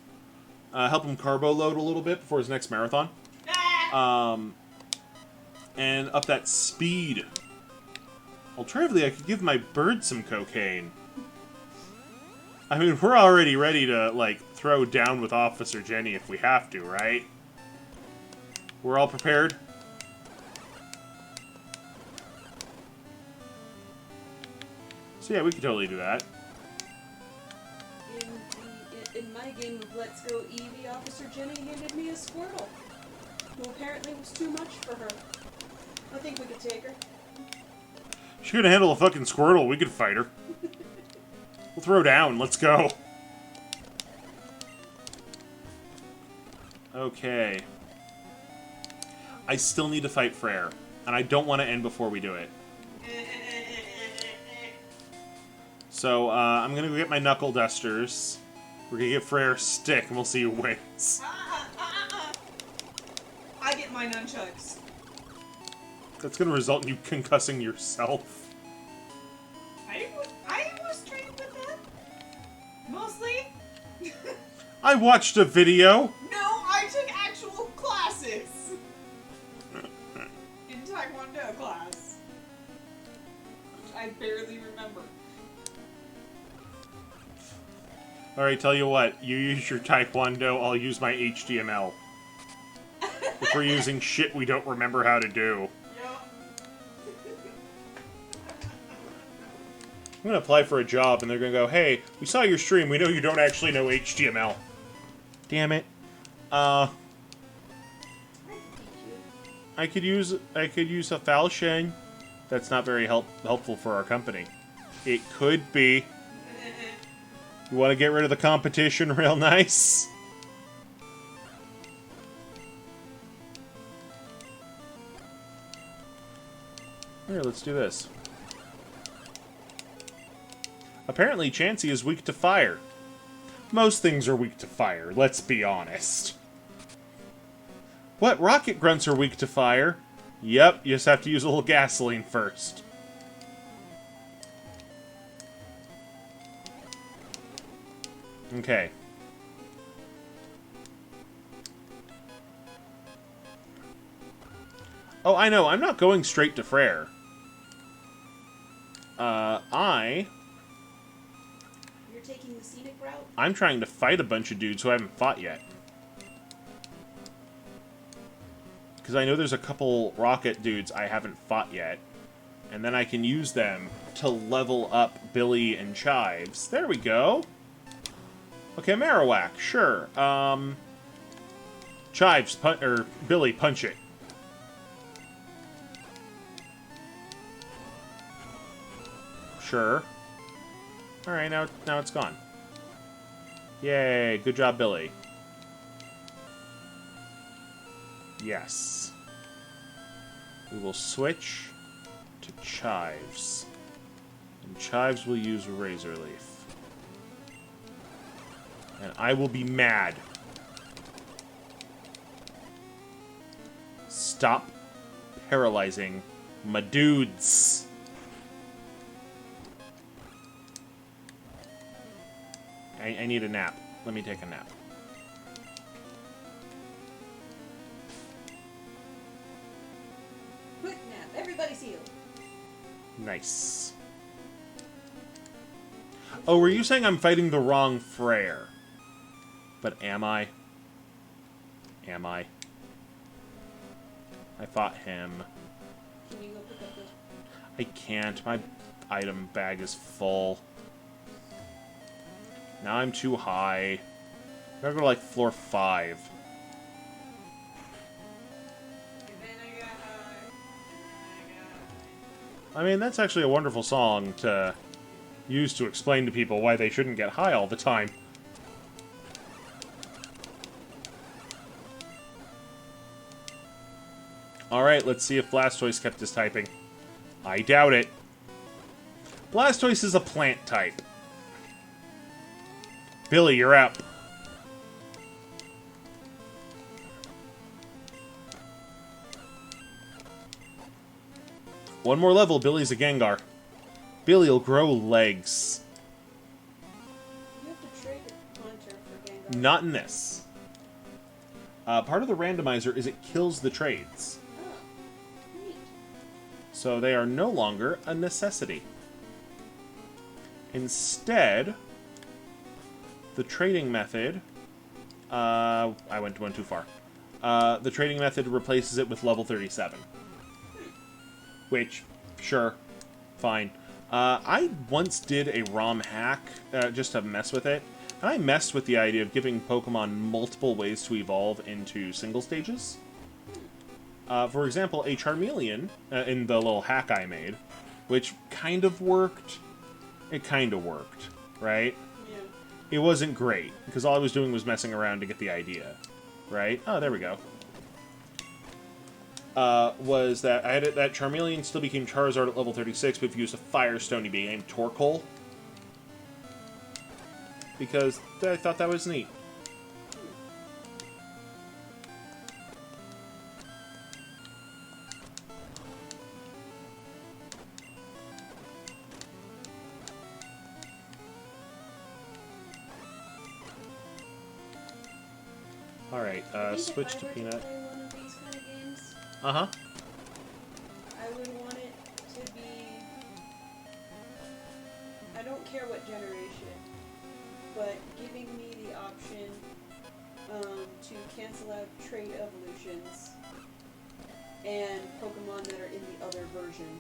Help him carbo load a little bit before his next marathon. And up that speed. Alternatively, I could give my bird some cocaine. I mean, we're already ready to, like, throw down with Officer Jenny if we have to, right? We're all prepared? So yeah, we could totally do that. In my game of Let's Go Eevee, Officer Jenny handed me a Squirtle, who apparently was too much for her. I think we could take her. She couldn't handle a fucking Squirtle. We could fight her. We'll throw down. Let's go. Okay. I still need to fight Freyr, and I don't want to end before we do it. So, I'm gonna go get my knuckle dusters. We're gonna get Freyr a stick, and we'll see who wins. I get my nunchucks. That's gonna result in you concussing yourself. I was trained with them. Mostly. I watched a video! No, I took actual classes. In Taekwondo class. Which I barely remember. Alright, tell you what. You use your Taekwondo, I'll use my HTML. If we're using shit we don't remember how to do. I'm gonna apply for a job, and they're gonna go, "Hey, we saw your stream. We know you don't actually know HTML." Damn it. I could use a falchion. That's not very helpful for our company. It could be. You want to get rid of the competition real nice? Here, let's do this. Apparently, Chansey is weak to fire. Most things are weak to fire, let's be honest. What? Rocket grunts are weak to fire? Yep, you just have to use a little gasoline first. Okay. Oh, I know, I'm not going straight to Freyr. You're taking the scenic route? I'm trying to fight a bunch of dudes who I haven't fought yet. Because I know there's a couple rocket dudes I haven't fought yet. And then I can use them to level up Billy and Chives. There we go. Okay, Marowak, sure. Chives, Billy, punch it. Sure. Alright, now it's gone. Yay, good job, Billy. Yes. We will switch to Chives. And Chives will use Razor Leaf. And I will be mad. Stop paralyzing my dudes. I need a nap. Let me take a nap. Quick nap. Everybody's healed. Nice. Oh, were you saying I'm fighting the wrong Freyr? But am I? Am I? I fought him. Can you go pick up the... I can't. My item bag is full. Now I'm too high. I gotta go to, like, floor 5. I mean, that's actually a wonderful song to use to explain to people why they shouldn't get high all the time. Alright, let's see if Blastoise kept his typing. I doubt it. Blastoise is a plant type. Billy, you're up. One more level, Billy's a Gengar. Billy will grow legs. You have to trade a Hunter for Gengar. Not in this. Part of the randomizer is it kills the trades. Oh, neat. So they are no longer a necessity. Instead, the trading method... I went one too far. The trading method replaces it with level 37. Which, sure, fine. I once did a ROM hack just to mess with it. And I messed with the idea of giving Pokemon multiple ways to evolve into single stages. For example, a Charmeleon, in the little hack I made, which kind of worked. It kind of worked, right? Yeah. It wasn't great, because all I was doing was messing around to get the idea, right? Oh, there we go. Was that I had it, that Charmeleon still became Charizard at level 36, but if you used a Firestone, he became Torkoal. Because I thought that was neat. Alright, switch to Peanut. Play one of these kind of games, Uh-huh. I would want it to be... I don't care what generation, but giving me the option to cancel out trait evolutions and Pokemon that are in the other version.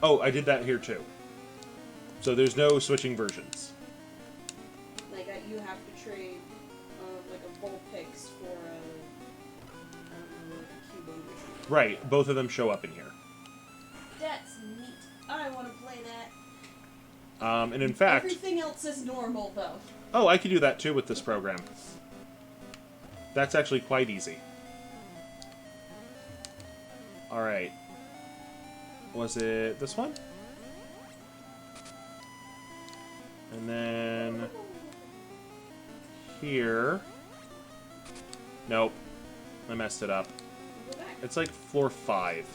Oh, I did that here too. So there's no switching versions. Like, you have to trade like a Vulpix for a, I don't know, like a Cubo machine. Right, both of them show up in here. That's neat. I want to play that. And in fact... Everything else is normal, though. Oh, I could do that too with this program. That's actually quite easy. Alright. Was it this one? And then... here... Nope. I messed it up. Go back. It's like floor 5.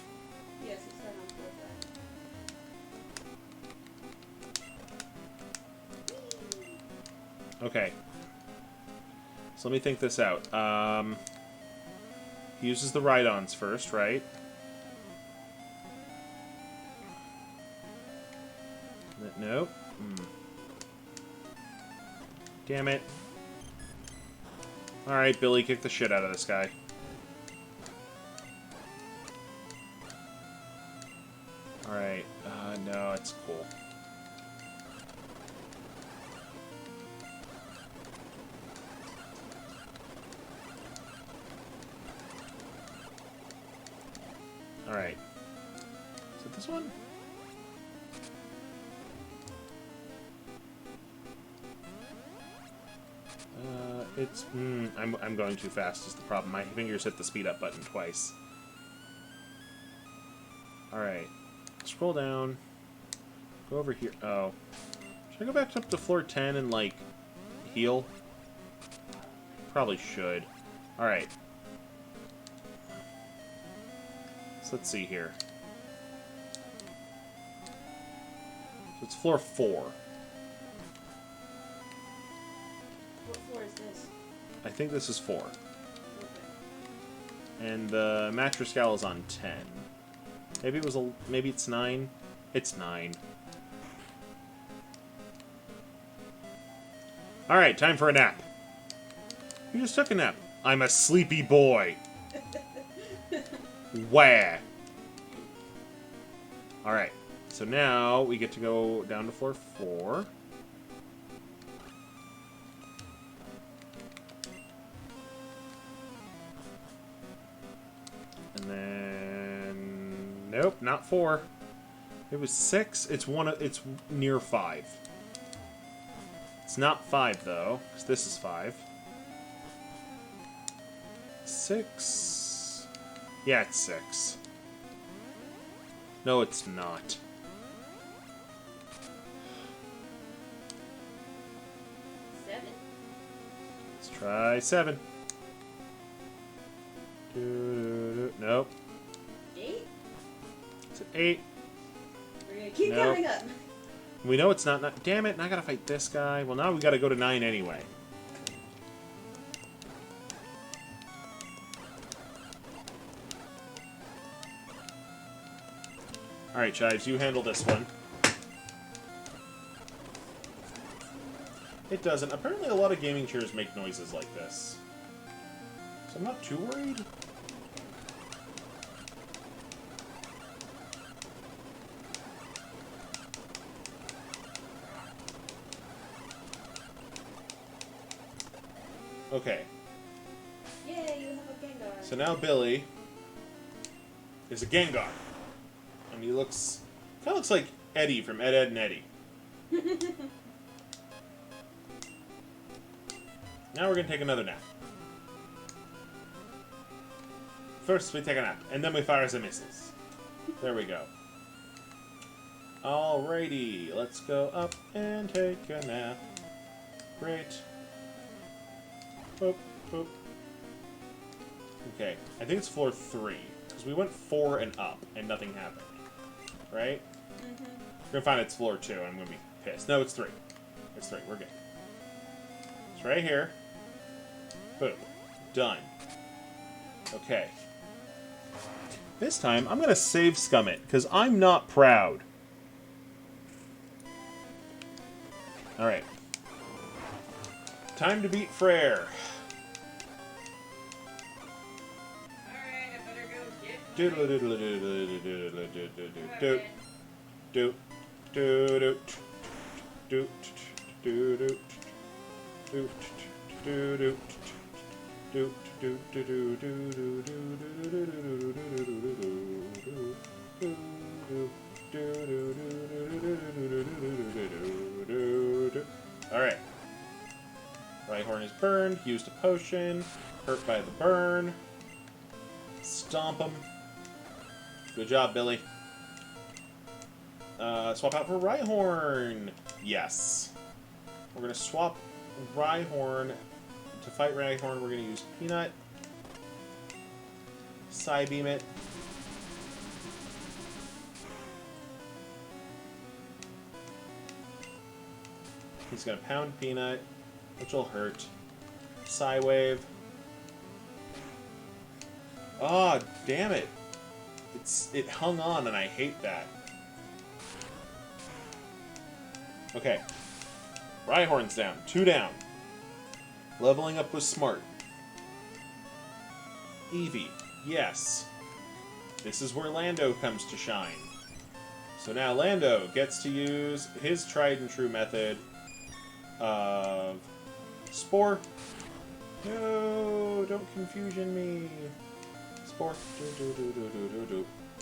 Yes, it's right on floor 5. Okay. So let me think this out. He uses the Rhydons first, right? Nope. Damn it. Alright, Billy, kick the shit out of this guy. Alright. No, it's cool. Alright. Is it this one? It's... I'm going too fast is the problem. My fingers hit the speed up button twice. Alright. Scroll down. Go over here. Oh. Should I go back up to floor 10 and, like, heal? Probably should. Alright. So let's see here. So it's floor 4. What floor is this? I think this is 4. Okay. And the mattress gal is on 10. Maybe it was maybe it's 9. It's 9. All right, time for a nap. You just took a nap. I'm a sleepy boy. Where? All right. So now we get to go down to floor 4. And then nope, not 4. It was 6. It's it's near 5. It's not 5 though, because this is 5. 6. Yeah, it's 6. No, it's not. Let's try 7. Nope. 8? It's an 8. We're gonna keep Nope. coming up. We know it's not. Damn it! Now I gotta fight this guy. Well, now we gotta go to 9 anyway. All right, Chives, you handle this one. It doesn't. Apparently, a lot of gaming chairs make noises like this, so I'm not too worried. Okay. Yay, you have a Gengar. So now Billy is a Gengar. And he looks... kind of looks like Eddie from Ed, Edd, and Eddy. Now we're going to take another nap. First we take a nap, and then we fire some missiles. There we go. Alrighty, let's go up and take a nap. Great. Boop, boop. Okay, I think it's floor 3. Because we went 4 and up, and nothing happened. Right? Mm-hmm. We're gonna find it's floor 2, and I'm gonna be pissed. No, it's 3. It's 3. We're good. It's right here. Boom. Done. Okay. This time, I'm gonna save scum it, because I'm not proud. Alright. Time to beat Freyr. Alright, I better go get Doodle doodle doodle doodle doodle doodle doodle doodle doodle Alright. Rhyhorn is burned, used a potion, hurt by the burn. Stomp him. Good job, Billy. Swap out for Rhyhorn. Yes. We're going to swap Rhyhorn. To fight Rhyhorn, we're going to use Peanut. Psybeam it. He's going to pound Peanut, which will hurt. Psywave. Oh, damn it. It hung on, and I hate that. Okay. Rhyhorn's down. 2 down. Leveling up was smart. Eevee. Yes. This is where Lando comes to shine. So now Lando gets to use his tried and true method of Spore. No, don't confusion me. Spore.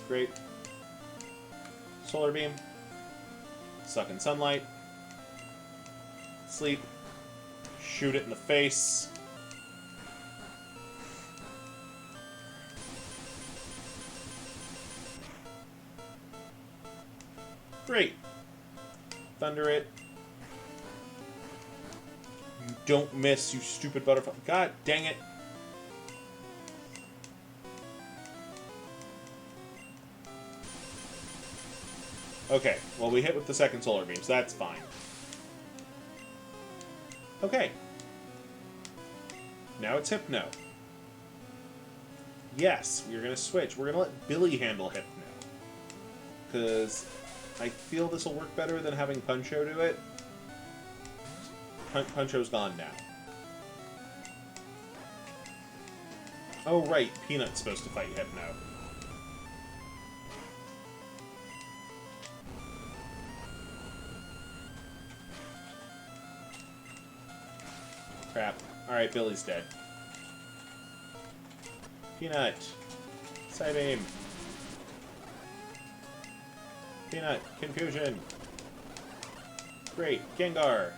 Great. Solar beam. Suck in sunlight. Sleep. Shoot it in the face. Great. Thunder it. You don't miss, you stupid butterfly. God dang it. Okay, well we hit with the second solar beam, so that's fine. Okay. Now it's Hypno. Yes, we're going to switch. We're going to let Billy handle Hypno. Because I feel this will work better than having Puncho do it. Puncho's gone now. Oh, right. Peanut's supposed to fight Hypno. Crap. Alright, Billy's dead. Peanut. Psybeam. Peanut. Confusion. Great. Gengar.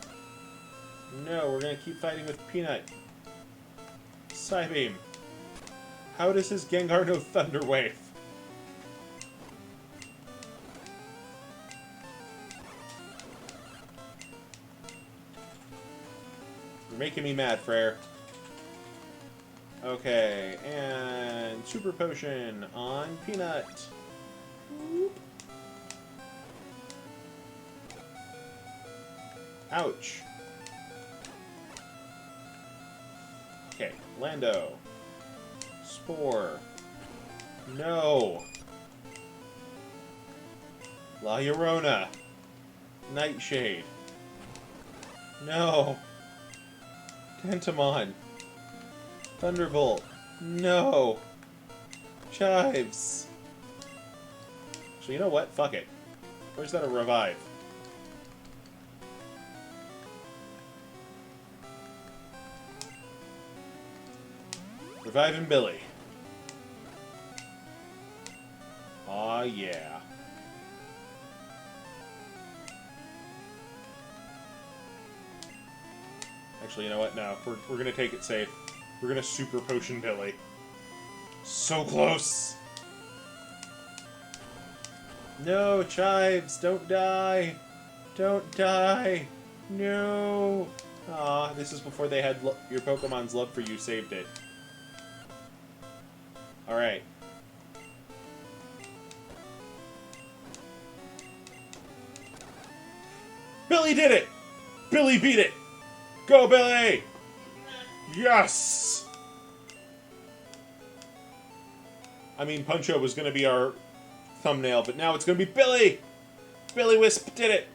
No, we're gonna keep fighting with Peanut. Psybeam. How does his Gengar know Thunder Wave? You're making me mad, Freyr. Okay, and Super Potion on Peanut. Whoop. Ouch. Okay, Lando. Spore. No. La Llorona. Nightshade. No. Tentamon. Thunderbolt. No. Chives. So you know what? Fuck it. Where's that a revive? Reviving Billy. Aw, yeah. Actually, you know what? No, we're gonna take it safe. We're gonna Super Potion Billy. So close! No, Chives! Don't die! Don't die! No! Aw, this is before they had your Pokemon's love for you saved it. Alright. Billy did it! Billy beat it! Go, Billy! Yes! I mean, Puncho was going to be our thumbnail, but now it's going to be Billy! Billy Wisp did it!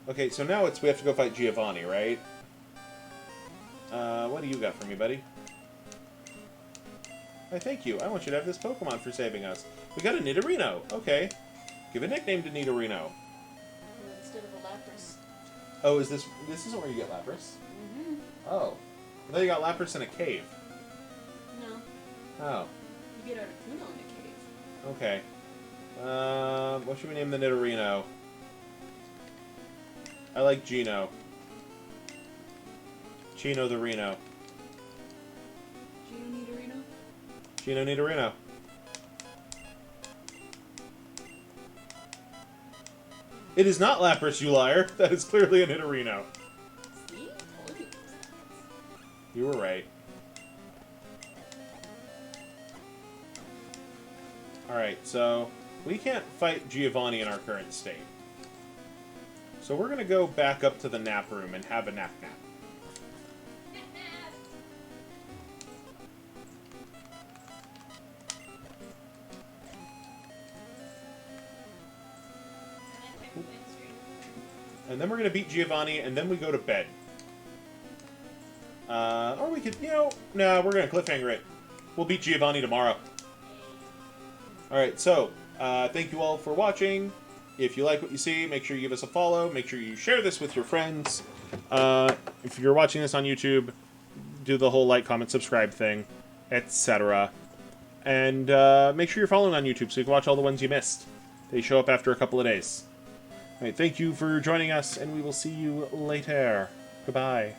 Okay, so now we have to go fight Giovanni, right? What do you got for me, buddy? Why, thank you. I want you to have this Pokemon for saving us. We got a Nidorino. Okay. Give a nickname to Nidorino. Instead of a Lapras. Oh, is this isn't where you get Lapras? Mm-hmm. Oh. I thought you got Lapras in a cave. No. Oh. You get Articuno in a cave. Okay. What should we name the Nidorino? I like Gino. Chino the Reno. Gino Nidorino? Gino Nidorino. It is not Lapras, you liar. That is clearly a Nidorino. See? Told you. You were right. Alright, so we can't fight Giovanni in our current state. So we're going to go back up to the nap room and have a nap. And then we're going to beat Giovanni, and then we go to bed. Or we could, no, we're going to cliffhanger it. We'll beat Giovanni tomorrow. Alright, so, thank you all for watching. If you like what you see, make sure you give us a follow. Make sure you share this with your friends. If you're watching this on YouTube, do the whole like, comment, subscribe thing, etc. And make sure you're following on YouTube so you can watch all the ones you missed. They show up after a couple of days. Alright, thank you for joining us, and we will see you later. Goodbye.